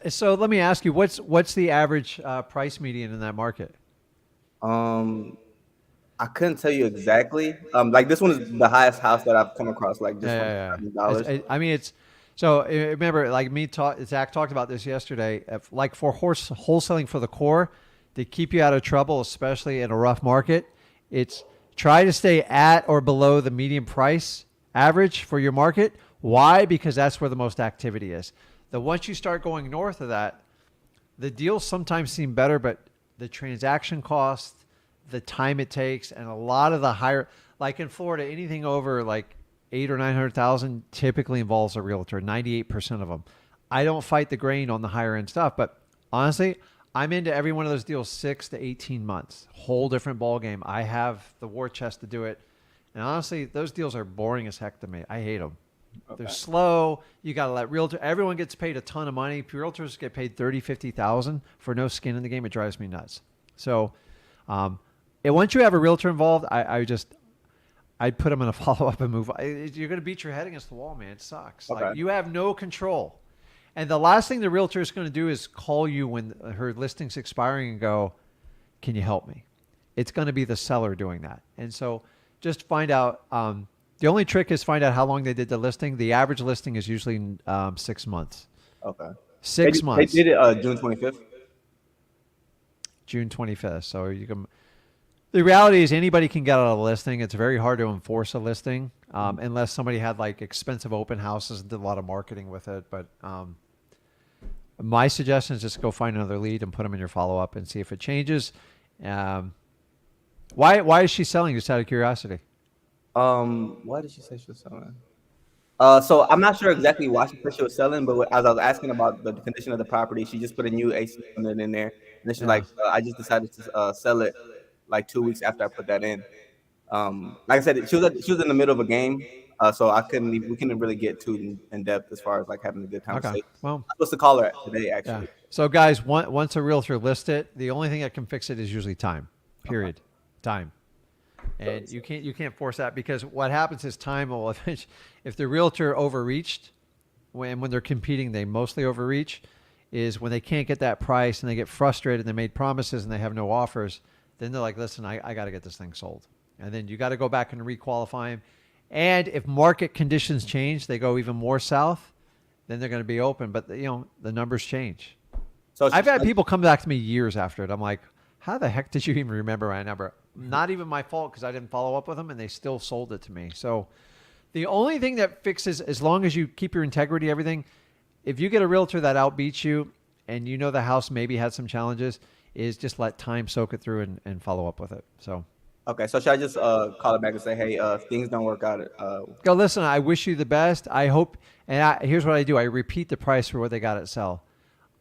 Speaker 1: So let me ask what's the average price median in that market?
Speaker 5: I I couldn't tell you exactly. Like this one is the highest house that I've come across, like just from
Speaker 1: Yeah.
Speaker 5: $1,000.
Speaker 1: I mean, it's so remember, like Zach talked about this yesterday. Like for wholesaling for the core, to keep you out of trouble, especially in a rough market, it's try to stay at or below the median price average for your market. Why? Because that's where the most activity is. Once you start going north of that, the deals sometimes seem better, but the transaction cost, the time it takes, and a lot of the higher, like in Florida, anything over like 800,000 or 900,000 typically involves a realtor. 98% of them. I don't fight the grain on the higher end stuff, but honestly, I'm into every one of those deals 6 to 18 months. Whole different ball game. I have the war chest to do it, and honestly, those deals are boring as heck to me. I hate them. Okay. They're slow. You got to let realtor. Everyone gets paid a ton of money. Realtors get paid 30, 50,000 for no skin in the game. It drives me nuts. So, and once you have a realtor involved, I'd put them in a follow up and move. You're going to beat your head against the wall, man. It sucks. Okay. Like you have no control. And the last thing the realtor is going to do is call you when her listing's expiring and go, "Can you help me?" It's going to be the seller doing that. And so, just find out. The only trick is find out how long they did the listing. The average listing is usually 6 months.
Speaker 5: Okay.
Speaker 1: 6 months.
Speaker 5: They did it June 25th.
Speaker 1: June 25th. So you can. The reality is anybody can get out of a listing. It's very hard to enforce a listing unless somebody had like expensive open houses and did a lot of marketing with it. But my suggestion is just go find another lead and put them in your follow up and see if it changes. Why is she selling? Just out of curiosity.
Speaker 5: Why did she say she was selling? So I'm not sure exactly why she said she was selling, but as I was asking about the condition of the property, she just put a new AC unit in there, and then she's like, I just decided to sell it like 2 weeks after I put that in. Like I said, she was in the middle of a game, so we couldn't really get too in depth as far as like having a good conversation. Okay. Well, I'm supposed to call her today actually. Yeah.
Speaker 1: So guys, once a realtor lists it, the only thing that can fix it is usually time. Period. Okay. Time. And you can't force that because what happens is time will if the realtor overreached when they're competing, they mostly overreach is when they can't get that price and they get frustrated and they made promises and they have no offers, then they're like, listen, I got to get this thing sold. And then you got to go back and requalify them. And if market conditions change, they go even more south, then they're going to be open. But the numbers change. So I've had people come back to me years after it. I'm like, how the heck did you even remember my number? Not even my fault because I didn't follow up with them and they still sold it to me. So the only thing that fixes, as long as you keep your integrity, everything, if you get a realtor that outbeats you and you know the house maybe had some challenges, is just let time soak it through and follow up with it. So.
Speaker 5: Okay, so should I just call it back and say, hey, if things don't work out?
Speaker 1: Go, listen, I wish you the best. I hope, and here's what I do. I repeat the price for what they got it sell.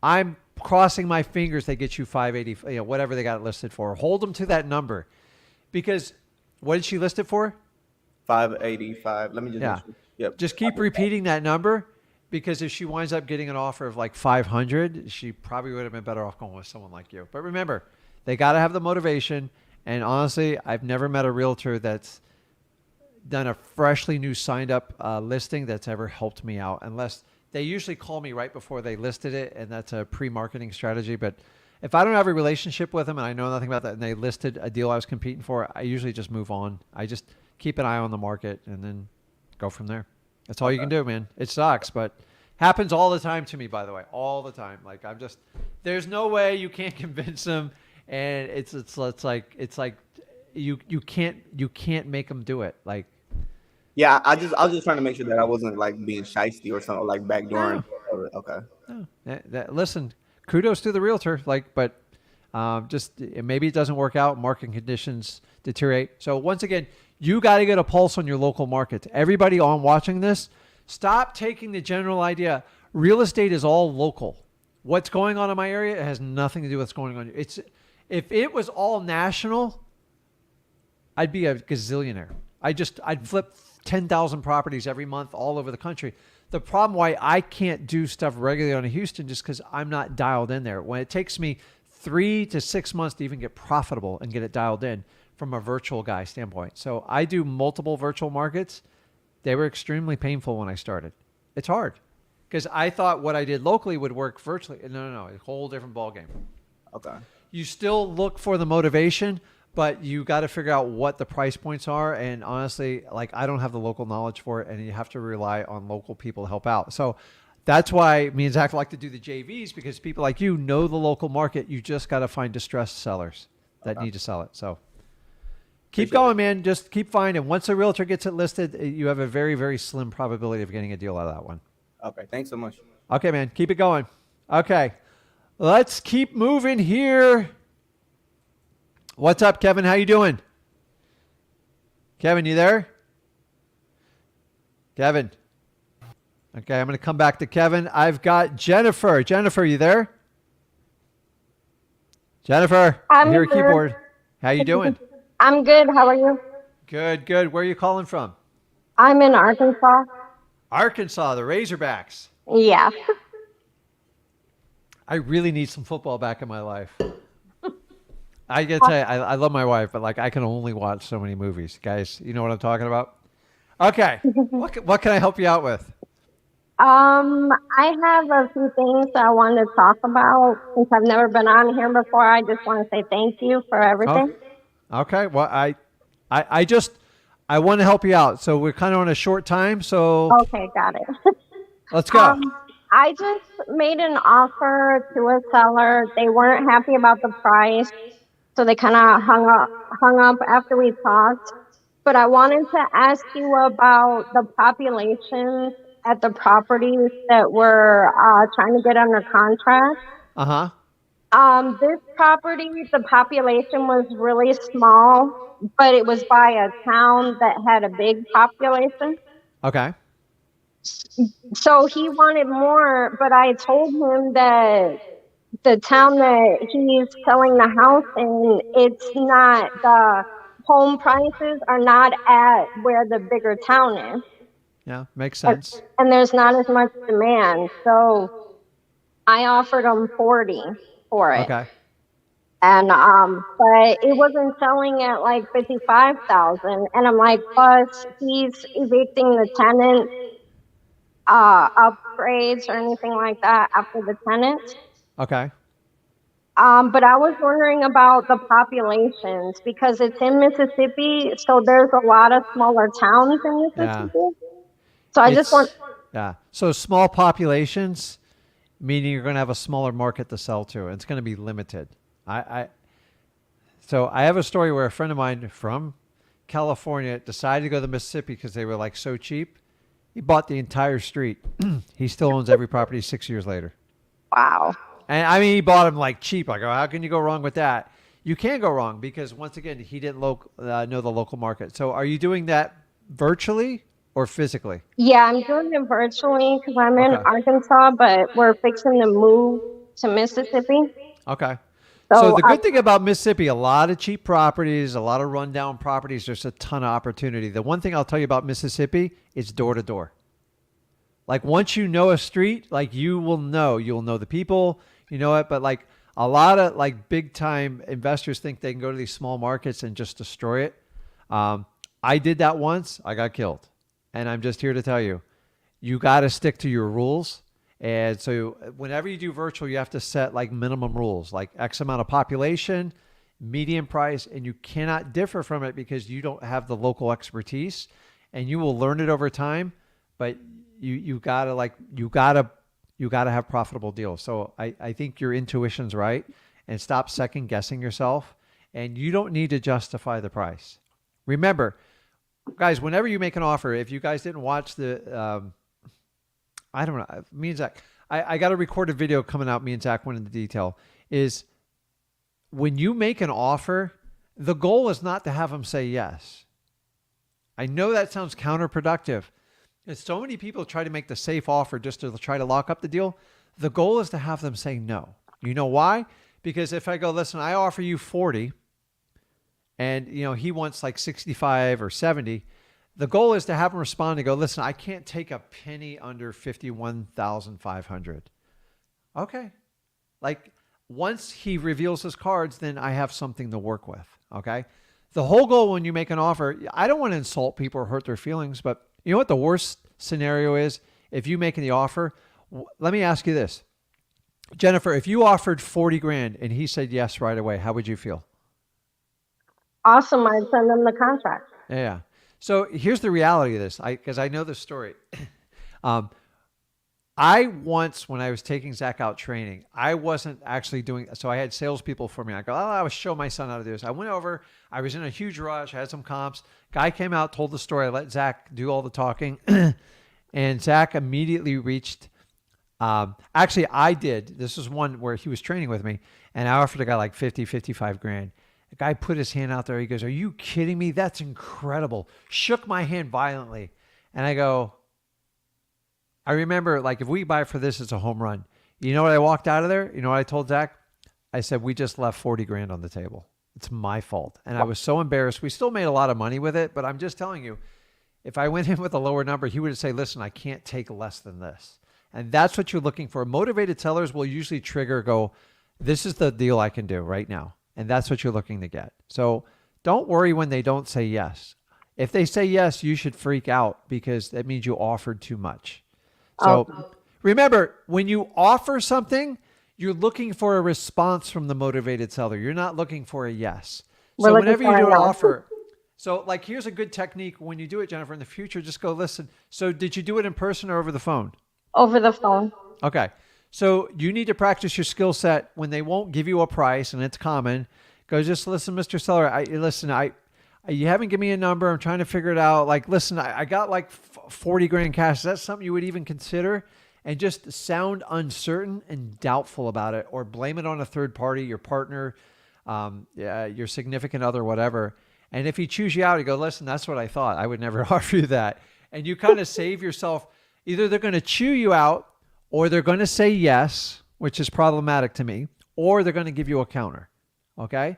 Speaker 1: I'm crossing my fingers they get you 580, whatever they got it listed for. Hold them to that number. Because what did she list it for?
Speaker 5: 585. Let me just.
Speaker 1: Yeah. Yep. Just keep repeating that number because if she winds up getting an offer of like 500, she probably would have been better off going with someone like you. But remember, they got to have the motivation. And honestly, I've never met a realtor that's done a freshly new signed up listing that's ever helped me out. Unless they usually call me right before they listed it, and that's a pre-marketing strategy. But if I don't have a relationship with them and I know nothing about that and they listed a deal I was competing for, I usually just move on. I just keep an eye on the market and then go from there. That's all you can do, man. It sucks, but happens all the time to me, by the way, all the time. Like there's no way you can't convince them, and it's like you can't make them do it. Like,
Speaker 5: yeah, I was just trying to make sure that I wasn't like being shysty or something, like backdooring. No. Okay.
Speaker 1: No. Listen. Kudos to the realtor, but just maybe it doesn't work out. Market conditions deteriorate. So once again, you got to get a pulse on your local market. Everybody on watching this, stop taking the general idea. Real estate is all local. What's going on in my area, it has nothing to do with what's going on. If it was all national, I'd be a gazillionaire. I'd flip 10,000 properties every month all over the country. The problem why I can't do stuff regularly on Houston just because I'm not dialed in there. When it takes me 3 to 6 months to even get profitable and get it dialed in from a virtual guy standpoint. So I do multiple virtual markets. They were extremely painful when I started. It's hard because I thought what I did locally would work virtually. No, a whole different ballgame.
Speaker 5: Okay.
Speaker 1: You still look for the motivation, but you got to figure out what the price points are. And honestly, like I don't have the local knowledge for it, and you have to rely on local people to help out. So that's why me and Zach like to do the JVs, because people like you know the local market. You just got to find distressed sellers that need to sell it. So keep going, man. Just keep finding. Once a realtor gets it listed, you have a very, very slim probability of getting a deal out of that one.
Speaker 5: Okay, thanks so much.
Speaker 1: Okay, man. Keep it going. Okay. Let's keep moving here. What's up, Kevin? How you doing? Kevin, you there? Kevin. Okay, I'm going to come back to Kevin. I've got Jennifer. Jennifer, you there? Jennifer, I hear a keyboard. How you doing?
Speaker 6: I'm good. How are you?
Speaker 1: Good, good. Where are you calling from?
Speaker 6: I'm in Arkansas.
Speaker 1: Arkansas, the Razorbacks.
Speaker 6: Yeah.
Speaker 1: I really need some football back in my life. I get to say, I love my wife, but like I can only watch so many movies. Guys, you know what I'm talking about? Okay. What can I help you out with?
Speaker 6: I have a few things that I want to talk about. Since I've never been on here before, I just want to say thank you for everything.
Speaker 1: Okay. Well, I want to help you out. So we're kind of on a short time. So
Speaker 6: Okay, got it.
Speaker 1: let's go.
Speaker 6: I just made an offer to a seller. They weren't happy about the price, so they kind of hung up after we talked. But I wanted to ask you about the populations at the properties that we're trying to get under contract. This property, the population was really small, but it was by a town that had a big population.
Speaker 1: Okay.
Speaker 6: So he wanted more, but I told him that the town that he's selling the house in, it's not, the home prices are not at where the bigger town is.
Speaker 1: Yeah, makes sense.
Speaker 6: And there's not as much demand. So I offered him 40 for it.
Speaker 1: Okay.
Speaker 6: And but it wasn't selling at like 55,000. And I'm like, plus he's evicting the tenant, upgrades or anything like that after the tenant.
Speaker 1: Okay.
Speaker 6: But I was wondering about the populations because it's in Mississippi, so there's a lot of smaller towns in Mississippi.
Speaker 1: Yeah.
Speaker 6: So I just want.
Speaker 1: Yeah. So small populations, meaning you're going to have a smaller market to sell to. It's going to be limited. So I have a story where a friend of mine from California decided to go to Mississippi because they were like so cheap. He bought the entire street. He still owns every property 6 years later.
Speaker 6: Wow.
Speaker 1: And I mean, he bought them like cheap. I go, how can you go wrong with that? You can't go wrong because once again, he didn't know the local market. So are you doing that virtually or physically?
Speaker 6: Yeah, I'm doing it virtually because I'm in Arkansas, but we're fixing to move to Mississippi.
Speaker 1: Okay. So the good thing about Mississippi, a lot of cheap properties, a lot of rundown properties, there's a ton of opportunity. The one thing I'll tell you about Mississippi is door to door. Like once you know a street, like you'll know the people, you know it, but like a lot of like big time investors think they can go to these small markets and just destroy it. I did that once, I got killed. And I'm just here to tell you, you got to stick to your rules. And so whenever you do virtual, you have to set like minimum rules, like X amount of population, median price, and you cannot differ from it because you don't have the local expertise and you will learn it over time, but you gotta have profitable deals. So I think your intuition's right, and stop second guessing yourself, and you don't need to justify the price. Remember, guys, whenever you make an offer, if you guys didn't watch the, I don't know, me and Zach, I got a recorded video coming out, me and Zach went into detail, is when you make an offer, the goal is not to have them say yes. I know that sounds counterproductive. And so many people try to make the safe offer just to try to lock up the deal. The goal is to have them say no. You know why? Because if I go, listen, I offer you 40 and he wants like 65 or 70, the goal is to have him respond and go, listen, I can't take a penny under 51,500. Okay. Like once he reveals his cards, then I have something to work with. Okay. The whole goal when you make an offer, I don't want to insult people or hurt their feelings, but you know what the worst scenario is? If you make the offer, let me ask you this. Jennifer, if you offered 40 grand and he said yes right away, how would you feel?
Speaker 6: Awesome. I'd send them the contract.
Speaker 1: Yeah. So here's the reality of this. Because I know this story. um, I once, when I was taking Zach out training, I wasn't actually doing, so I had salespeople for me. I go, oh, I was show my son how to do this. I went over, I was in a huge rush, I had some comps. Guy came out, told the story. I let Zach do all the talking. And Zach immediately reached, actually I did. This was one where he was training with me and I offered a guy like 50, 55 grand. The guy put his hand out there. He goes, are you kidding me? That's incredible. Shook my hand violently. And I go, I remember, like, if we buy for this, it's a home run. You know what I walked out of there? You know what I told Zach? I said, we just left 40 grand on the table. It's my fault. And I was so embarrassed. We still made a lot of money with it, but I'm just telling you, if I went in with a lower number, he would say, listen, I can't take less than this. And that's what you're looking for. Motivated sellers will usually trigger, go, this is the deal I can do right now. And that's what you're looking to get. So don't worry when they don't say yes. If they say yes, you should freak out because that means you offered too much. So remember, when you offer something, you're looking for a response from the motivated seller. You're not looking for a yes. So whenever you do an offer, so like here's a good technique when you do it, Jennifer, in the future, just go listen. So did you do it in person or over the phone?
Speaker 6: Over the phone.
Speaker 1: Okay. So you need to practice your skill set when they won't give you a price, and it's common. Go, just listen, Mr. Seller. You haven't given me a number. I'm trying to figure it out. Like, listen, I got like 40 grand cash. Is that something you would even consider? And just sound uncertain and doubtful about it, or blame it on a third party, your partner, your significant other, whatever. And if he chews you out, you go, listen, that's what I thought. I would never offer you that. And you kind of save yourself. Either they're going to chew you out, or they're going to say yes, which is problematic to me, or they're going to give you a counter. Okay?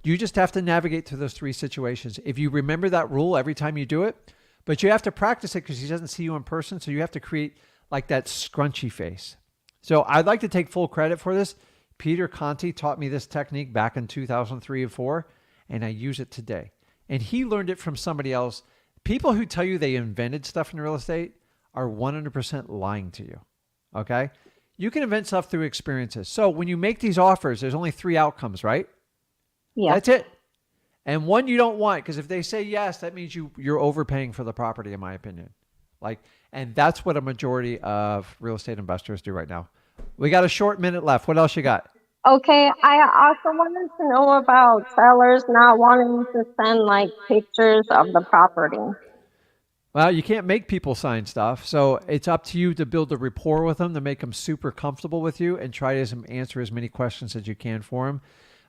Speaker 1: You just have to navigate through those three situations. If you remember that rule every time you do it, but you have to practice it because he doesn't see you in person. So you have to create like that scrunchy face. So I'd like to take full credit for this. Peter Conti taught me this technique back in 2003 and 4, and I use it today. And he learned it from somebody else. People who tell you they invented stuff in real estate are 100% lying to you. Okay? You can invent stuff through experiences. So when you make these offers, there's only 3 outcomes, right?
Speaker 6: Yeah.
Speaker 1: That's it. And one you don't want, because if they say yes, that means you're overpaying for the property, in my opinion. And that's what a majority of real estate investors do right now. We got a short minute left. What else you got?
Speaker 6: Okay, I also wanted to know about sellers not wanting to send like pictures of the property.
Speaker 1: Well, you can't make people sign stuff. So it's up to you to build a rapport with them, to make them super comfortable with you and try to answer as many questions as you can for them.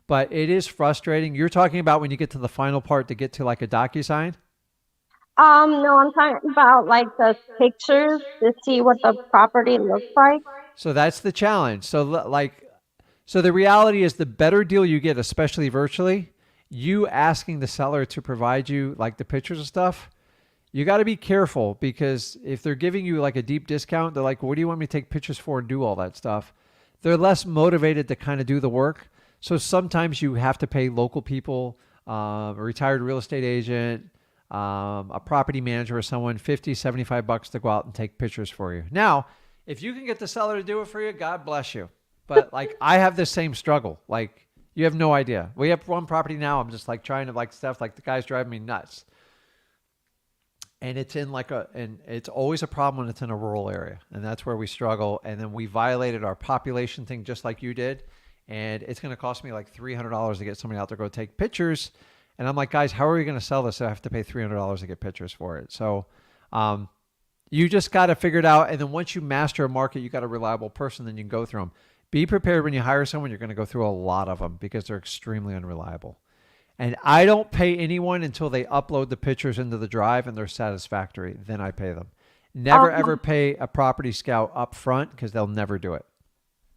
Speaker 1: But it is frustrating. You're talking about when you get to the final part to get to like a DocuSign?
Speaker 6: No, I'm talking about like the pictures to see what the property looks like.
Speaker 1: So that's the challenge. So the reality is the better deal you get, especially virtually, you asking the seller to provide you like the pictures and stuff, you got to be careful because if they're giving you like a deep discount, they're like, what do you want me to take pictures for and do all that stuff? They're less motivated to kind of do the work. So sometimes you have to pay local people, a retired real estate agent, a property manager or someone $50, $75 to go out and take pictures for you. Now, if you can get the seller to do it for you, God bless you. But like, I have the same struggle. Like, you have no idea. We have one property now. I'm just like trying to like stuff, like the guy's driving me nuts. And it's in and it's always a problem when it's in a rural area. And that's where we struggle. And then we violated our population thing just like you did. And it's going to cost me like $300 to get somebody out there to go take pictures. And I'm like, guys, how are we going to sell this? I have to pay $300 to get pictures for it. So you just got to figure it out. And then once you master a market, you got a reliable person, then you can go through them. Be prepared when you hire someone, you're going to go through a lot of them because they're extremely unreliable. And I don't pay anyone until they upload the pictures into the drive and they're satisfactory. Then I pay them. Never, ever pay a property scout up front because they'll never do it.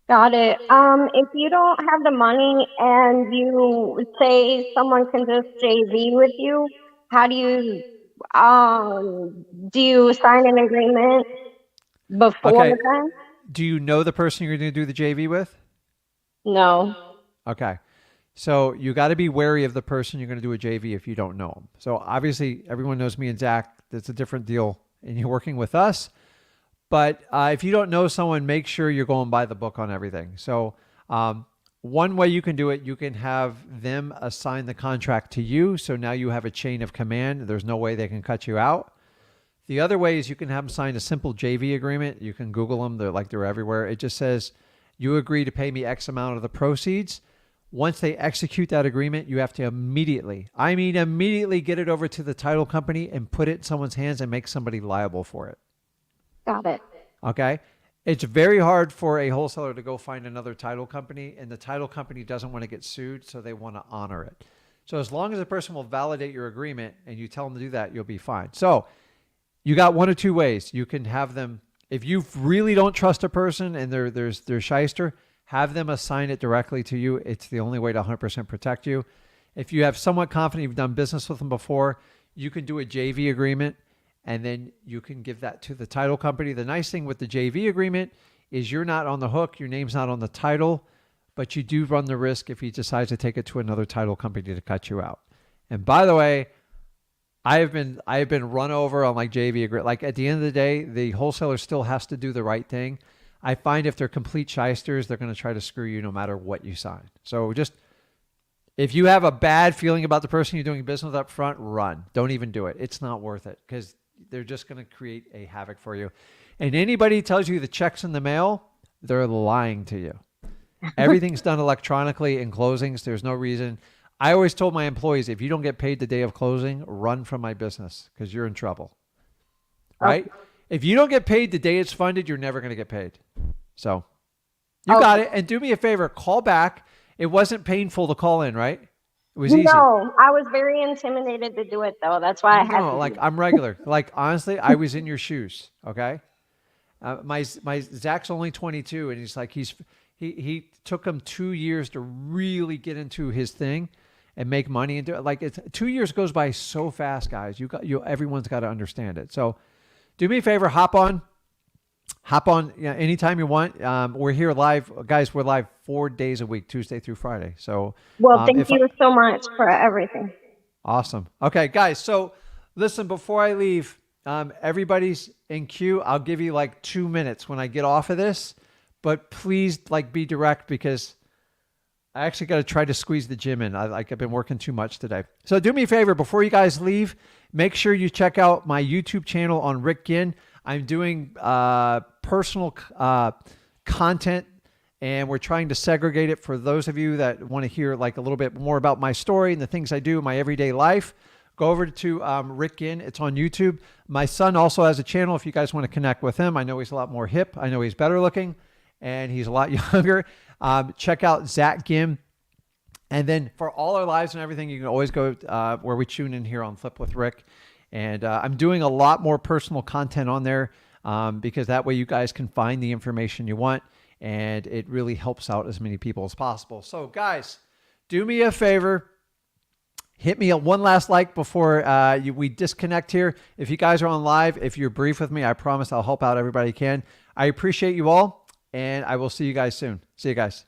Speaker 6: Got it. If you don't have the money and you say someone can just JV with you, how do you sign an agreement before then?
Speaker 1: Do you know the person you're going to do the JV with?
Speaker 6: No.
Speaker 1: Okay. So you got to be wary of the person you're going to do a JV if you don't know them. So obviously everyone knows me and Zach. That's a different deal and you're working with us. But if you don't know someone, make sure you're going by the book on everything. So one way you can do it, you can have them assign the contract to you. So now you have a chain of command. There's no way they can cut you out. The other way is you can have them sign a simple JV agreement. You can Google them. They're everywhere. It just says, you agree to pay me X amount of the proceeds. Once they execute that agreement, you have to immediately get it over to the title company and put it in someone's hands and make somebody liable for it.
Speaker 6: Got it.
Speaker 1: Okay? It's very hard for a wholesaler to go find another title company, and the title company doesn't want to get sued, so they want to honor it. So as long as the person will validate your agreement and you tell them to do that, you'll be fine. So you got one or two ways. You can have them, if you really don't trust a person and they're shyster, have them assign it directly to you. It's the only way to 100% protect you. If you have somewhat confident you've done business with them before, you can do a JV agreement, and then you can give that to the title company. The nice thing with the JV agreement is you're not on the hook. Your name's not on the title, but you do run the risk if he decides to take it to another title company to cut you out. And by the way, I have been run over on like JV agreement. Like at the end of the day, the wholesaler still has to do the right thing. I find if they're complete shysters, they're going to try to screw you no matter what you sign. So just, if you have a bad feeling about the person you're doing business with up front, run. Don't even do it. It's not worth it because they're just going to create a havoc for you. And anybody tells you the check's in the mail, they're lying to you. Everything's done electronically in closings. There's no reason. I always told my employees, if you don't get paid the day of closing, run from my business because you're in trouble. Right? Okay. If you don't get paid the day it's funded, you're never going to get paid. So you got it. And do me a favor, call back. It wasn't painful to call in, right? It was easy.
Speaker 6: No, I was very intimidated to do it though. That's why I had to.
Speaker 1: Like I'm regular. Like honestly, I was in your shoes. Okay. My Zach's only 22, and he's like he took him 2 years to really get into his thing and make money and do it. Like 2 years goes by so fast, guys. Everyone's got to understand it. So do me a favor, hop on anytime you want. We're here live, guys. We're live 4 days a week, Tuesday through Friday. So,
Speaker 6: well, thank you so much for everything.
Speaker 1: Awesome. Okay, guys. So listen, before I leave, everybody's in queue. I'll give you like 2 minutes when I get off of this, but please be direct because I actually got to try to squeeze the gym in. I've been working too much today. So do me a favor, before you guys leave, make sure you check out my YouTube channel on Rick Ginn. I'm doing personal content, and we're trying to segregate it for those of you that want to hear like a little bit more about my story and the things I do in my everyday life. Go over to Rick Ginn. It's on YouTube. My son also has a channel if you guys want to connect with him. I know he's a lot more hip. I know he's better looking, and he's a lot younger. Check out Zach Ginn. And then for all our lives and everything, you can always go where we tune in here on Flip with Rick. And I'm doing a lot more personal content on there because that way you guys can find the information you want, and it really helps out as many people as possible. So guys, do me a favor. Hit me one last like before we disconnect here. If you guys are on live, if you're brief with me, I promise I'll help out everybody can. I appreciate you all, and I will see you guys soon. See you guys.